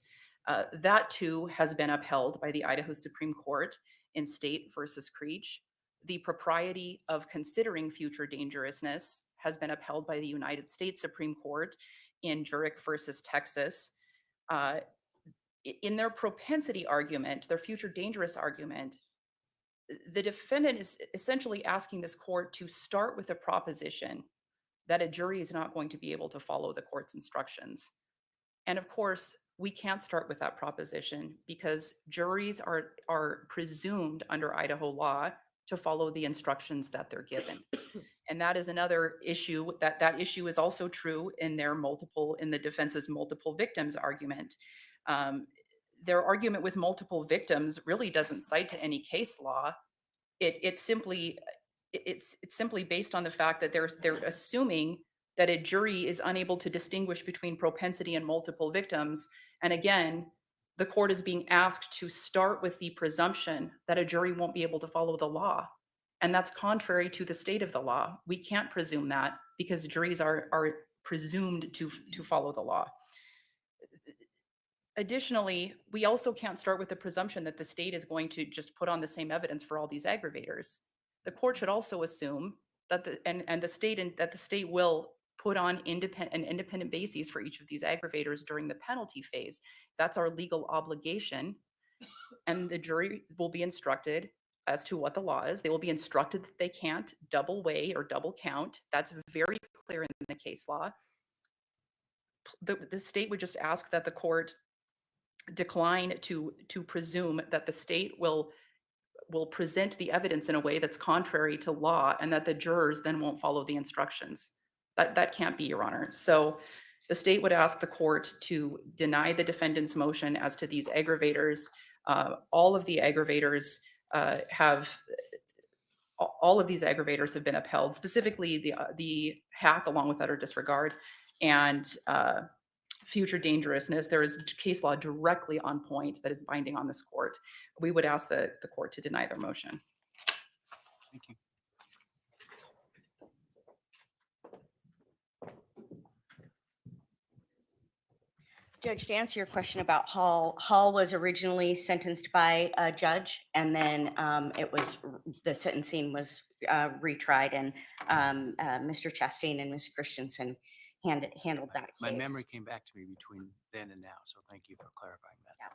that too has been upheld by the Idaho Supreme Court in State versus Creech. The propriety of considering future dangerousness has been upheld by the United States Supreme Court in Jurek versus Texas. In their propensity argument, their future dangerous argument, the defendant is essentially asking this court to start with a proposition that a jury is not going to be able to follow the court's instructions. And of course, we can't start with that proposition because juries are presumed under Idaho law to follow the instructions that they're given. And that is another issue, that issue is also true in the defense's multiple victims argument. Their argument with multiple victims really doesn't cite to any case law. It's simply based on the fact that they're assuming that a jury is unable to distinguish between propensity and multiple victims. And again, the court is being asked to start with the presumption that a jury won't be able to follow the law. And that's contrary to the state of the law. We can't presume that because juries are presumed to follow the law. Additionally, we also can't start with the presumption that the state is going to just put on the same evidence for all these aggravators. The court should also assume that the state will put on independent bases for each of these aggravators during the penalty phase. That's our legal obligation. And the jury will be instructed as to what the law is. They will be instructed that they can't double weigh or double count. That's very clear in the case law. The state would just ask that the court decline to presume that the state will present the evidence in a way that's contrary to law and that the jurors then won't follow the instructions. That can't be, Your Honor. So the state would ask the court to deny the defendant's motion as to these aggravators. All of these aggravators have been upheld, specifically the hack along with utter disregard and future dangerousness. There is case law directly on point that is binding on this court. We would ask the court to deny their motion. Thank you. Judge, to answer your question about Hall was originally sentenced by a judge, and then the sentencing was retried, and Mr. Chastain and Ms. Christensen handled that case. My memory came back to me between then and now, so thank you for clarifying that. Yeah.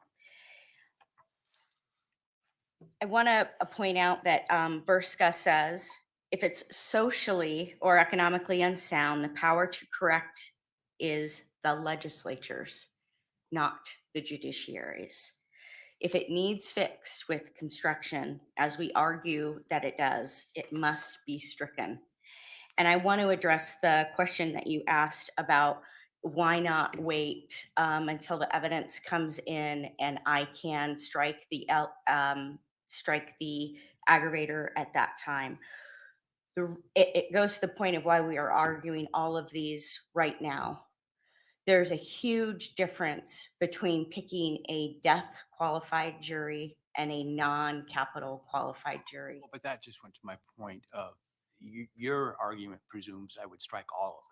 I want to point out that Verska says, if it's socially or economically unsound, the power to correct is the legislature's, not the judiciary's. If it needs fixed with construction, as we argue that it does, it must be stricken. And I want to address the question that you asked about why not wait until the evidence comes in and I can strike the aggravator at that time. It goes to the point of why we are arguing all of these right now. There's a huge difference between picking a death qualified jury and a non-capital qualified jury. Well, but that just went to my point of your argument presumes I would strike all of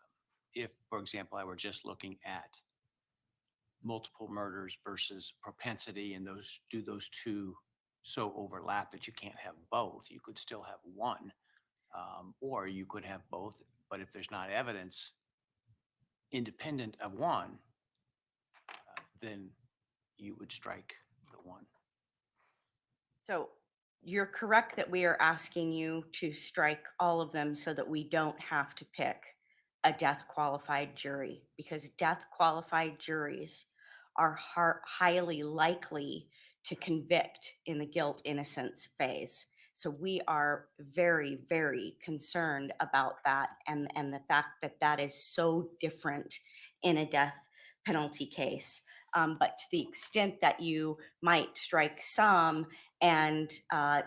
them. If, for example, I were just looking at multiple murders versus propensity, and those two so overlap that you can't have both. You could still have one, or you could have both. But if there's not evidence independent of one, then you would strike the one. So you're correct that we are asking you to strike all of them so that we don't have to pick a death qualified jury, because death qualified juries are highly likely to convict in the guilt innocence phase. So we are very, very concerned about that, and the fact that that is so different in a death penalty case. But to the extent that you might strike some and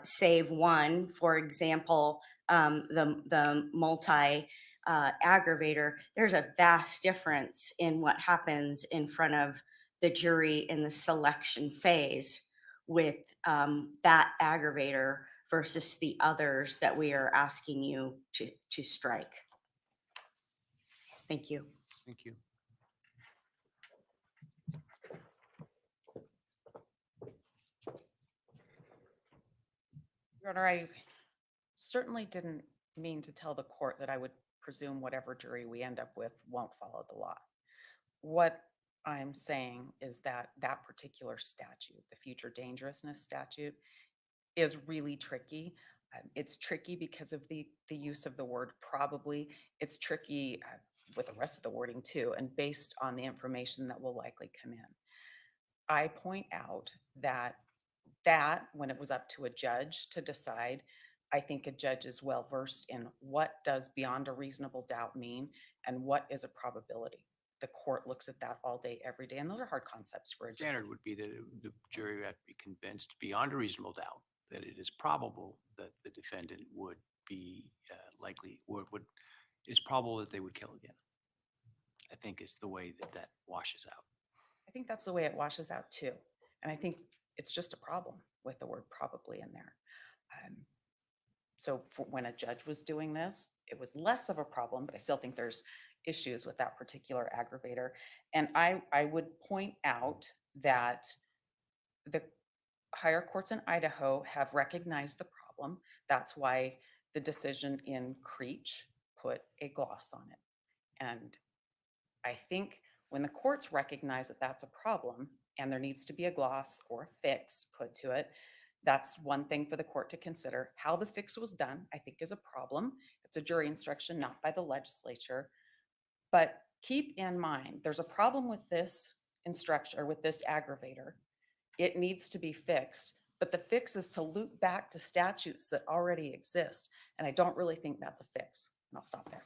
save one, for example, the multi aggravator, there's a vast difference in what happens in front of the jury in the selection phase with that aggravator versus the others that we are asking you to strike. Thank you. Thank you. Your Honor, I certainly didn't mean to tell the court that I would presume whatever jury we end up with won't follow the law. What I'm saying is that that particular statute, the future dangerousness statute, is really tricky. It's tricky because of the use of the word probably. It's tricky with the rest of the wording too, and based on the information that will likely come in. I point out that when it was up to a judge to decide, I think a judge is well versed in what does beyond a reasonable doubt mean and what is a probability. The court looks at that all day, every day, and those are hard concepts for a judge. Standard would be that the jury would have to be convinced beyond a reasonable doubt that it is probable that the defendant would be likely, or it's probable that they would kill again. I think is the way that that washes out. I think that's the way it washes out too. And I think it's just a problem with the word probably in there. So for when a judge was doing this, it was less of a problem, but I still think there's issues with that particular aggravator. And I would point out that the higher courts in Idaho have recognized the problem. That's why the decision in Creech put a gloss on it. And I think when the courts recognize that that's a problem and there needs to be a gloss or a fix put to it, that's one thing for the court to consider. How the fix was done, I think, is a problem. It's a jury instruction, not by the legislature. But keep in mind, there's a problem with this instruction or with this aggravator. It needs to be fixed, but the fix is to loop back to statutes that already exist. And I don't really think that's a fix. And I'll stop there.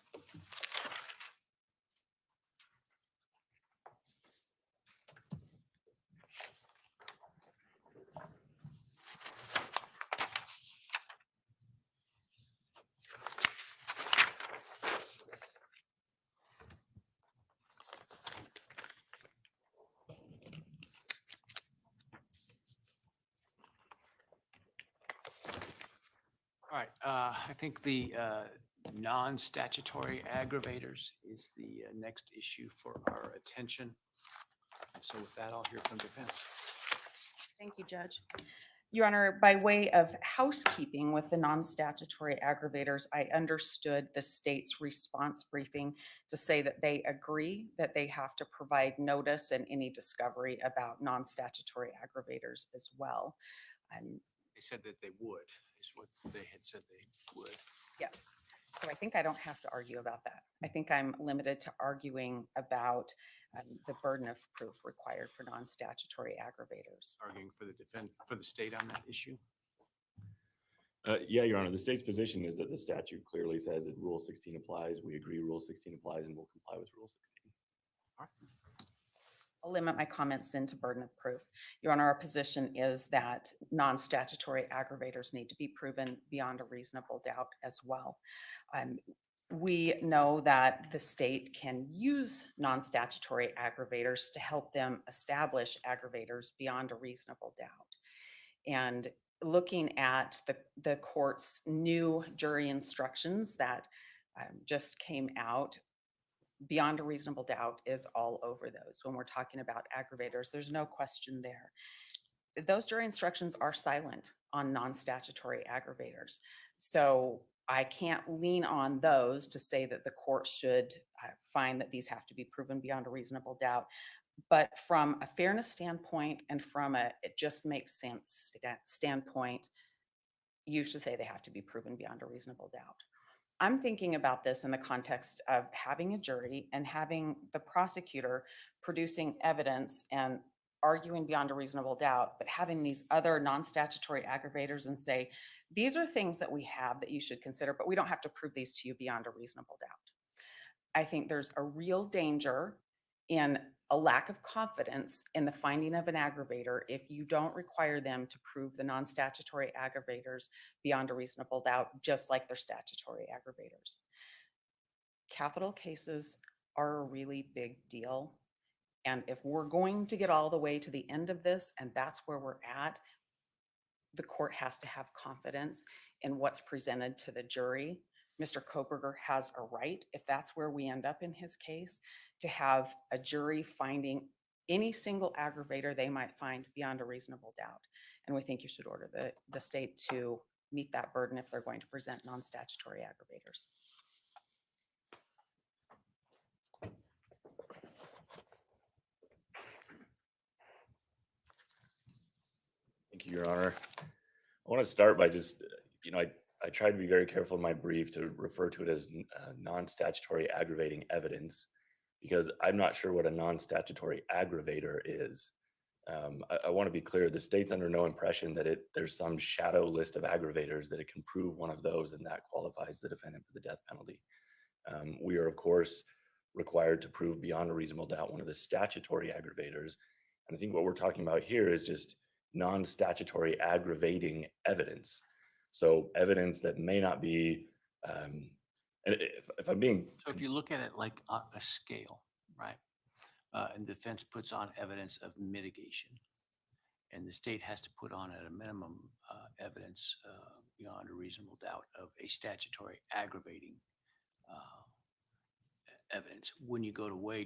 All right, I think the non-statutory aggravators is the next issue for our attention. So with that, I'll hear from defense. Thank you, Judge. Your Honor, by way of housekeeping with the non-statutory aggravators, I understood the state's response briefing to say that they agree that they have to provide notice and any discovery about non-statutory aggravators as well. They said that they would, is what they had said they would. Yes. So I think I don't have to argue about that. I think I'm limited to arguing about the burden of proof required for non-statutory aggravators. Arguing for the state on that issue. Yeah, Your Honor, the state's position is that the statute clearly says that Rule 16 applies. We agree Rule 16 applies and will comply with Rule 16. All right. I'll limit my comments then to burden of proof. Your Honor, our position is that non-statutory aggravators need to be proven beyond a reasonable doubt as well. We know that the state can use non-statutory aggravators to help them establish aggravators beyond a reasonable doubt. And looking at the court's new jury instructions that just came out, beyond a reasonable doubt is all over those. When we're talking about aggravators, there's no question there. Those jury instructions are silent on non-statutory aggravators. So I can't lean on those to say that the court should find that these have to be proven beyond a reasonable doubt. But from a fairness standpoint and from a it just makes sense standpoint, you should say they have to be proven beyond a reasonable doubt. I'm thinking about this in the context of having a jury and having the prosecutor producing evidence and arguing beyond a reasonable doubt, but having these other non-statutory aggravators and say, these are things that we have that you should consider, but we don't have to prove these to you beyond a reasonable doubt. I think there's a real danger in a lack of confidence in the finding of an aggravator if you don't require them to prove the non-statutory aggravators beyond a reasonable doubt, just like their statutory aggravators. Capital cases are a really big deal. And if we're going to get all the way to the end of this, and that's where we're at, the court has to have confidence in what's presented to the jury. Mr. Koberger has a right, if that's where we end up in his case, to have a jury finding any single aggravator they might find beyond a reasonable doubt. And we think you should order the state to meet that burden if they're going to present non-statutory aggravators. Thank you, Your Honor. I want to start by just, I tried to be very careful in my brief to refer to it as non-statutory aggravating evidence, because I'm not sure what a non-statutory aggravator is. I want to be clear, the state's under no impression that there's some shadow list of aggravators that it can prove one of those and that qualifies the defendant for the death penalty. We are, of course, required to prove beyond a reasonable doubt one of the statutory aggravators. And I think what we're talking about here is just non-statutory aggravating evidence. So evidence that may not be, and if I'm being, So if you look at it like a scale, right? And defense puts on evidence of mitigation, and the state has to put on at a minimum evidence beyond a reasonable doubt of a statutory aggravating evidence. When you go to weigh,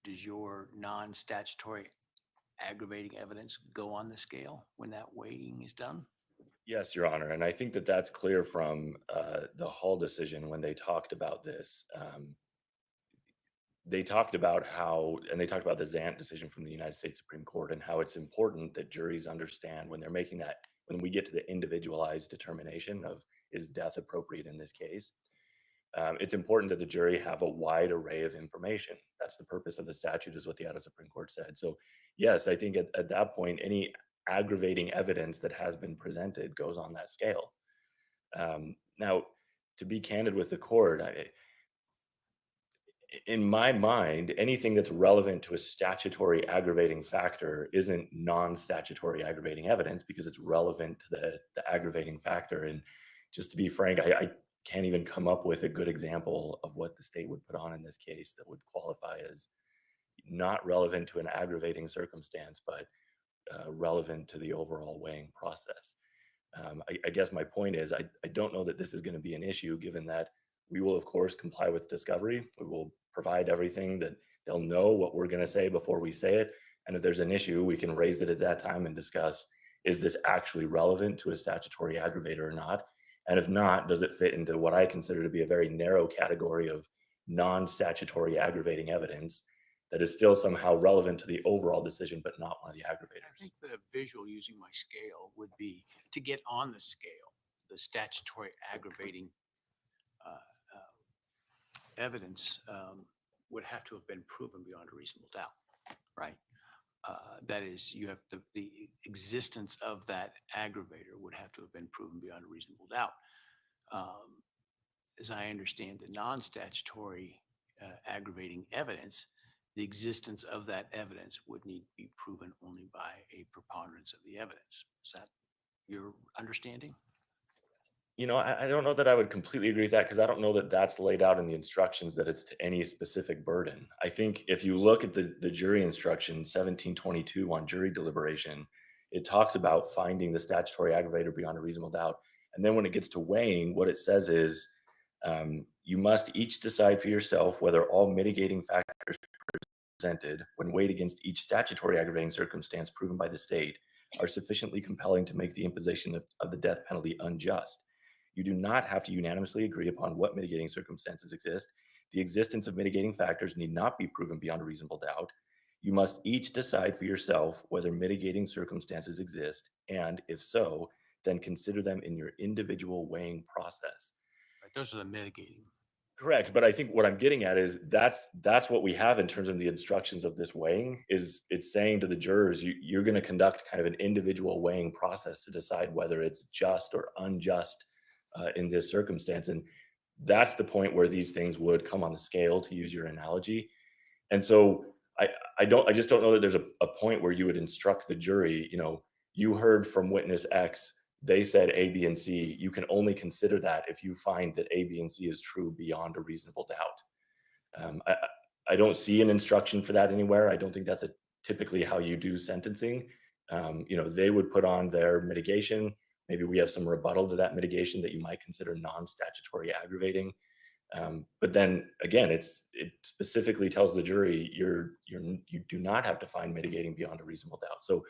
does your non-statutory aggravating evidence go on the scale when that weighing is done? yes, Your Honor. And I think that that's clear from the Hall decision when they talked about this. They talked about they talked about the Zant decision from the United States Supreme Court and how it's important that juries understand when they're making that, when we get to the individualized determination of is death appropriate in this case, it's important that the jury have a wide array of information. That's the purpose of the statute, is what the Idaho Supreme Court said. So yes, I think at that point, any aggravating evidence that has been presented goes on that scale. Now, to be candid with the court, in my mind, anything that's relevant to a statutory aggravating factor isn't non-statutory aggravating evidence because it's relevant to the aggravating factor. And just to be frank, I can't even come up with a good example of what the state would put on in this case that would qualify as not relevant to an aggravating circumstance, but relevant to the overall weighing process. I guess my point is, I don't know that this is going to be an issue, given that we will, of course, comply with discovery. We will provide everything that they'll know what we're going to say before we say it. And if there's an issue, we can raise it at that time and discuss, is this actually relevant to a statutory aggravator or not? And if not, does it fit into what I consider to be a very narrow category of non-statutory aggravating evidence that is still somehow relevant to the overall decision, but not one of the I aggravators? think the visual using my scale would be to get on the scale, the statutory aggravating evidence would have to have been proven beyond a reasonable doubt, right? That is, you have the existence of that aggravator would have to have been proven beyond a reasonable doubt. As I understand the non-statutory aggravating evidence, the existence of that evidence would need to be proven only by a preponderance of the evidence. Is that your understanding? You know, I don't know that I would completely agree with that, because I don't know that that's laid out in the instructions that it's to any specific burden. I think if you look at the jury instruction 1722 on jury deliberation, it talks about finding the statutory aggravator beyond a reasonable doubt. And then when it gets to weighing, what it says is you must each decide for yourself whether all mitigating factors presented when weighed against each statutory aggravating circumstance proven by the state are sufficiently compelling to make the imposition of the death penalty unjust. You do not have to unanimously agree upon what mitigating circumstances exist. The existence of mitigating factors need not be proven beyond a reasonable doubt. You must each decide for yourself whether mitigating circumstances exist, and if so, then consider them in your individual weighing process. Right, those are the mitigating. Correct, but I think what I'm getting at is that's what we have in terms of the instructions of this weighing. Is it's saying to the jurors, you're going to conduct kind of an individual weighing process to decide whether it's just or unjust in this circumstance. And that's the point where these things would come on the scale, to use your analogy. And so I just don't know that there's a point where you would instruct the jury, you heard from witness X, they said A, B, and C. You can only consider that if you find that A, B, and C is true beyond a reasonable doubt. I don't see an instruction for that anywhere. I don't think that's typically how you do sentencing. They would put on their mitigation. Maybe we have some rebuttal to that mitigation that you might consider non-statutory aggravating. But then again, it specifically tells the jury you do not have to find mitigating beyond a reasonable doubt. So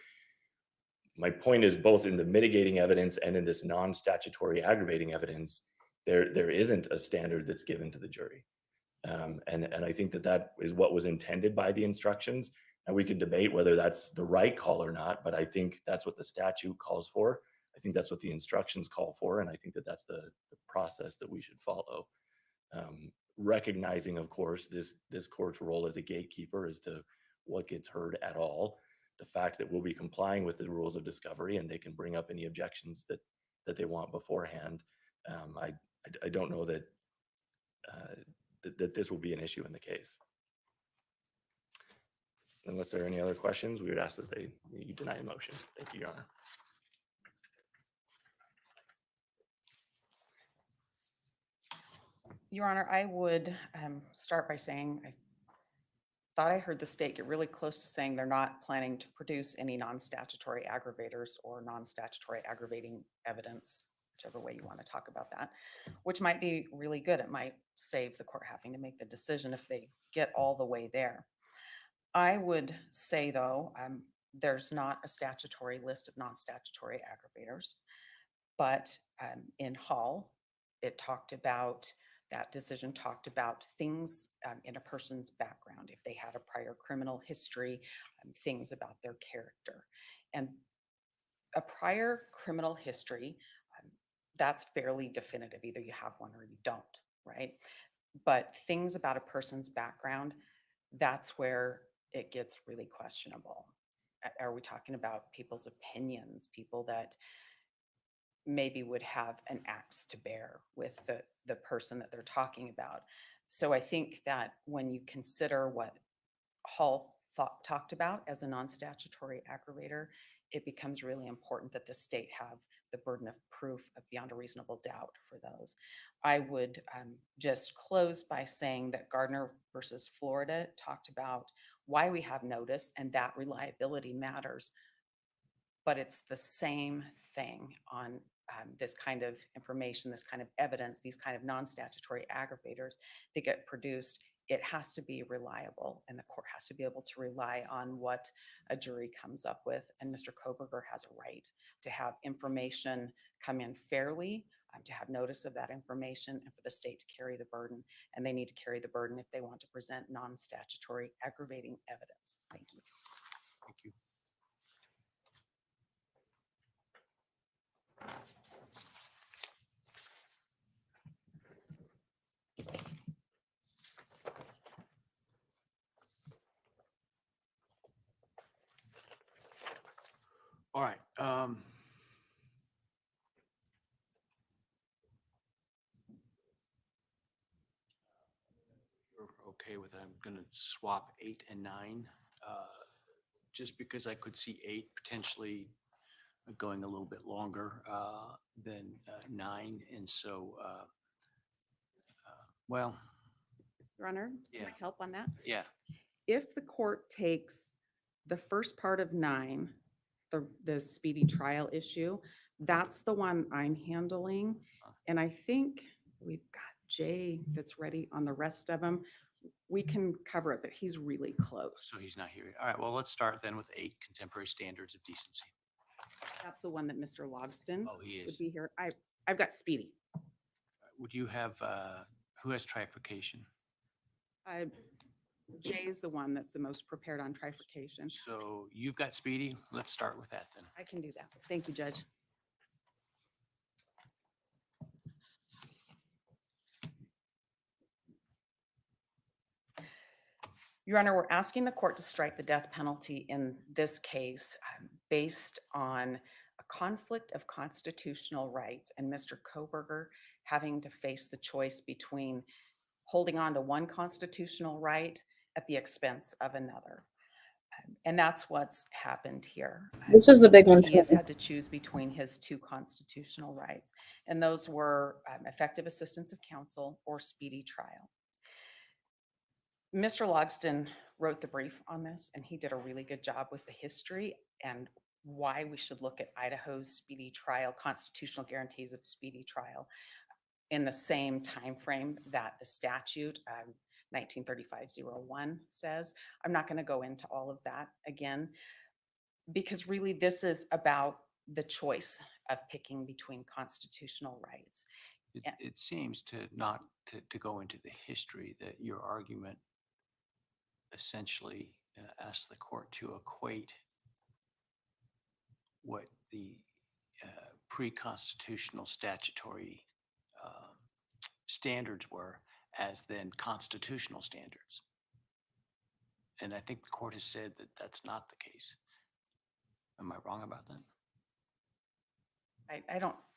my point is, both in the mitigating evidence and in this non-statutory aggravating evidence, there isn't a standard that's given to the jury. And I think that is what was intended by the instructions. And we could debate whether that's the right call or not, but I think that's what the statute calls for. I think that's what the instructions call for. And I think that that's the process that we should follow. Recognizing, of course, this court's role as a gatekeeper as to what gets heard at all. the fact that we'll be complying with the rules of discovery and they can bring up any objections that they want beforehand, I don't know that, that this will be an issue in the case. Unless there are any other questions, we would ask that you deny the motion. Thank you, Your Honor. Your Honor, I would start by saying I thought I heard the state get really close to saying they're not planning to produce any non-statutory aggravators or non-statutory aggravating evidence, whichever way you want to talk about that, which might be really good. It might save the court having to make the decision if they get all the way there. I would say, though, there's not a statutory list of non-statutory aggravators, but in Hall, it talked about, that decision talked about things in a person's background, if they had a prior criminal history, things about their character. And a prior criminal history, that's fairly definitive. Either you have one or you don't, right? But things about a person's background, that's where it gets really questionable. Are we talking about people's opinions, people that maybe would have an axe to bear with the person that they're talking about? So I think that when you consider what Hall talked about as a non-statutory aggravator, it becomes really important that the state have the burden of proof of beyond a reasonable doubt for those. I would just close by saying that Gardner versus Florida talked about why we have notice and that reliability matters, but it's the same thing on this kind of information, this kind of evidence, these kind of non-statutory aggravators that get produced. It has to be reliable, and the court has to be able to rely on what a jury comes up with. And Mr. Koberger has a right to have information come in fairly, to have notice of that information, and for the state to carry the burden. And they need to carry the burden if they want to present non-statutory aggravating evidence. Thank you. Thank you. All right. You're okay with it. I'm going to swap 8 and 9, just because I could see 8 potentially going a little bit longer than 9. And so, well, Your Honor, Yeah. can I help on that? yeah. If the court takes the first part of 9, the speedy trial issue, that's the one I'm handling. And I think we've got Jay that's ready on the rest of them. We can cover it, but he's really close. So he's not here. All right. Well, let's start then with 8, contemporary standards of decency. That's the one that Mr. Logston Oh, he would is. be here. I've got Speedy. Would you have, who has trifurcation? Jay's the one that's the most prepared on trifurcation. So you've got Speedy. Let's start with that then. I can do that. Thank you, Judge. Your Honor, we're asking the court to strike the death penalty in this case based on a conflict of constitutional rights and Mr. Koberger having to face the choice between holding on to one constitutional right at the expense of another. And that's what's happened here. This is the big one. He has had to choose between his 2 constitutional rights, and those were effective assistance of counsel or speedy trial. Mr. Logston wrote the brief on this, and he did a really good job with the history and why we should look at Idaho's speedy trial, constitutional guarantees of speedy trial, in the same time frame that the statute 1935-01 says. I'm not going to go into all of that again, because really this is about the choice of picking between constitutional rights. It seems to not to go into the history that your argument essentially asks the court to equate what the pre-constitutional statutory standards were as then constitutional standards. And I think the court has said that that's not the case. Am I wrong about that?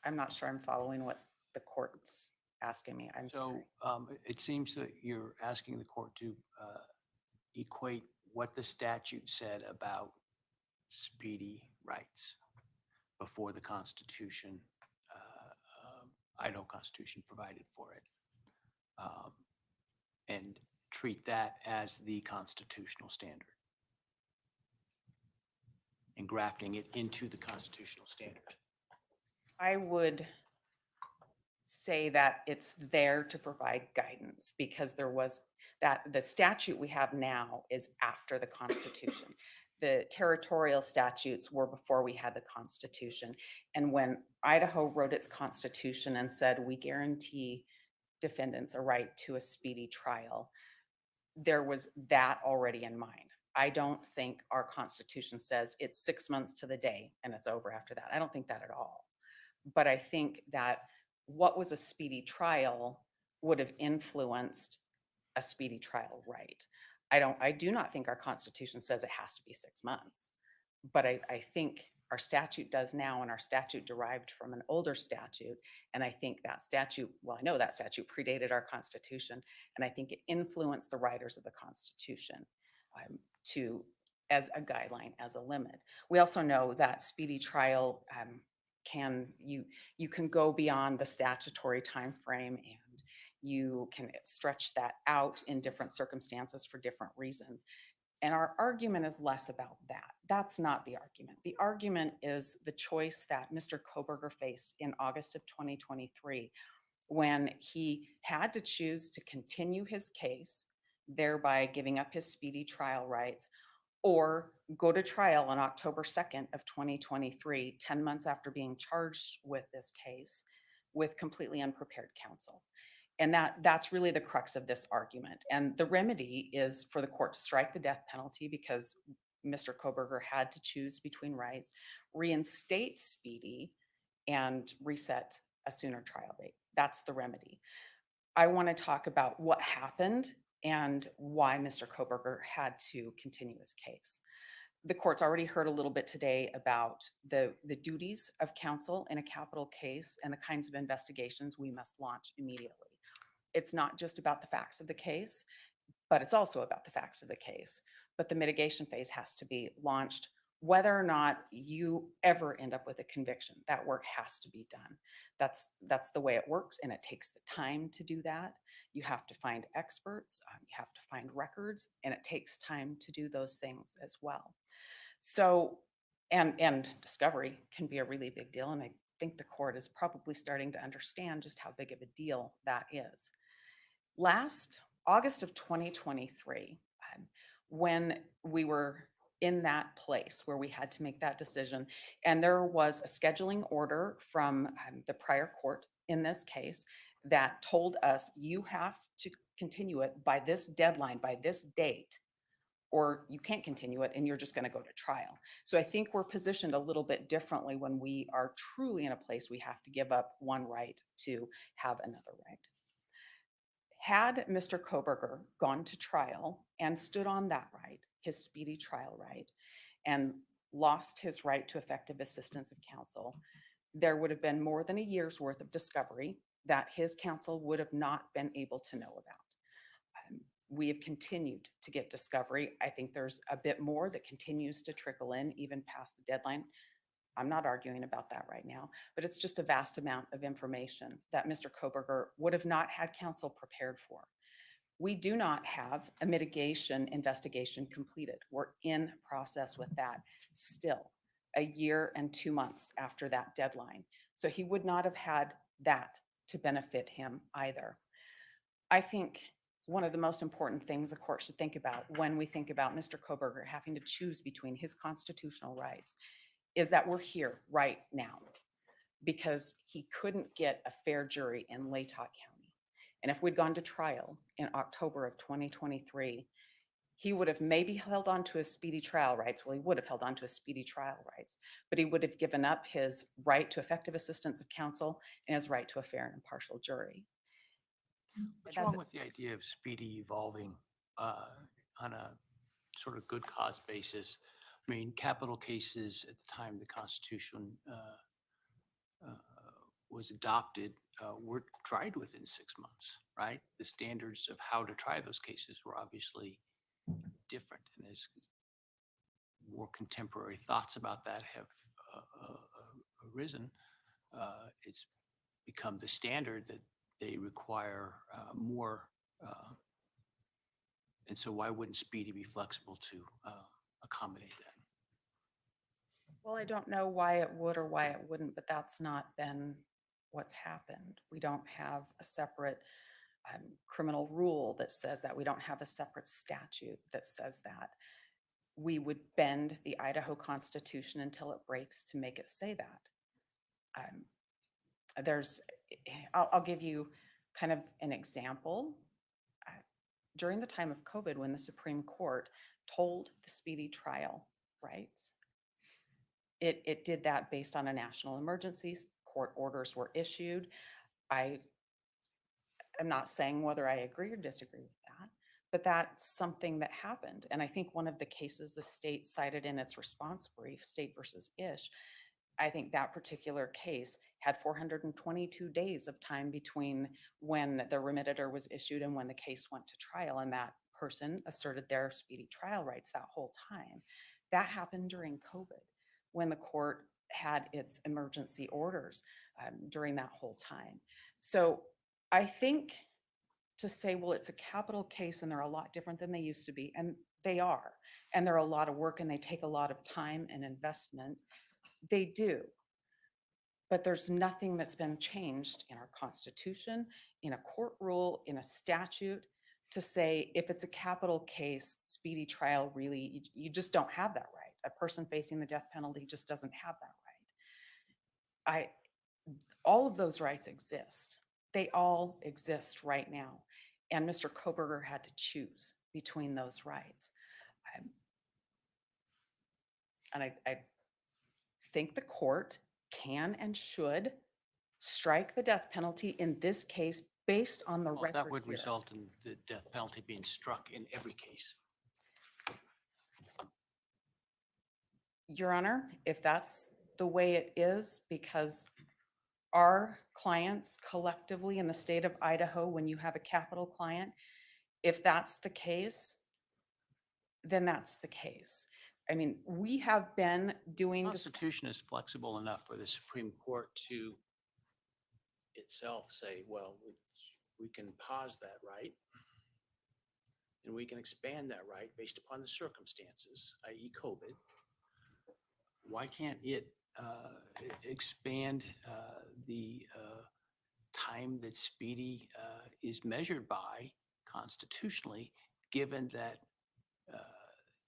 I'm not sure I'm following what the court's asking me. I'm sorry. So it seems that you're asking the court to equate what the statute said about speedy rights before the Constitution, Idaho Constitution provided for it, and treat that as the constitutional standard and grafting it into the constitutional standard. I would say that it's there to provide guidance because there was that the statute we have now is after the Constitution. The territorial statutes were before we had the Constitution. And when Idaho wrote its Constitution and said, we guarantee defendants a right to a speedy trial, there was that already in mind. I don't think our Constitution says it's 6 months to the day and it's over after that. I don't think that at all. But I think that what was a speedy trial would have influenced a speedy trial right. I do not think our Constitution says it has to be 6 months, but I think our statute does now, and our statute derived from an older statute. And I think that statute, well, I know that statute predated our Constitution, and I think it influenced the writers of the Constitution to, as a guideline, as a limit. We also know that speedy trial you can go beyond the statutory time frame, and you can stretch that out in different circumstances for different reasons. And our argument is less about that. That's not the argument. The argument is the choice that Mr. Koberger faced in August of 2023 when he had to choose to continue his case, thereby giving up his speedy trial rights, or go to trial on October 2nd of 2023, 10 months after being charged with this case, with completely unprepared counsel. And that's really the crux of this argument. And the remedy is for the court to strike the death penalty because Mr. Koberger had to choose between rights, reinstate speedy, and reset a sooner trial date. That's the remedy. I want to talk about what happened and why Mr. Koberger had to continue his case. The court's already heard a little bit today about the duties of counsel in a capital case and the kinds of investigations we must launch immediately. It's not just about the facts of the case, but it's also about the facts of the case. But the mitigation phase has to be launched whether or not you ever end up with a conviction. That work has to be done. That's the way it works, and it takes the time to do that. You have to find experts, you have to find records, and it takes time to do those things as well. So, and discovery can be a really big deal, and I think the court is probably starting to understand just how big of a deal that is. Last August of 2023, when we were in that place where we had to make that decision, and there was a scheduling order from the prior court in this case that told us you have to continue it by this deadline, by this date, or you can't continue it and you're just going to go to trial. So I think we're positioned a little bit differently when we are truly in a place we have to give up one right to have another right. Had Mr. Koberger gone to trial and stood on that right, his speedy trial right, and lost his right to effective assistance of counsel, there would have been more than a year's worth of discovery that his counsel would have not been able to know about. We have continued to get discovery. I think there's a bit more that continues to trickle in even past the deadline. I'm not arguing about that right now, but it's just a vast amount of information that Mr. Koberger would have not had counsel prepared for. We do not have a mitigation investigation completed. We're in process with that still, a year and 2 months after that deadline. So he would not have had that to benefit him either. I think one of the most important things the court should think about when we think about Mr. Koberger having to choose between his constitutional rights is that we're here right now because he couldn't get a fair jury in Latah County. And if we'd gone to trial in October of 2023, he would have maybe held on to his speedy trial rights. Well, he would have held on to his speedy trial rights, but he would have given up his right to effective assistance of counsel and his right to a fair and impartial jury. What's wrong with the idea of speedy evolving on a sort of good cause basis I mean, capital cases at the time the Constitution was adopted were tried within 6 months, right? The standards of how to try those cases were obviously different. And as more contemporary thoughts about that have arisen, it's become the standard that they require more. And so why wouldn't Speedy be flexible to accommodate that? Well, I don't know why it would or why it wouldn't, but that's not been what's happened. We don't have a separate criminal rule that says that. We don't have a separate statute that says that. We would bend the Idaho Constitution until it breaks to make it say that. I'll give you kind of an example. During the time of COVID, when the Supreme Court told the speedy trial rights, it did that based on a national emergency. Court orders were issued. I am not saying whether I agree or disagree with that, but that's something that happened. And I think one of the cases the state cited in its response brief, State versus Ish, I think that particular case had 422 days of time between when the remitter was issued and when the case went to trial. And that person asserted their speedy trial rights that whole time. That happened during COVID, when the court had its emergency orders during that whole time. So I think to say, well, it's a capital case and they're a lot different than they used to be, and they are, and they're a lot of work and they take a lot of time and investment. They do. But there's nothing that's been changed in our Constitution, in a court rule, in a statute to say if it's a capital case, speedy trial, really, you just don't have that right. A person facing the death penalty just doesn't have that right. All of those rights exist. They all exist right now. And Mr. Koberger had to choose between those rights. And I think the court can and should strike the death penalty in this case based on the Well, record that would here. result in the death penalty being struck in every case. Your Honor, if that's the way it is, because our clients collectively in the state of Idaho, when you have a capital client, if that's the case, then that's the case. I mean, we have been doing The Constitution is flexible enough for the Supreme Court to itself say, well, we can pause that right, and we can expand that right based upon the circumstances, i.e. COVID. Why can't it expand the time that speedy is measured by constitutionally, given that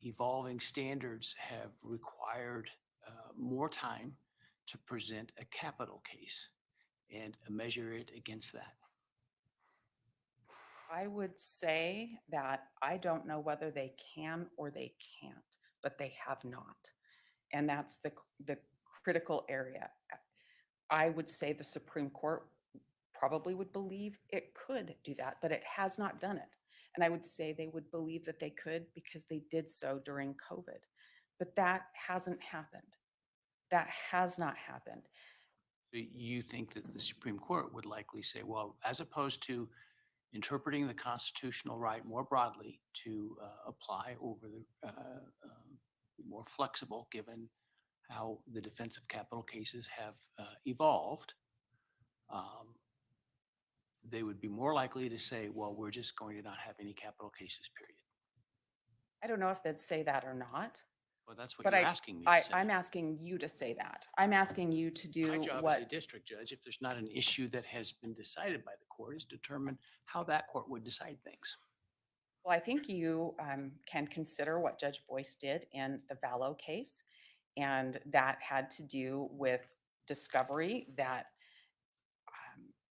evolving standards have required more time to present a capital case and measure it against that? I would say that I don't know whether they can or they can't, but they have not. And that's the critical area. I would say the Supreme Court probably would believe it could do that, but it has not done it. And I would say they would believe that they could because they did so during COVID. But that hasn't happened. That has not happened. So you think that the Supreme Court would likely say, well, as opposed to interpreting the constitutional right more broadly to apply over the more flexible, given how the defense of capital cases have evolved, they would be more likely to say, well, we're just going to not have any capital cases, period. I don't know if they'd say that or not. Well, that's what But you're asking me to say. I'm asking you to say that. I'm asking you to do My job as a what, district judge, if there's not an issue that has been decided by the court, is determine how that court would decide things. well, I think you can consider what Judge Boyce did in the Vallow case. And that had to do with discovery that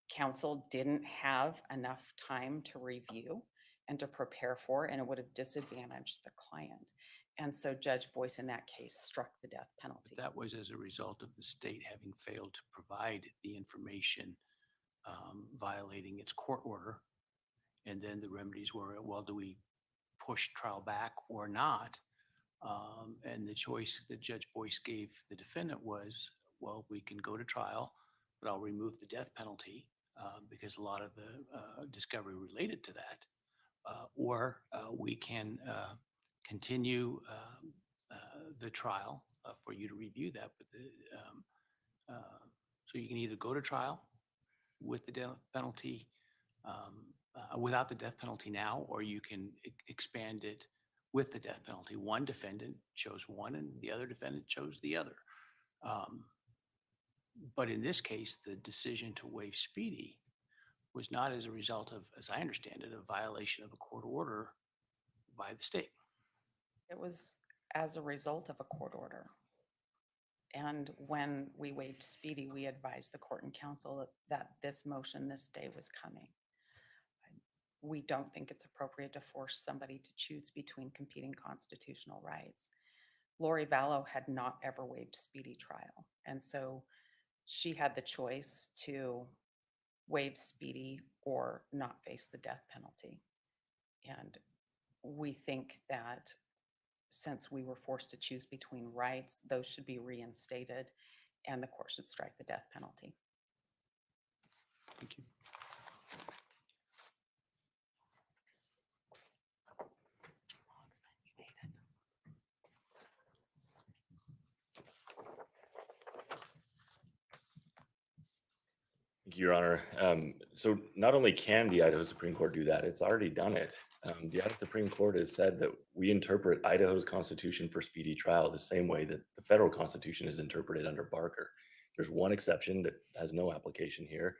counsel didn't have enough time to review and to prepare for, and it would have disadvantaged the client. And so Judge Boyce in that case struck the death penalty. That was as a result of the state having failed to provide the information, violating its court order. And then the remedies were, well, do we push trial back or not? And the choice that Judge Boyce gave the defendant was, well, we can go to trial, but I'll remove the death penalty because a lot of the discovery related to that. Or we can continue the trial for you to review that. But so you can either go to trial with the death penalty, without the death penalty now, or you can expand it with the death penalty. One defendant chose one and the other defendant chose the other. But in this case, the decision to waive Speedy was not as a result of, as I understand it, a violation of a court order by the state. It was as a result of a court order. And when we waived Speedy, we advised the court and counsel that this motion this day was coming. We don't think it's appropriate to force somebody to choose between competing constitutional rights. Lori Vallow had not ever waived Speedy trial. And so she had the choice to waive Speedy or not face the death penalty. And we think that since we were forced to choose between rights, those should be reinstated and the court should strike the death penalty. Thank you. Thank you, Your Honor. So not only can the Idaho Supreme Court do that, it's already done it. The Idaho Supreme Court has said that we interpret Idaho's Constitution for speedy trial the same way that the federal Constitution is interpreted under Barker. There's one exception that has no application here.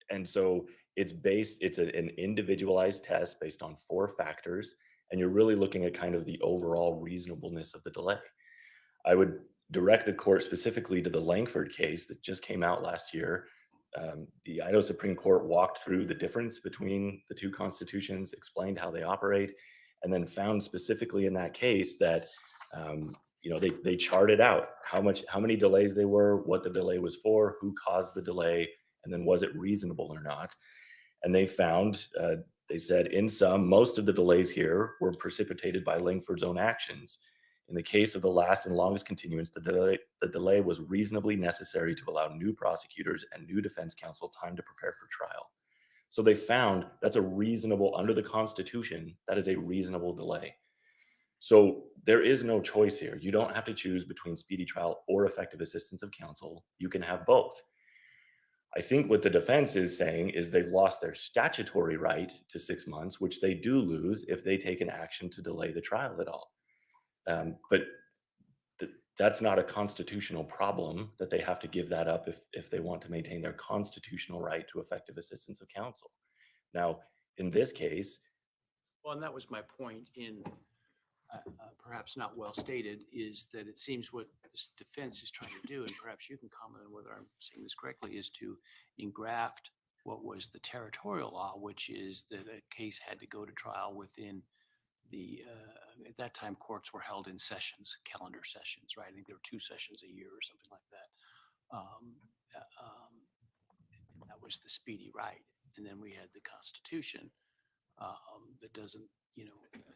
And so it's an individualized test based on 4 factors, and you're really looking at kind of the overall reasonableness of the delay. I would direct the court specifically to the Langford case that just came out last year. The Idaho Supreme Court walked through the difference between the 2 constitutions, explained how they operate, and then found specifically in that case that they charted out how many delays they were, what the delay was for, who caused the delay, and then was it reasonable or not. And they found, they said, in sum, most of the delays here were precipitated by Langford's own actions. In the case of the last and longest continuance, the delay was reasonably necessary to allow new prosecutors and new defense counsel time to prepare for trial. So they found that's a reasonable, under the Constitution, that is a reasonable delay. So there is no choice here. You don't have to choose between speedy trial or effective assistance of counsel. You can have both. I think what the defense is saying is they've lost their statutory right to 6 months, which they do lose if they take an action to delay the trial at all. But that's not a constitutional problem that they have to give that up if they want to maintain their constitutional right to effective assistance of counsel. Now, in this case, Well, and that was my point in perhaps not well stated, is that it seems what this defense is trying to do, and perhaps you can comment on whether I'm saying this correctly, is to engraft what was the territorial law, which is that a case had to go to trial within the, at that time, courts were held in sessions, calendar sessions, right? I think there were 2 sessions a year or something like that. That was the speedy right. And then we had the Constitution that doesn't,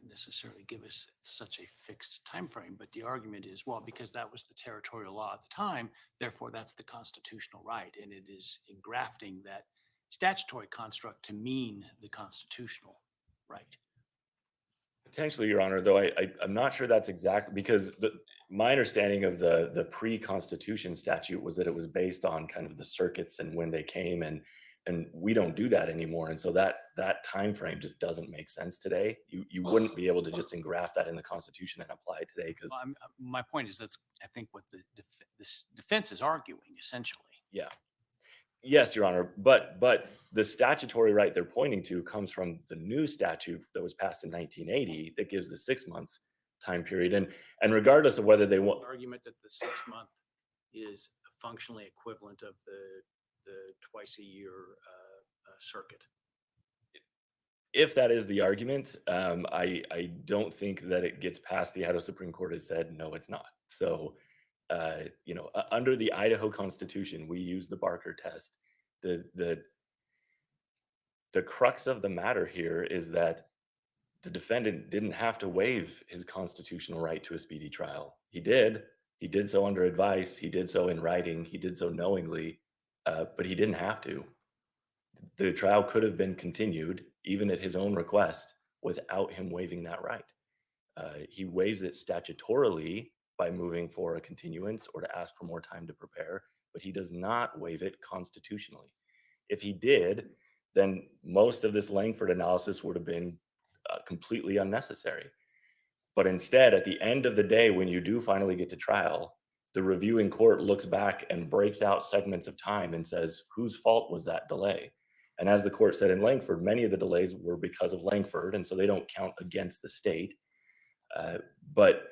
necessarily give us such a fixed time frame. But the argument is, well, because that was the territorial law at the time, therefore that's the constitutional right. And it is engrafting that statutory construct to mean the constitutional right. potentially, Your Honor, though I'm not sure that's exactly, because my understanding of the pre-Constitution statute was that it was based on kind of the circuits and when they came, and we don't do that anymore. And so that time frame just doesn't make sense today. You wouldn't be able to just engraft that in the Constitution and apply it today, because Well, my point is that's, I think, what the defense is arguing, essentially. yeah. Yes, Your Honor, but the statutory right they're pointing to comes from the new statute that was passed in 1980 that gives the 6-month time period. And regardless of whether they want Argument that the 6-month is functionally equivalent of the twice a year circuit. if that is the argument, I don't think that it gets past the Idaho Supreme Court has said, no, it's not. So, under the Idaho Constitution, we use the Barker test. The crux of the matter here is that the defendant didn't have to waive his constitutional right to a speedy trial. He did. He did so under advice. He did so in writing. He did so knowingly, but he didn't have to. The trial could have been continued, even at his own request, without him waiving that right. He waives it statutorily by moving for a continuance or to ask for more time to prepare, but he does not waive it constitutionally. If he did, then most of this Langford analysis would have been completely unnecessary. But instead, at the end of the day, when you do finally get to trial, the reviewing court looks back and breaks out segments of time and says, whose fault was that delay? And as the court said in Langford, many of the delays were because of Langford, and so they don't count against the state. But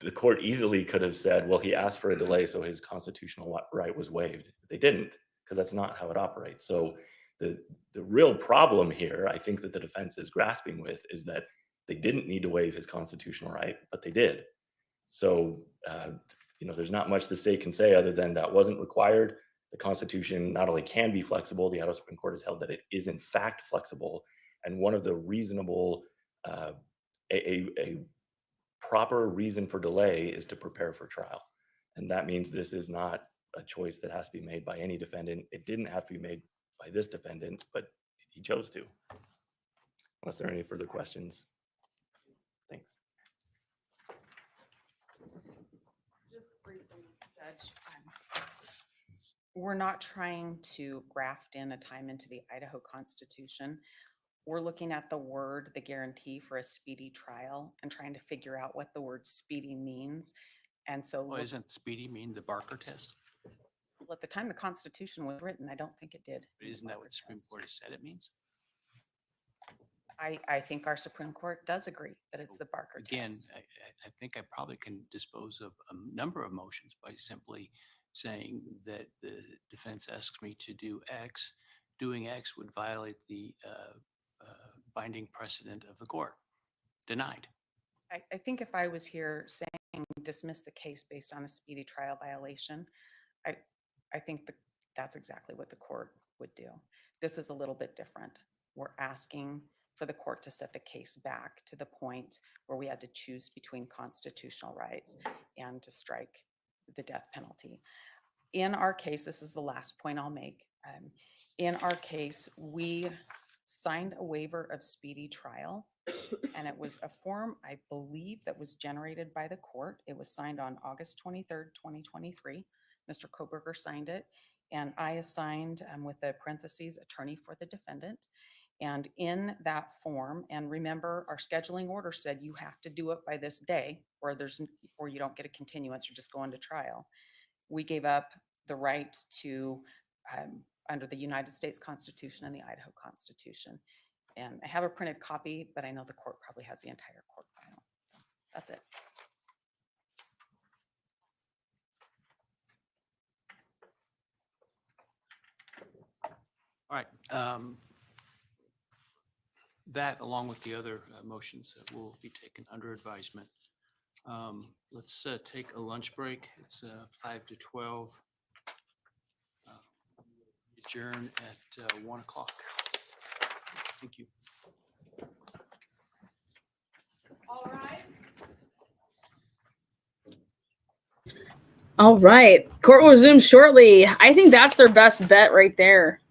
the court easily could have said, well, he asked for a delay, so his constitutional right was waived. They didn't, because that's not how it operates. So the real problem here, I think that the defense is grasping with, is that they didn't need to waive his constitutional right, but they did. So, there's not much the state can say other than that wasn't required. The Constitution not only can be flexible, the Idaho Supreme Court has held that it is in fact flexible. And one of the reasonable, a proper reason for delay is to prepare for trial. And that means this is not a choice that has to be made by any defendant. It didn't have to be made by this defendant, but he chose to. Unless there are any further questions. Thanks. Just briefly, Judge, we're not trying to graft in a time into the Idaho Constitution. We're looking at the word, the guarantee for a speedy trial, and trying to figure out what the word speedy means. And so Well, isn't speedy mean the Barker test? at the time the Constitution was written, I don't think it did. Isn't that what the Supreme Court has said it means? I think our Supreme Court does agree that it's the Barker Again, test. I think I probably can dispose of a number of motions by simply saying that the defense asks me to do X. Doing X would violate the binding precedent of the court. Denied. I think if I was here saying dismiss the case based on a speedy trial violation, I think that's exactly what the court would do. This is a little bit different. We're asking for the court to set the case back to the point where we had to choose between constitutional rights and to strike the death penalty. In our case, this is the last point I'll make. In our case, we signed a waiver of speedy trial, and it was a form, I believe, that was generated by the court. It was signed on August 23rd, 2023. Mr. Koberger signed it, and I assigned, with the parentheses, attorney for the defendant. And in that form, and remember, our scheduling order said you have to do it by this day, or you don't get a continuance, you're just going to trial. We gave up the right to, under the United States Constitution and the Idaho Constitution. And I have a printed copy, but I know the court probably has the entire court file. That's it. All right. That, along with the other motions that will be taken under advisement. Let's take a lunch break. It's 5 to 12. Adjourn at 1 o'clock. Thank you. All right. Court will resume shortly. I think that's their best bet right there.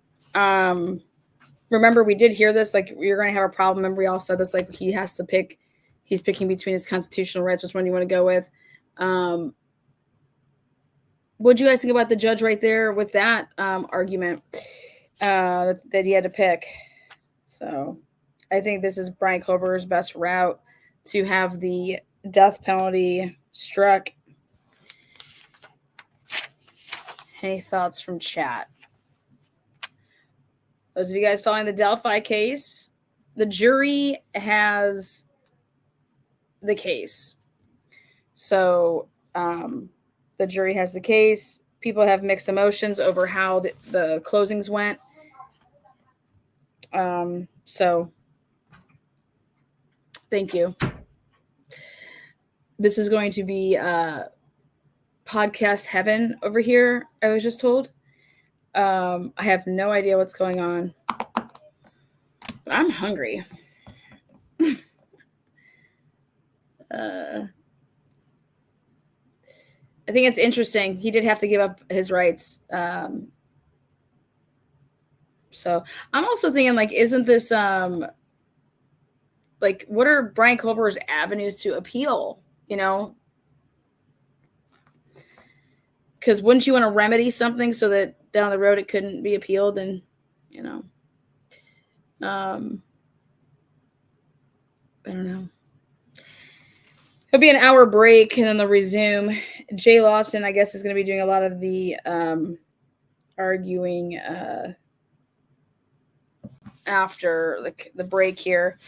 Remember, we did hear this, like, you're going to have a problem. Remember, we all said this, like, he has to pick. He's picking between his constitutional rights, which one you want to go with. What do you guys think about the judge right there with that argument that he had to pick? So I think this is Brian Koberger's best route to have the death penalty struck. Any thoughts from chat? Those of you guys following the Delphi case, the jury has the case. So the jury has the case. People have mixed emotions over how the closings went. So thank you. This is going to be podcast heaven over here, I was just told. I have no idea what's going on, but I'm hungry. I think it's interesting. He did have to give up his rights. So I'm also thinking, like, isn't this like, what are Brian Culber's avenues to appeal? You know, because wouldn't you want to remedy something so that down the road it couldn't be appealed? And you know, I don't know. It'll be an hour break and then they'll resume. Jay Lawson, I guess, is going to be doing a lot of the arguing after the break here.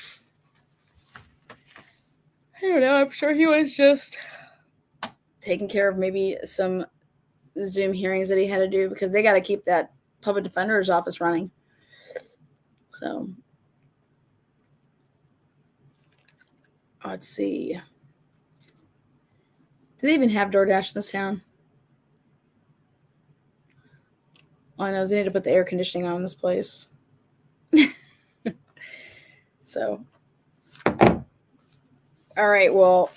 I don't know. I'm sure he was just taking care of maybe some Zoom hearings that he had to do because they got to keep that public defender's office running. So let's see. Do they even have DoorDash in this town? All I know is they need to put the air conditioning on in this place. So, all right. Well,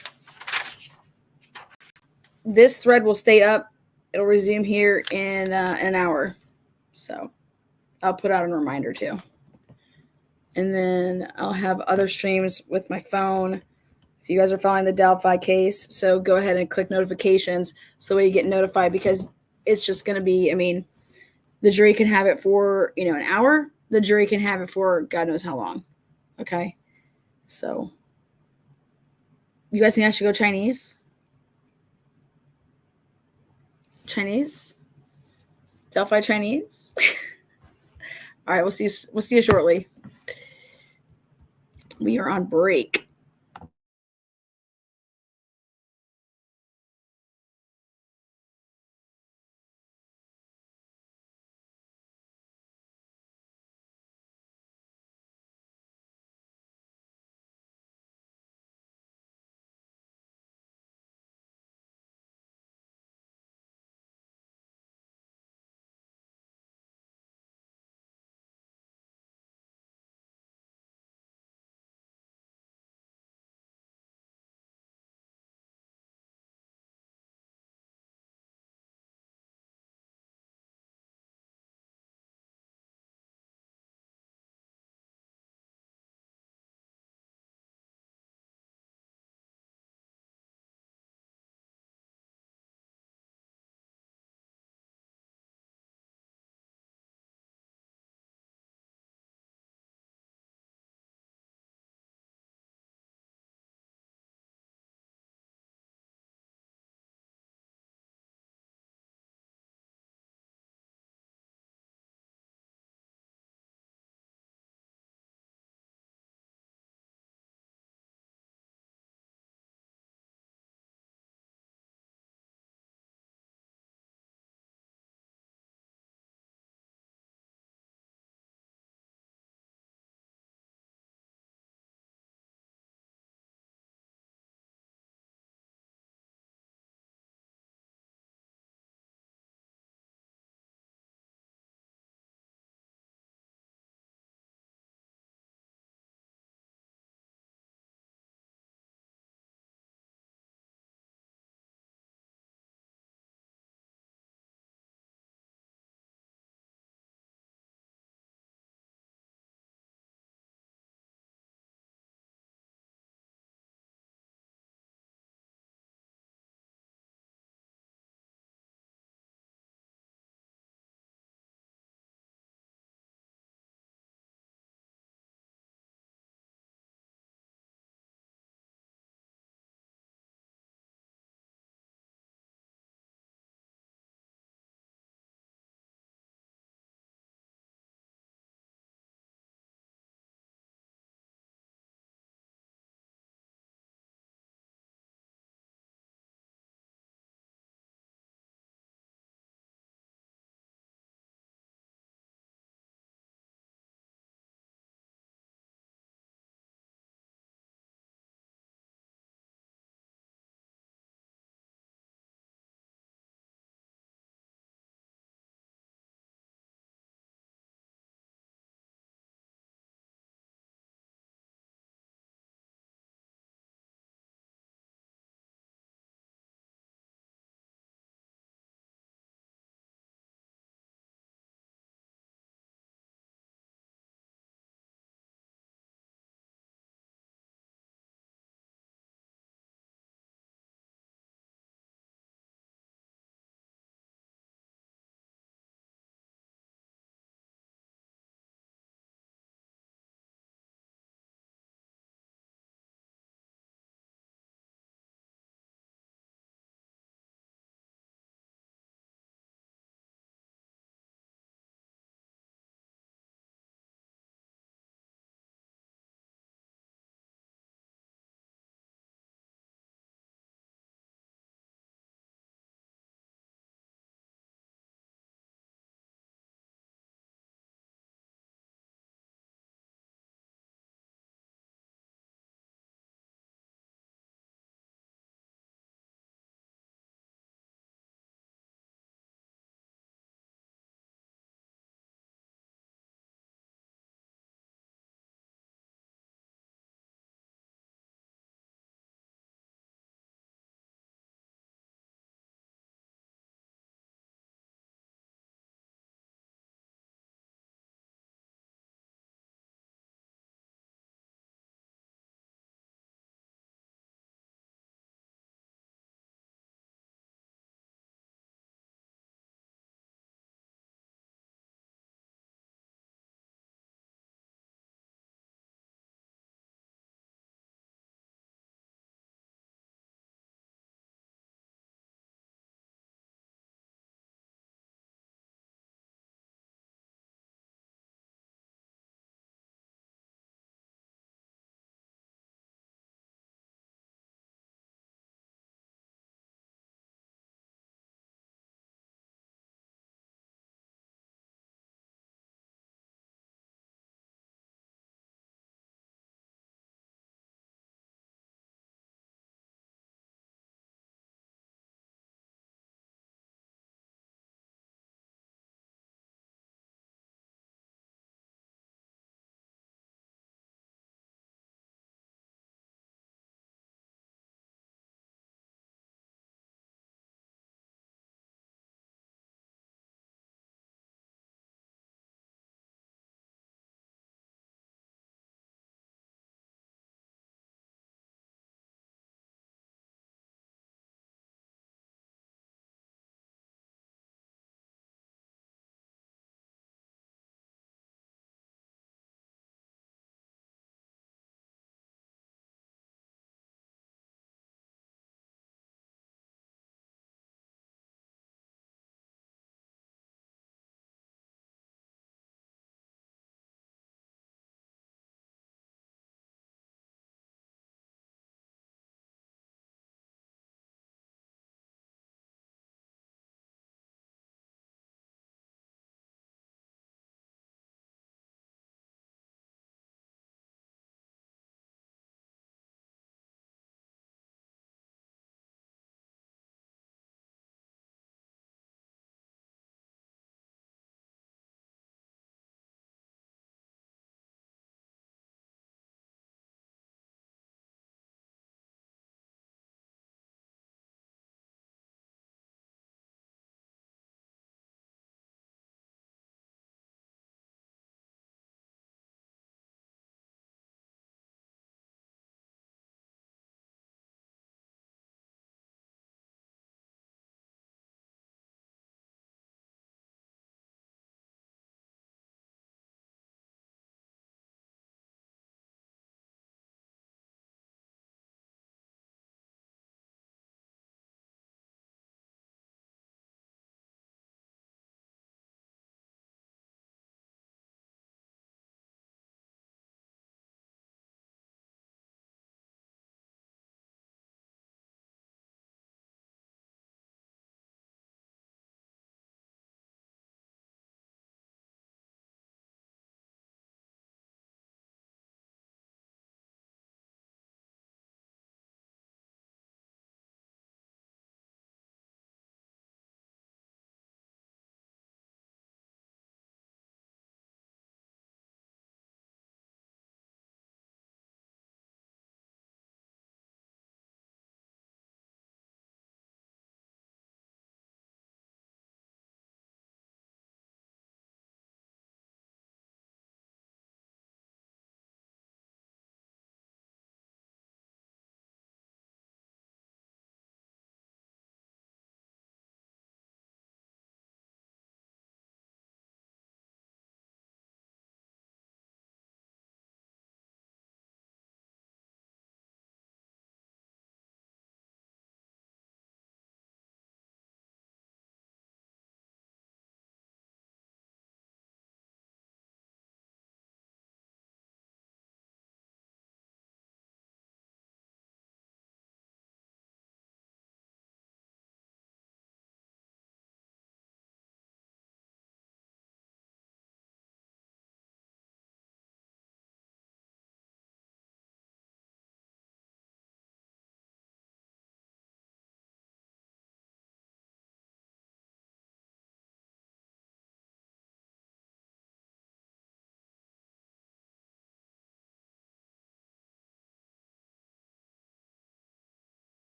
this thread will stay up. It'll resume here in an hour. So I'll put out a reminder too. And then I'll have other streams with my phone. If you guys are following the Delphi case, so go ahead and click notifications so you get notified because it's just going to be, I mean, the jury can have it for, an hour. The jury can have it for God knows how long. Okay. So you guys think I should go Chinese? Chinese? Delphi Chinese? All right. We'll see you shortly. We are on break.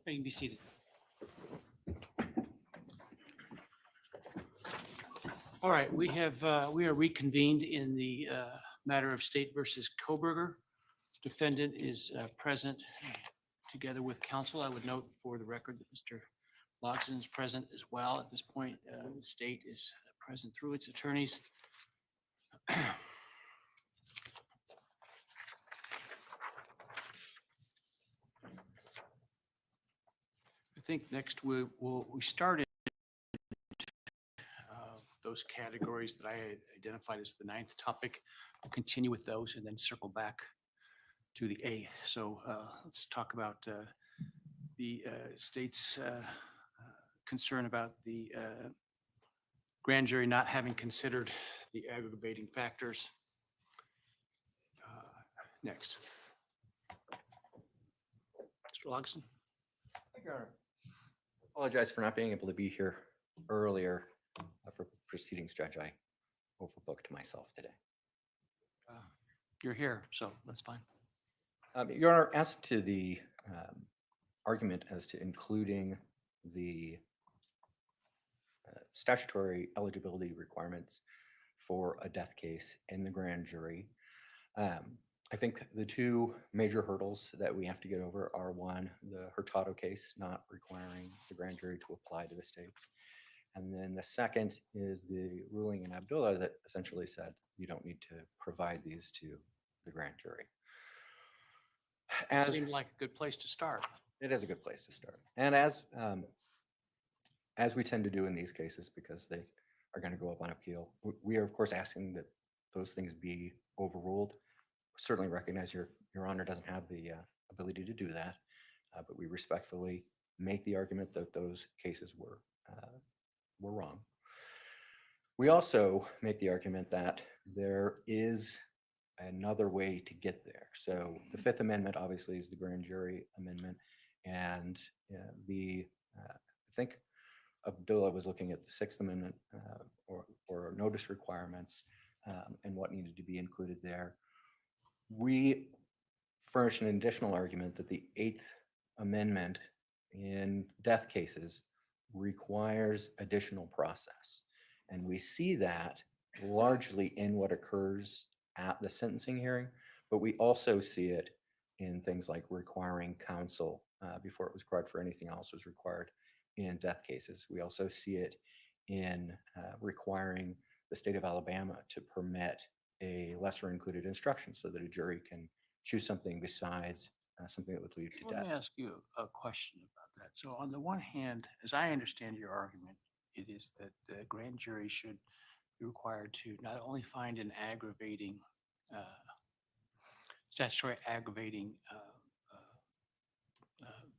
You can be seated. All right, we are reconvened in the matter of State versus Koberger. Defendant is present together with counsel. I would note for the record that Mr. Lodson is present as well. At this point, the state is present through its attorneys. I think next we started those categories that I had identified as the ninth topic. We'll continue with those and then circle back to the eighth. So let's talk about the state's concern about the grand jury not having considered the aggravating factors. Next. Mr. Logson. Thank you, Your Honor. Apologize for not being able to be here earlier for proceedings, Judge. I overbooked myself today. You're here, so that's fine. Your Honor, as to the argument as to including the statutory eligibility requirements for a death case in the grand jury, I think the two major hurdles that we have to get over are, one, the Hurtado case not requiring the grand jury to apply to the states. And then the second is the ruling in Abdullah that essentially said you don't need to provide these to the grand jury. Seemed like a good place to start. It is a good place to start. And as we tend to do in these cases, because they are going to go up on appeal, we are of course asking that those things be overruled. Certainly recognize your Honor doesn't have the ability to do that, but we respectfully make the argument that those cases were wrong. We also make the argument that there is another way to get there. So the Fifth Amendment obviously is the grand jury amendment, and I think Abdullah was looking at the Sixth Amendment or notice requirements and what needed to be included there. We furnish an additional argument that the Eighth Amendment in death cases requires additional process. And we see that largely in what occurs at the sentencing hearing, but we also see it in things like requiring counsel before it was required for anything else was required in death cases. We also see it in requiring the state of Alabama to permit a lesser included instruction so that a jury can choose something besides something that would lead to Let death. me ask you a question about that. So on the one hand, as I understand your argument, it is that the grand jury should be required to not only find an aggravating, statutory aggravating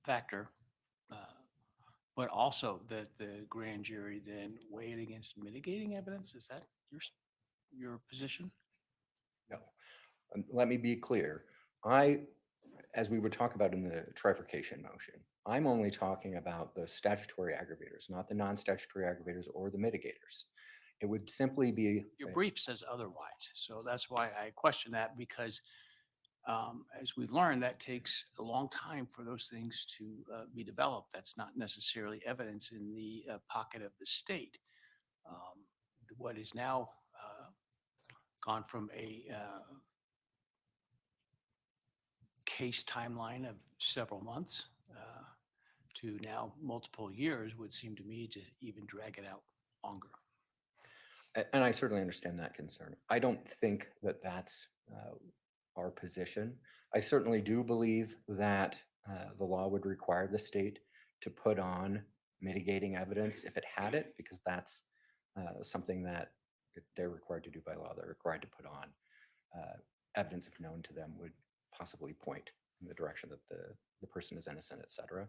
factor, but also that the grand jury then weigh it against mitigating evidence. Is that your position? No. Let me be clear. As we would talk about in the trifurcation motion, I'm only talking about the statutory aggravators, not the non-statutory aggravators or the mitigators. It would simply be— Your brief says otherwise. So that's why I question that, because as we've learned, that takes a long time for those things to be developed. That's not necessarily evidence in the pocket of the state. What is now gone from a case timeline of several months to now multiple years would seem to me to even drag it out longer. And I certainly understand that concern. I don't think that that's our position. I certainly do believe that the law would require the state to put on mitigating evidence if it had it, because that's something that they're required to do by law. They're required to put on evidence, if known to them, would possibly point in the direction that the person is innocent, et cetera.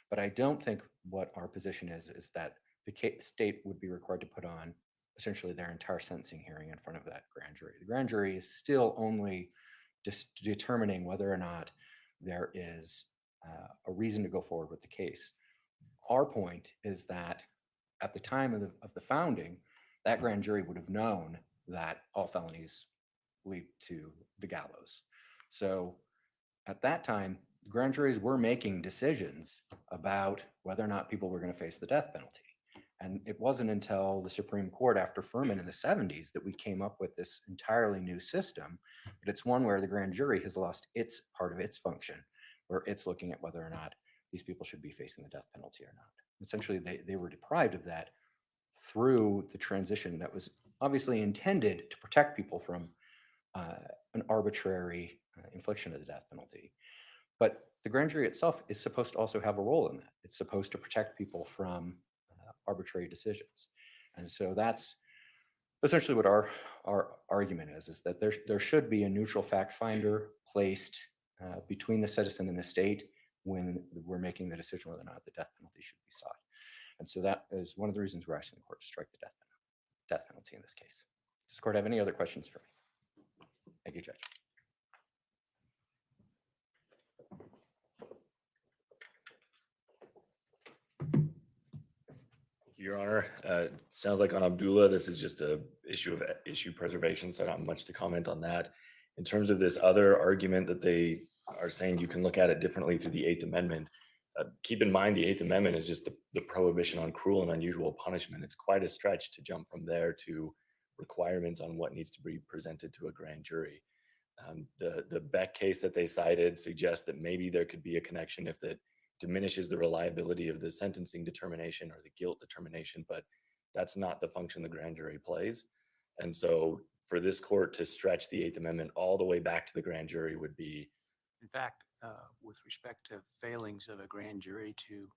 But I don't think what our position is that the state would be required to put on essentially their entire sentencing hearing in front of that grand jury. The grand jury is still only just determining whether or not there is a reason to go forward with the case. Our point is that at the time of the founding, that grand jury would have known that all felonies lead to the gallows. So at that time, grand juries were making decisions about whether or not people were going to face the death penalty. And it wasn't until the Supreme Court after Furman in the 70s that we came up with this entirely new system. But it's one where the grand jury has lost its part of its function, where it's looking at whether or not these people should be facing the death penalty or not. Essentially, they were deprived of that through the transition that was obviously intended to protect people from an arbitrary infliction of the death penalty. But the grand jury itself is supposed to also have a role in that. It's supposed to protect people from arbitrary decisions. And so that's essentially what our argument is that there should be a neutral fact finder placed between the citizen and the state when we're making the decision whether or not the death penalty should be sought. And so that is one of the reasons we're asking the court to strike the death penalty in this case. Does the court have any other questions for me? Thank you, Judge. Your Honor, sounds like on Abdullah, this is just a issue of issue preservation, so not much to comment on that. In terms of this other argument that they are saying you can look at it differently through the Eighth Amendment, keep in mind the Eighth Amendment is just the prohibition on cruel and unusual punishment. It's quite a stretch to jump from there to requirements on what needs to be presented to a grand jury. The Beck case that they cited suggests that maybe there could be a connection if that diminishes the reliability of the sentencing determination or the guilt determination, but that's not the function the grand jury plays. And so for this court to stretch the Eighth Amendment all the way back to the grand jury would be. In fact, with respect to failings of a grand jury to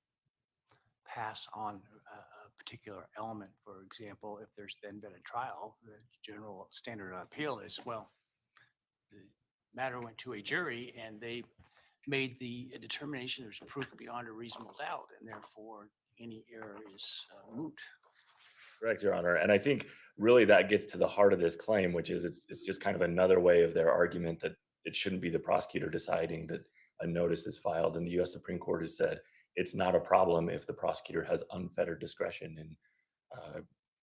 pass on a particular element, for example, if there's then been a trial, the general standard of appeal is, well, the matter went to a jury and they made the determination there's proof beyond a reasonable doubt, and therefore any error is moot. Correct, Your Honor. And I think really that gets to the heart of this claim, which is it's just kind of another way of their argument that it shouldn't be the prosecutor deciding that a notice is filed. And the U.S. Supreme Court has said it's not a problem if the prosecutor has unfettered discretion in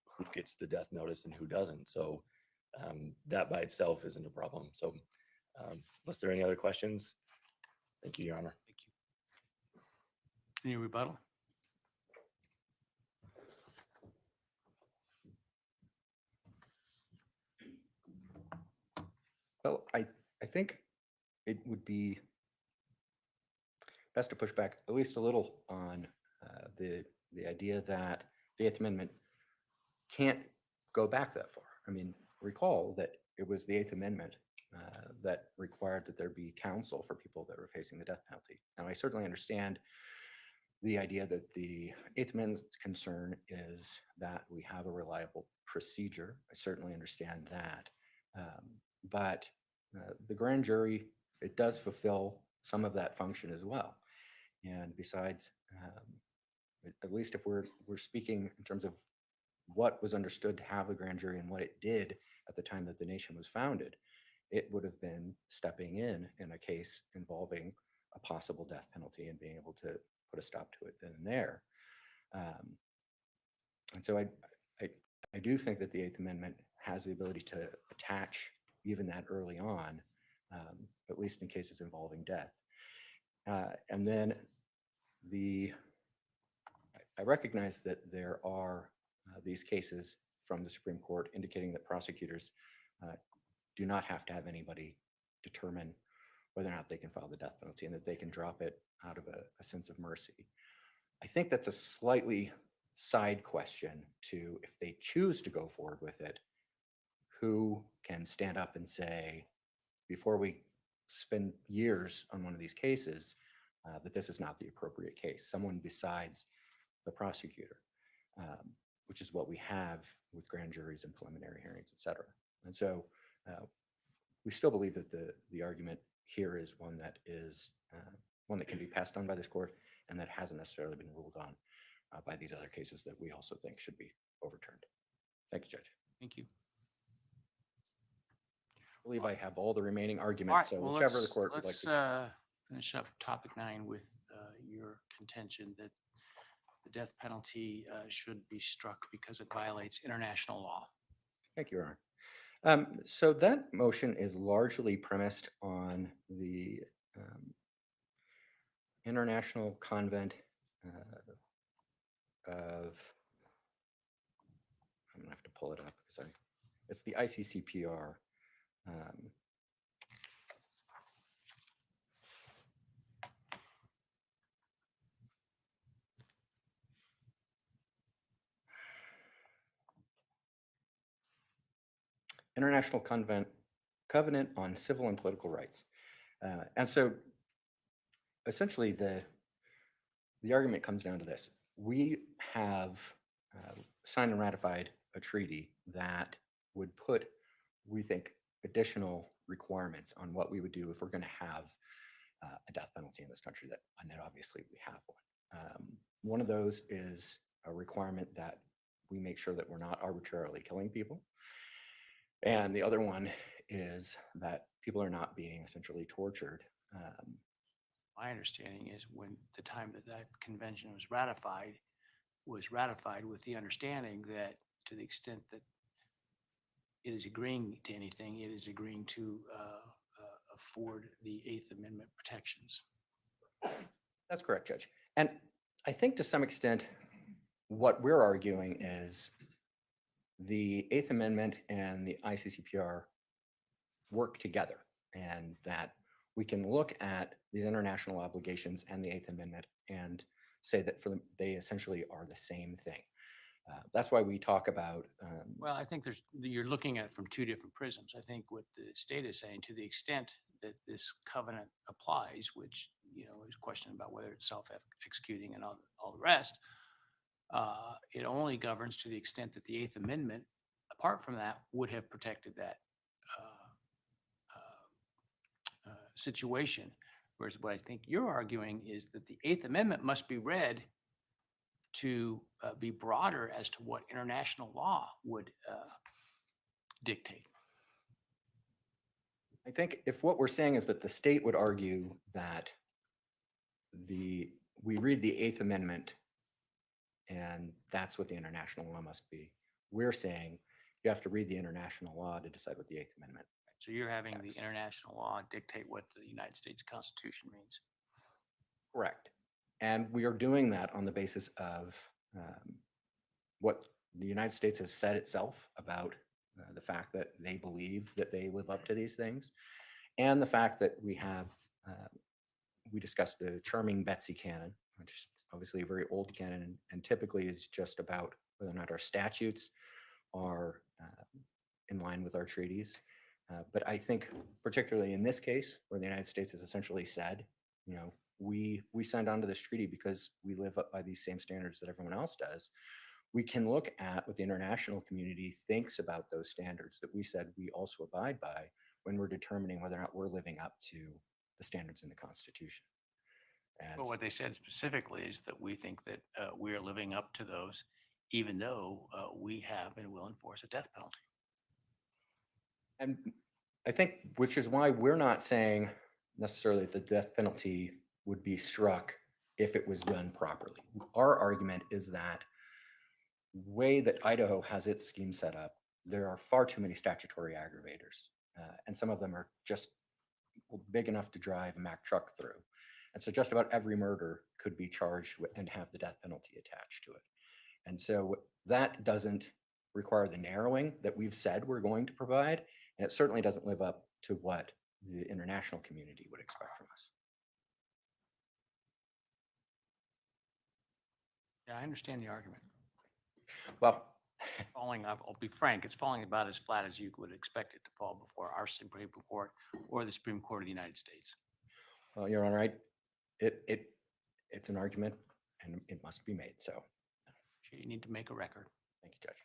who gets the death notice and who doesn't. So that by itself isn't a problem. So unless there are any other questions, thank you, Your Honor. Thank you. Any rebuttal? Well, I think it would be best to push back at least a little on the idea that the Eighth Amendment can't go back that far. I mean, recall that it was the Eighth Amendment that required that there be counsel for people that were facing the death penalty. Now, I certainly understand the idea that the Eighth Amendment's concern is that we have a reliable procedure. I certainly understand that. But the grand jury, it does fulfill some of that function as well. And besides, at least if we're speaking in terms of what was understood to have a grand jury and what it did at the time that the nation was founded, it would have been stepping in a case involving a possible death penalty and being able to put a stop to it then and there. And so I do think that the Eighth Amendment has the ability to attach even that early on, at least in cases involving death. And then I recognize that there are these cases from the Supreme Court indicating that prosecutors do not have to have anybody determine whether or not they can file the death penalty and that they can drop it out of a sense of mercy. I think that's a slightly side question to, if they choose to go forward with it, who can stand up and say, before we spend years on one of these cases, that this is not the appropriate case, someone besides the prosecutor, which is what we have with grand juries and preliminary hearings, et cetera. And so we still believe that the argument here is one that can be passed on by this court and that hasn't necessarily been ruled on by these other cases that we also think should be overturned. Thank you, Judge. Thank you. I believe I have all the remaining arguments, so whichever the court would like to do. Let's finish up topic 9 with your contention that the death penalty should be struck because it violates international law. Thank you, Your Honor. So that motion is largely premised on the International Convent of, I'm gonna have to pull it up because it's the ICCPR. Um, International Covenant on Civil and Political Rights. And so essentially the argument comes down to this. We have signed and ratified a treaty that would put, we think, additional requirements on what we would do if we're going to have a death penalty in this country, and obviously we have one. One of those is a requirement that we make sure that we're not arbitrarily killing people. And the other one is that people are not being essentially tortured. My understanding is when the time that that convention was ratified with the understanding that to the extent that it is agreeing to anything, it is agreeing to afford the Eighth Amendment protections. That's correct, Judge. And I think to some extent, what we're arguing is the Eighth Amendment and the ICCPR work together, and that we can look at these international obligations and the Eighth Amendment and say that for them, they essentially are the same thing. That's why we talk about. Well, I think you're looking at it from two different prisms. I think what the state is saying, to the extent that this covenant applies, which, there's a question about whether it's self-executing and all the rest, it only governs to the extent that the Eighth Amendment, apart from that, would have protected that situation. Whereas what I think you're arguing is that the Eighth Amendment must be read to be broader as to what international law would dictate. I think if what we're saying is that the state would argue that we read the Eighth Amendment and that's what the international law must be, we're saying you have to read the international law to decide what the Eighth Amendment. So you're having the international law dictate what the United States Constitution means. Correct. And we are doing that on the basis of what the United States has said itself about the fact that they believe that they live up to these things, and the fact that we have, we discussed the charming Betsy canon, which is obviously a very old canon and typically is just about whether or not our statutes are in line with our treaties. But I think particularly in this case, where the United States has essentially said, we signed on to this treaty because we live up by these same standards that everyone else does. We can look at what the international community thinks about those standards that we said we also abide by when we're determining whether or not we're living up to the standards in the Constitution. And But what they said specifically is that we think that we are living up to those, even though we have and will enforce a death penalty. And I think, which is why we're not saying necessarily that the death penalty would be struck if it was done properly. Our argument is that the way that Idaho has its scheme set up, there are far too many statutory aggravators, and some of them are just big enough to drive a Mack truck through. And so just about every murder could be charged and have the death penalty attached to it. And so that doesn't require the narrowing that we've said we're going to provide. And it certainly doesn't live up to what the international community would expect from us. Yeah, I understand the argument. Well, I'll be frank, it's falling about as flat as you would expect it to fall before our Supreme Court or the Supreme Court of the United States. well, Your Honor, it's an argument and it must be made. So You need to make a record. thank you, Judge.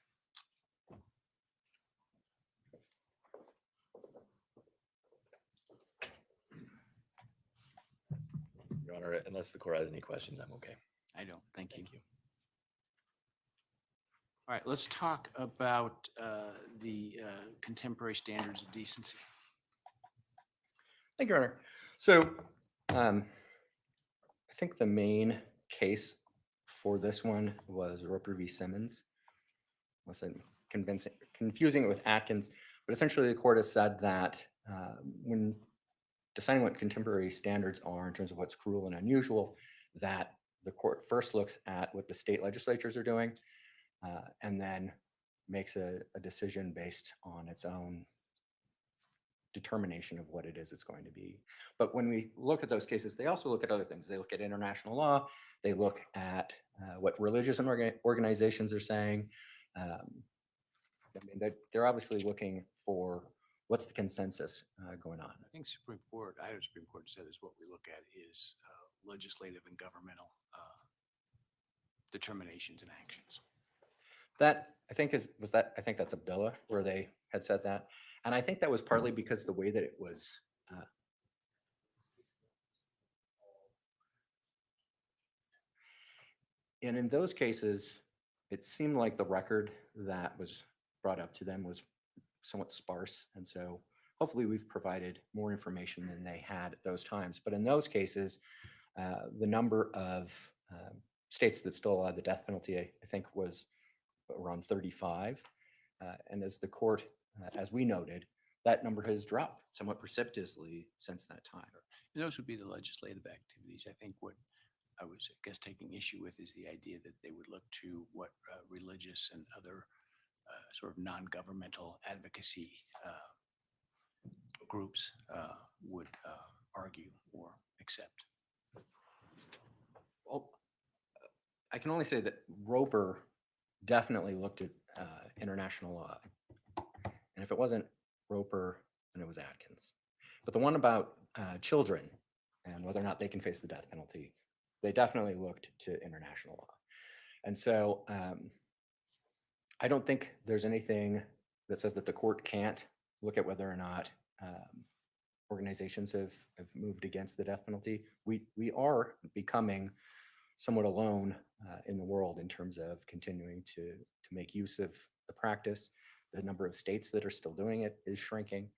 Your Honor, unless the court has any questions, I'm okay. I don't. Thank you. Thank you. All right, let's talk about the contemporary standards of decency. Thank you, Your Honor. So I think the main case for this one was Roper v. Simmons. Unless I'm confusing it with Atkins, but essentially the court has said that when deciding what contemporary standards are in terms of what's cruel and unusual, that the court first looks at what the state legislatures are doing, and then makes a decision based on its own determination of what it is it's going to be. But when we look at those cases, they also look at other things. They look at international law. They look at what religious organizations are saying. I mean, they're obviously looking for what's the consensus going on. I think Idaho Supreme Court said is what we look at is legislative and governmental determinations and actions. That I think I think that's Abdullah where they had said that. And I think that was partly because the way that it was and in those cases, it seemed like the record that was brought up to them was somewhat sparse. And so hopefully we've provided more information than they had at those times. But in those cases, the number of states that still allowed the death penalty, I think, was around 35. And as the court, as we noted, that number has dropped somewhat precipitously since that time. And those would be the legislative activities. I think what I was, I guess, taking issue with is the idea that they would look to what religious and other sort of non-governmental advocacy groups would argue or accept. Well, I can only say that Roper definitely looked at international law. And if it wasn't Roper, then it was Atkins. But the one about children and whether or not they can face the death penalty, they definitely looked to international law. And so I don't think there's anything that says that the court can't look at whether or not organizations have moved against the death penalty. We are becoming somewhat alone in the world in terms of continuing to make use of the practice. The number of states that are still doing it is shrinking.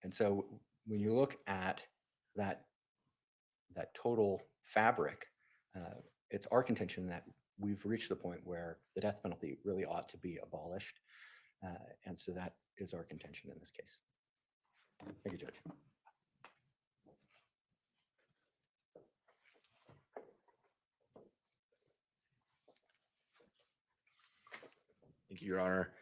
And so when you look at that total fabric, it's our contention that we've reached the point where the death penalty really ought to be abolished. And so that is our contention in this case. Thank you, Judge. Thank you, Your Honor.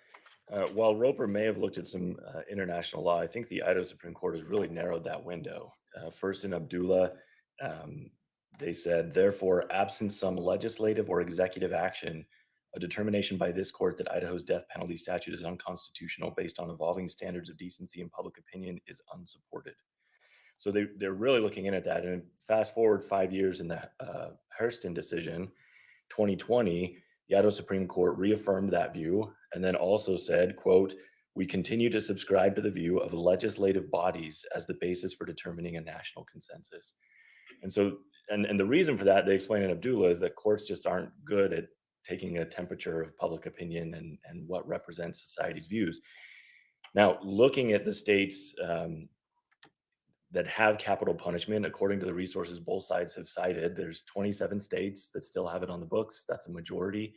While Roper may have looked at some international law, I think the Idaho Supreme Court has really narrowed that window. First in Abdullah, they said, therefore, absent some legislative or executive action, a determination by this court that Idaho's death penalty statute is unconstitutional based on evolving standards of decency and public opinion is unsupported. So they're really looking in at that. And fast forward 5 years in the Hurston decision, 2020, the Idaho Supreme Court reaffirmed that view and then also said, quote, we continue to subscribe to the view of legislative bodies as the basis for determining a national consensus. And so, and the reason for that, they explain in Abdullah, is that courts just aren't good at taking a temperature of public opinion and what represents society's views. Now, looking at the states that have capital punishment, according to the resources both sides have cited, there's 27 states that still have it on the books. That's a majority.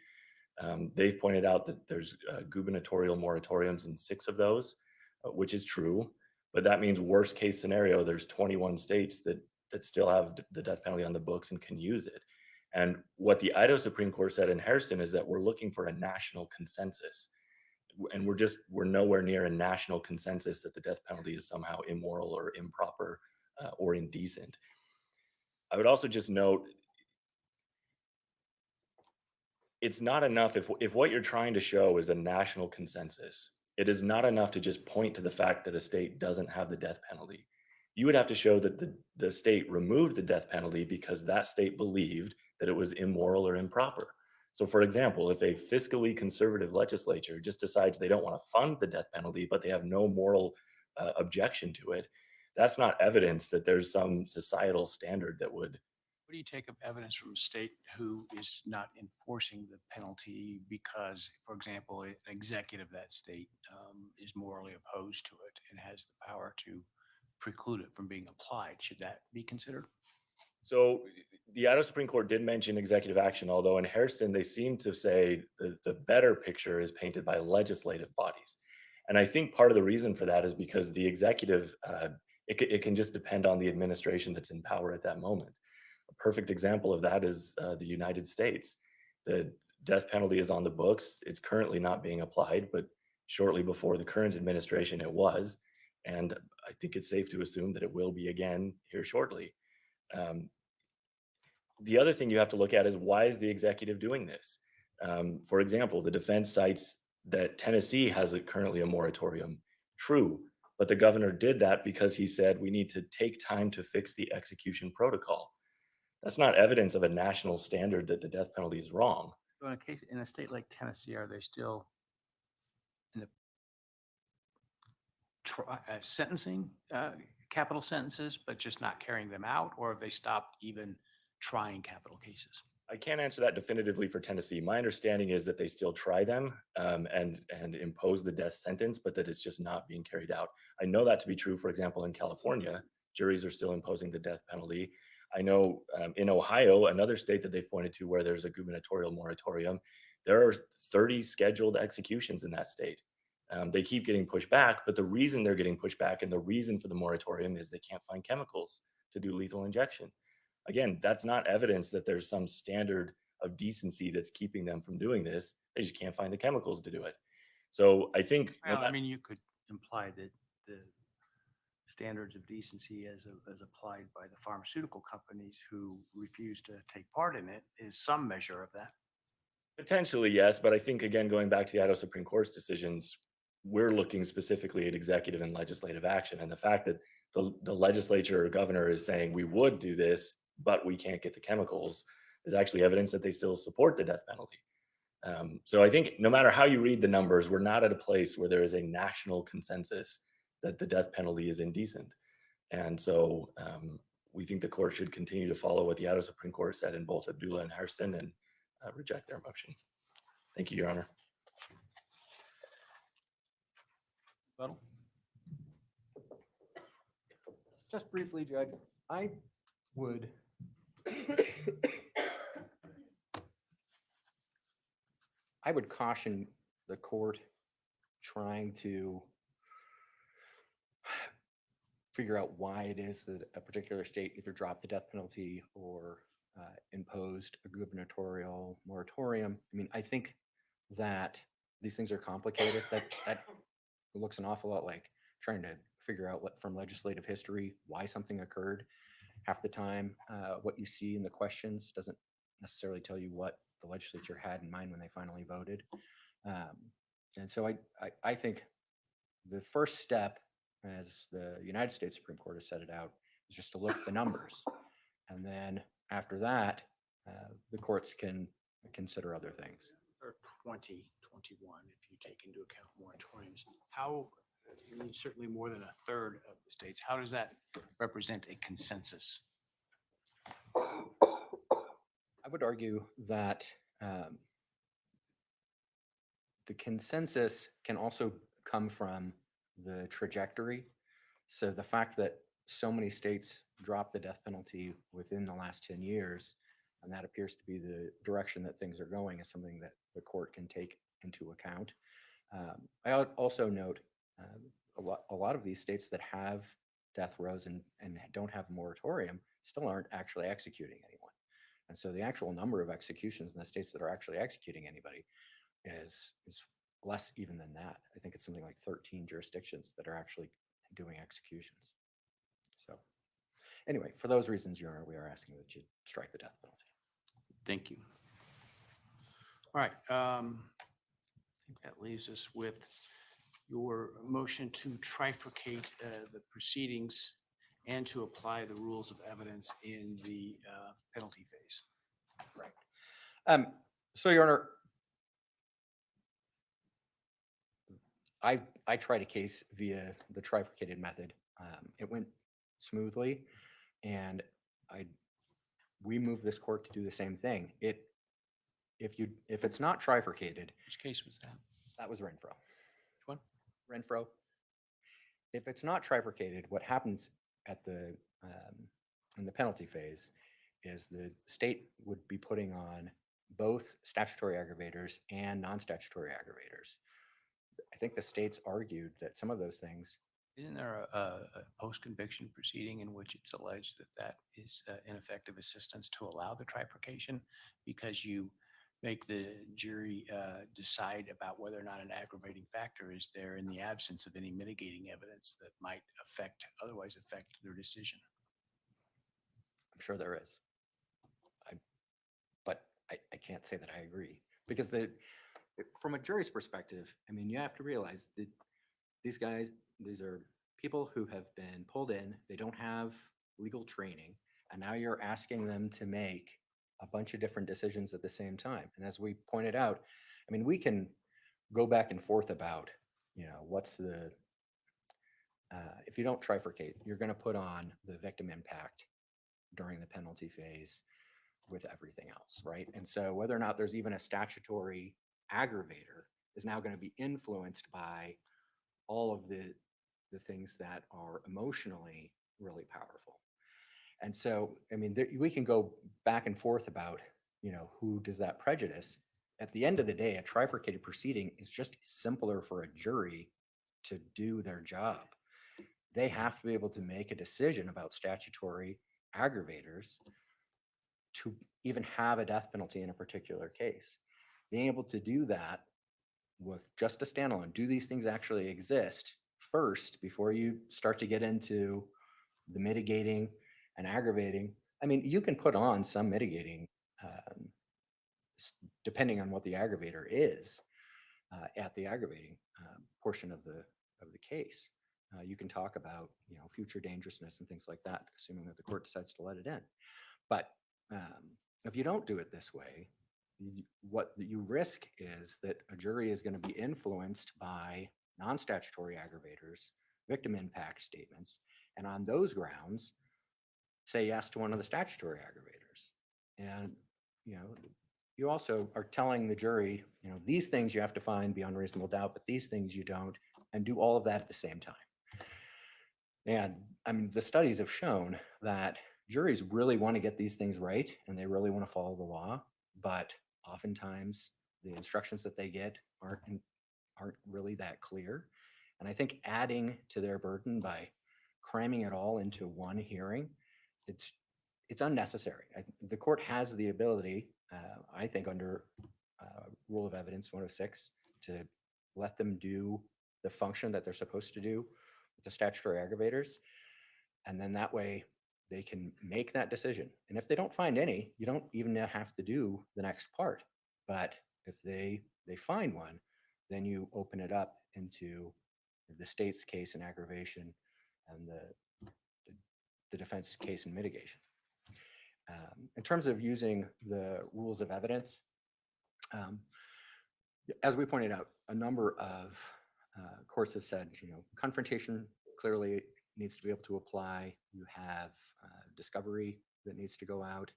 They've pointed out that there's gubernatorial moratoriums in 6 of those, which is true. But that means worst case scenario, there's 21 states that still have the death penalty on the books and can use it. And what the Idaho Supreme Court said in Hurston is that we're looking for a national consensus. And we're nowhere near a national consensus that the death penalty is somehow immoral or improper or indecent. I would also just note, it's not enough if what you're trying to show is a national consensus, it is not enough to just point to the fact that a state doesn't have the death penalty. You would have to show that the state removed the death penalty because that state believed that it was immoral or improper. So for example, if a fiscally conservative legislature just decides they don't want to fund the death penalty, but they have no moral objection to it, that's not evidence that there's some societal standard that would. What do you take of evidence from a state who is not enforcing the penalty because, for example, an executive of that state is morally opposed to it and has the power to preclude it from being applied? Should that be considered? So the Idaho Supreme Court did mention executive action, although in Hurston, they seem to say the better picture is painted by legislative bodies. And I think part of the reason for that is because the executive It can just depend on the administration that's in power at that moment. A perfect example of that is the United States. The death penalty is on the books. It's currently not being applied, but shortly before the current administration, it was. And I think it's safe to assume that it will be again here shortly. Um, the other thing you have to look at is, why is the executive doing this? For example, the defense cites that Tennessee has currently a moratorium. True, but the governor did that because he said we need to take time to fix the execution protocol. That's not evidence of a national standard that the death penalty is wrong. So in a state like Tennessee, are they still in the sentencing capital sentences, but just not carrying them out, or have they stopped even trying capital cases? I can't answer that definitively for Tennessee. My understanding is that they still try them and impose the death sentence, but that it's just not being carried out. I know that to be true, for example, in California, juries are still imposing the death penalty. I know in Ohio, another state that they've pointed to where there's a gubernatorial moratorium, there are 30 scheduled executions in that state. They keep getting pushed back, but the reason they're getting pushed back and the reason for the moratorium is they can't find chemicals to do lethal injection. Again, that's not evidence that there's some standard of decency that's keeping them from doing this. They just can't find the chemicals to do it. So I think, Well, I mean, you could imply that the standards of decency as applied by the pharmaceutical companies who refuse to take part in it is some measure of that. potentially yes, but I think, again, going back to the Idaho Supreme Court's decisions, we're looking specifically at executive and legislative action. And the fact that the legislature or governor is saying we would do this, but we can't get the chemicals, is actually evidence that they still support the death penalty. So I think no matter how you read the numbers, we're not at a place where there is a national consensus that the death penalty is indecent. And so we think the court should continue to follow what the Idaho Supreme Court said in both Abdullah and Hairston and reject their motion. Thank you, Your Honor. Buttle? Just briefly, Judge, I would caution the court trying to figure out why it is that a particular state either dropped the death penalty or imposed a gubernatorial moratorium. I mean, I think that these things are complicated. That looks an awful lot like trying to figure out what from legislative history why something occurred. Half the time, what you see in the questions doesn't necessarily tell you what the legislature had in mind when they finally voted. And so I think the first step, as the United States Supreme Court has set it out, is just to look at the numbers. And then after that, the courts can consider other things. Or 2021, if you take into account moratoriums. How, I mean, certainly more than a third of the states, how does that represent a consensus? I would argue that the consensus can also come from the trajectory. So the fact that so many states dropped the death penalty within the last 10 years, and that appears to be the direction that things are going, is something that the court can take into account. I also note a lot of these states that have death rows and don't have a moratorium still aren't actually executing anyone. And so the actual number of executions in the states that are actually executing anybody is less even than that. I think it's something like 13 jurisdictions that are actually doing executions. So anyway, for those reasons, Your Honor, we are asking that you strike the death penalty. Thank you. All right. I think that leaves us with your motion to trifurcate the proceedings and to apply the rules of evidence in the penalty phase. Right. So, Your Honor, I tried a case via the trifurcated method. It went smoothly, and we moved this court to do the same thing. If it's not trifurcated, Which case was that? that was Renfro. Which one? Renfro. If it's not trifurcated, what happens at the in the penalty phase is the state would be putting on both statutory aggravators and non-statutory aggravators. I think the states argued that some of those things Isn't there a post-conviction proceeding in which it's alleged that that is ineffective assistance to allow the trifurcation because you make the jury decide about whether or not an aggravating factor is there in the absence of any mitigating evidence that might otherwise affect their decision? I'm sure there is. But I can't say that I agree because from a jury's perspective, I mean, you have to realize that these guys, these are people who have been pulled in, they don't have legal training, and now you're asking them to make a bunch of different decisions at the same time. And as we pointed out, I mean, we can go back and forth about, what's the, if you don't trifurcate, you're going to put on the victim impact during the penalty phase with everything else, right? And so whether or not there's even a statutory aggravator is now going to be influenced by all of the things that are emotionally really powerful. And so, I mean, we can go back and forth about, who does that prejudice. At the end of the day, a trifurcated proceeding is just simpler for a jury to do their job. They have to be able to make a decision about statutory aggravators to even have a death penalty in a particular case. Being able to do that with just a standalone, do these things actually exist first before you start to get into the mitigating and aggravating? I mean, you can put on some mitigating depending on what the aggravator is at the aggravating portion of the case. You can talk about future dangerousness and things like that, assuming that the court decides to let it in. But if you don't do it this way, what you risk is that a jury is going to be influenced by non-statutory aggravators, victim impact statements, and on those grounds, say yes to one of the statutory aggravators. And, you also are telling the jury, these things you have to find beyond reasonable doubt, but these things you don't, and do all of that at the same time. And I mean, the studies have shown that juries really want to get these things right, and they really want to follow the law, but oftentimes the instructions that they get aren't really that clear. And I think adding to their burden by cramming it all into one hearing, it's unnecessary. The court has the ability, I think, under Rule of Evidence 106, to let them do the function that they're supposed to do with the statutory aggravators, and then that way they can make that decision. And if they don't find any, you don't even have to do the next part. But if they find one, then you open it up into the state's case in aggravation and the defense case in mitigation. In terms of using the rules of evidence, as we pointed out, a number of courts have said, confrontation clearly needs to be able to apply. You have discovery that needs to go out.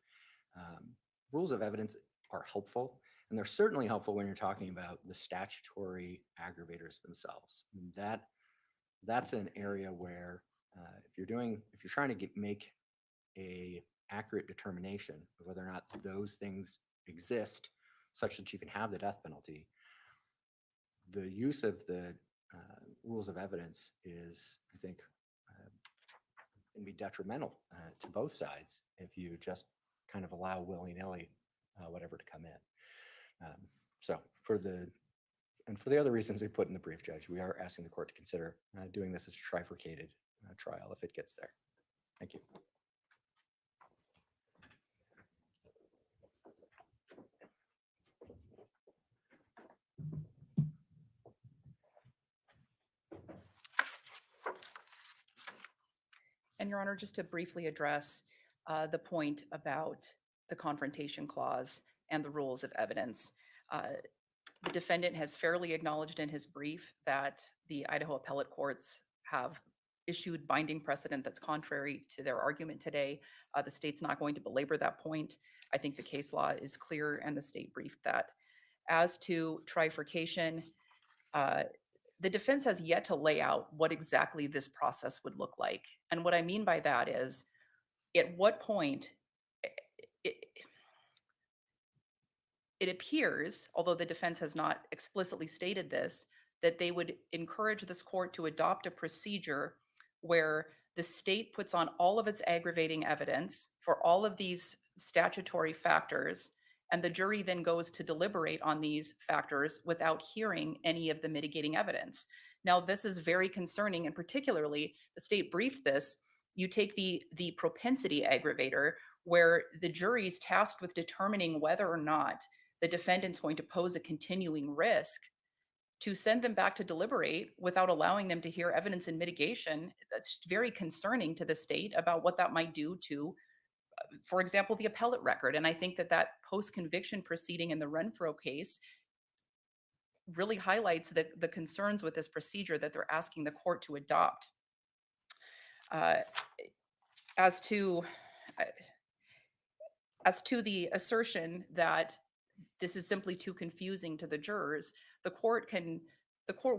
Rules of evidence are helpful, and they're certainly helpful when you're talking about the statutory aggravators themselves. That's an area where if you're trying to make a accurate determination of whether or not those things exist such that you can have the death penalty, the use of the rules of evidence is, I think, can be detrimental to both sides if you just kind of allow willy-nilly whatever to come in. So for the other reasons we put in the brief, Judge, we are asking the court to consider doing this as a trifurcated trial if it gets there. Thank you. And Your Honor, just to briefly address the point about the confrontation clause and the rules of evidence. The defendant has fairly acknowledged in his brief that the Idaho appellate courts have issued binding precedent that's contrary to their argument today. The state's not going to belabor that point. I think the case law is clear and the state briefed that. As to trifurcation, the defense has yet to lay out what exactly this process would look like. And what I mean by that is, at what point it appears, although the defense has not explicitly stated this, that they would encourage this court to adopt a procedure where the state puts on all of its aggravating evidence for all of these statutory factors, and the jury then goes to deliberate on these factors without hearing any of the mitigating evidence. Now, this is very concerning, and particularly the state briefed this. You take the propensity aggravator, where the jury is tasked with determining whether or not the defendant's going to pose a continuing risk, to send them back to deliberate without allowing them to hear evidence in mitigation. That's very concerning to the state about what that might do to, for example, the appellate record. And I think that that post-conviction proceeding in the Renfro case really highlights the concerns with this procedure that they're asking the court to adopt. As to the assertion that this is simply too confusing to the jurors, the court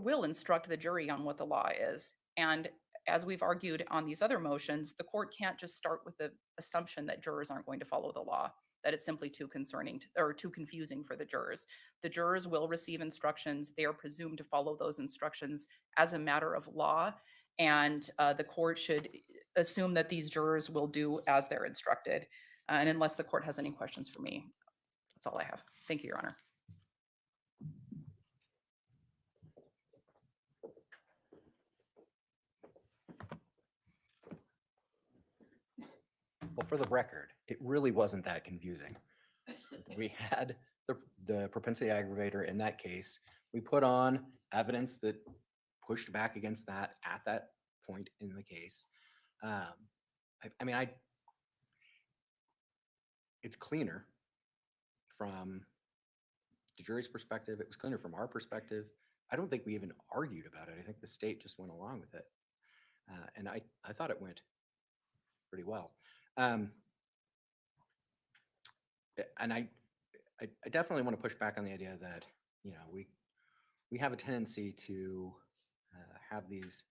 will instruct the jury on what the law is. And as we've argued on these other motions, the court can't just start with the assumption that jurors aren't going to follow the law, that it's simply too concerning or too confusing for the jurors. The jurors will receive instructions. They are presumed to follow those instructions as a matter of law. And the court should assume that these jurors will do as they're instructed. And unless the court has any questions for me, that's all I have. Thank you, Your Honor. Well, for the record, it really wasn't that confusing. We had the propensity aggravator in that case. We put on evidence that pushed back against that at that point in the case. It's cleaner from the jury's perspective. It was cleaner from our perspective. I don't think we even argued about it. I think the state just went along with it. And I thought it went pretty well. And I definitely want to push back on the idea that, you know, we have a tendency to have these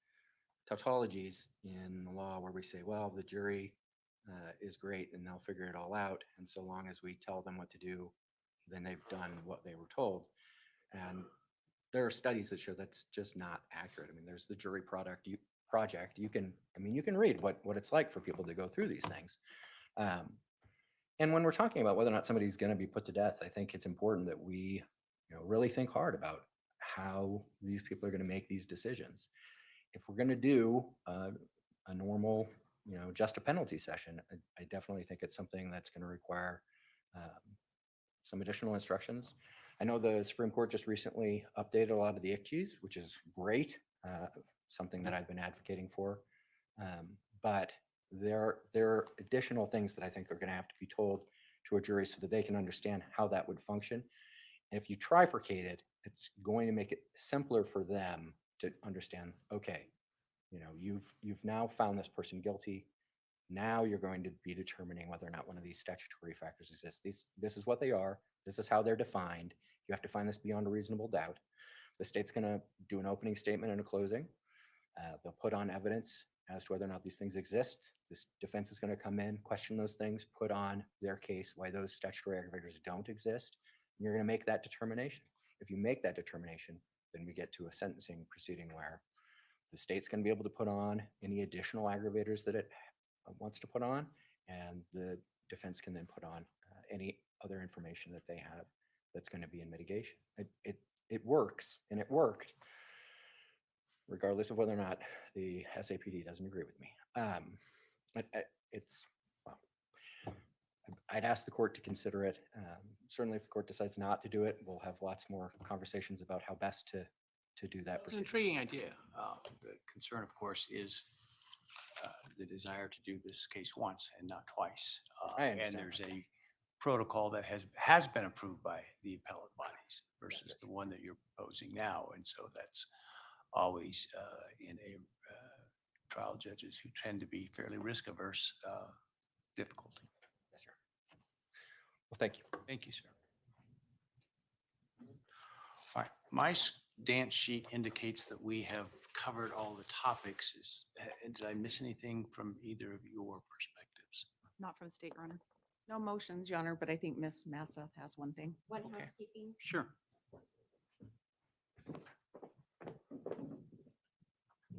tautologies in the law where we say, well, the jury is great and they'll figure it all out. And so long as we tell them what to do, then they've done what they were told. And there are studies that show that's just not accurate. I mean, there's the jury project. You can read what it's like for people to go through these things. And when we're talking about whether or not somebody's going to be put to death, I think it's important that we, really think hard about how these people are going to make these decisions. If we're going to do a normal, just a penalty session, I definitely think it's something that's going to require some additional instructions. I know the Supreme Court just recently updated a lot of the ICGs, which is great, something that I've been advocating for. But there are additional things that I think are going to have to be told to a jury so that they can understand how that would function. And if you trifurcate it, it's going to make it simpler for them to understand, okay, you've now found this person guilty. Now you're going to be determining whether or not one of these statutory factors exists. This is what they are. This is how they're defined. You have to find this beyond a reasonable doubt. The state's going to do an opening statement and a closing. They'll put on evidence as to whether or not these things exist. This defense is going to come in, question those things, put on their case why those statutory aggravators don't exist. And you're going to make that determination. If you make that determination, then we get to a sentencing proceeding where the state's going to be able to put on any additional aggravators that it wants to put on, and the defense can then put on any other information that they have that's going to be in mitigation. It works, and it worked, regardless of whether or not the SAPD doesn't agree with me. I'd ask the court to consider it. Certainly, if the court decides not to do it, we'll have lots more conversations about how best to do that. It's an intriguing idea. The concern, of course, is the desire to do this case once and not twice. And there's a protocol that has been approved by the appellate bodies versus the one that you're proposing now. And so that's always in a trial judges who tend to be fairly risk averse difficulty. Yes, sir. Well, thank you. Thank you, sir. All right, my dance sheet indicates that we have covered all the topics. Did I miss anything from either of your perspectives? Not from the state, Your Honor. No motions, Your Honor, but I think Ms. Massa has one thing. One Okay. housekeeping. Sure.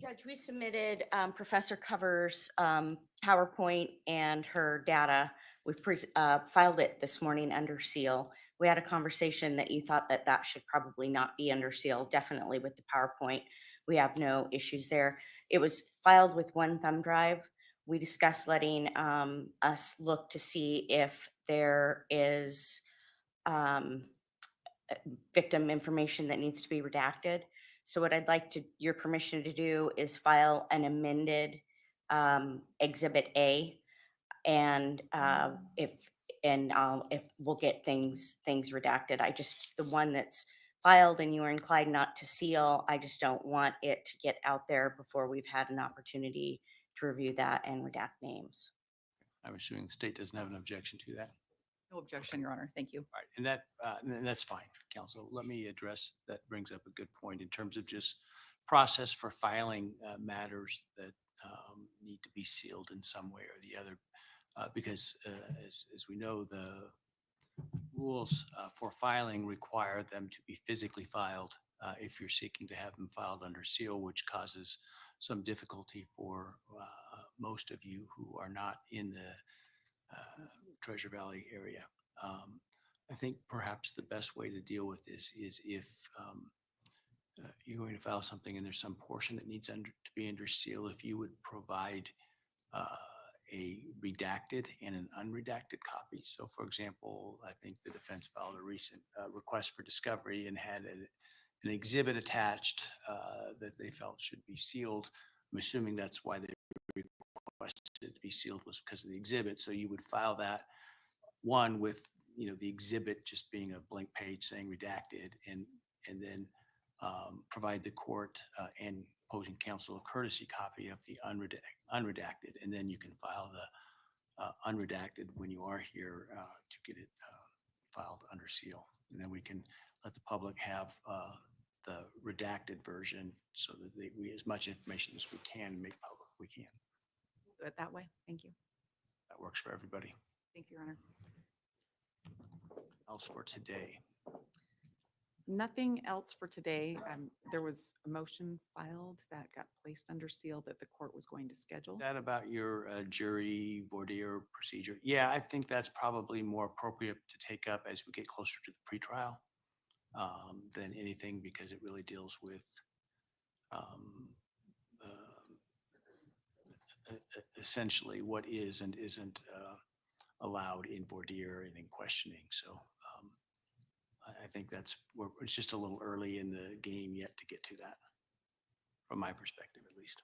Judge, we submitted Professor Cover's PowerPoint and her data. We filed it this morning under seal. We had a conversation that you thought that that should probably not be under seal, definitely with the PowerPoint. We have no issues there. It was filed with one thumb drive. We discussed letting us look to see if there is victim information that needs to be redacted. So what I'd like your permission to do is file an amended Exhibit A, and if we'll get things redacted. The one that's filed and you are inclined not to seal, I just don't want it to get out there before we've had an opportunity to review that and redact names. I'm assuming the state doesn't have an objection to that. No objection, Your Honor. Thank you. All right, and that's fine, counsel. Let me address, that brings up a good point in terms of just process for filing matters that need to be sealed in some way or the other. Because as we know, the rules for filing require them to be physically filed if you're seeking to have them filed under seal, which causes some difficulty for most of you who are not in the Treasure Valley area. I think perhaps the best way to deal with this is if you're going to file something and there's some portion that needs to be under seal, if you would provide a redacted and an unredacted copy. So for example, I think the defense filed a recent request for discovery and had an exhibit attached that they felt should be sealed. I'm assuming that's why they requested it to be sealed, was because of the exhibit. So you would file that one with, the exhibit just being a blank page saying redacted, and then provide the court and opposing counsel a courtesy copy of the unredacted, and then you can file the unredacted when you are here to get it filed under seal. And then we can let the public have the redacted version so that we, as much information as we can make public, we can. Do it that way. Thank you. That works for everybody. Thank you, Your Honor. Else for today? Nothing else for today. There was a motion filed that got placed under seal that the court was going to schedule. Is that about your jury voir dire procedure? Yeah, I think that's probably more appropriate to take up as we get closer to the pretrial than anything, because it really deals with essentially what is and isn't allowed in voir dire and in questioning. So I think it's just a little early in the game yet to get to that, from my perspective at least.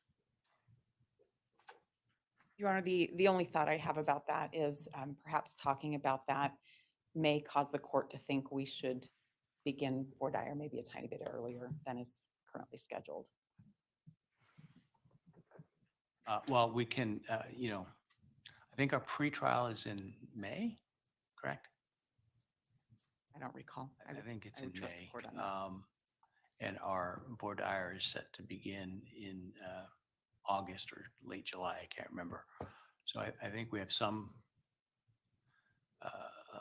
Your Honor, the only thought I have about that is perhaps talking about that may cause the court to think we should begin voir dire maybe a tiny bit earlier than is currently scheduled. Well, we can, I think our pretrial is in May, correct? I don't recall. I think it's I in would trust the May. court on that. And our voir dire is set to begin in August or late July. I can't remember. So I think we have some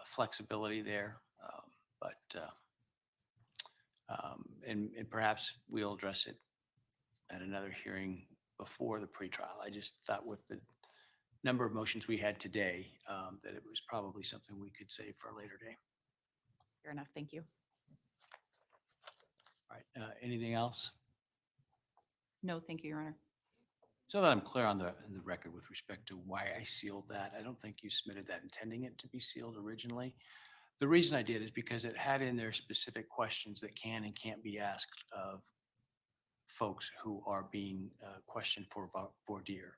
flexibility there, and perhaps we'll address it at another hearing before the pretrial. I just thought with the number of motions we had today, that it was probably something we could save for a later day. Fair enough. Thank you. All right. Anything else? No, thank you, Your Honor. So that I'm clear on the record with respect to why I sealed that, I don't think you submitted that intending it to be sealed originally. The reason I did is because it had in there specific questions that can and can't be asked of folks who are being questioned for voir dire.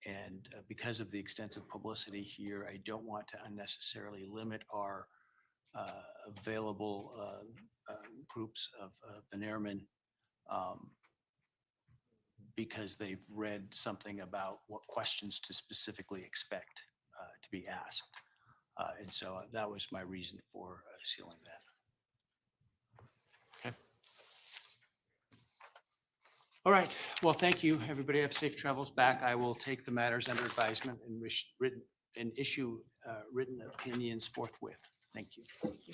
And because of the extensive publicity here, I don't want to unnecessarily limit our available groups of veneermen because they've read something about what questions to specifically expect to be asked. And so that was my reason for sealing that. Okay. All right. Well, thank you. Everybody have safe travels back. I will take the matters under advisement and issue written opinions forthwith. Thank you. Thank you.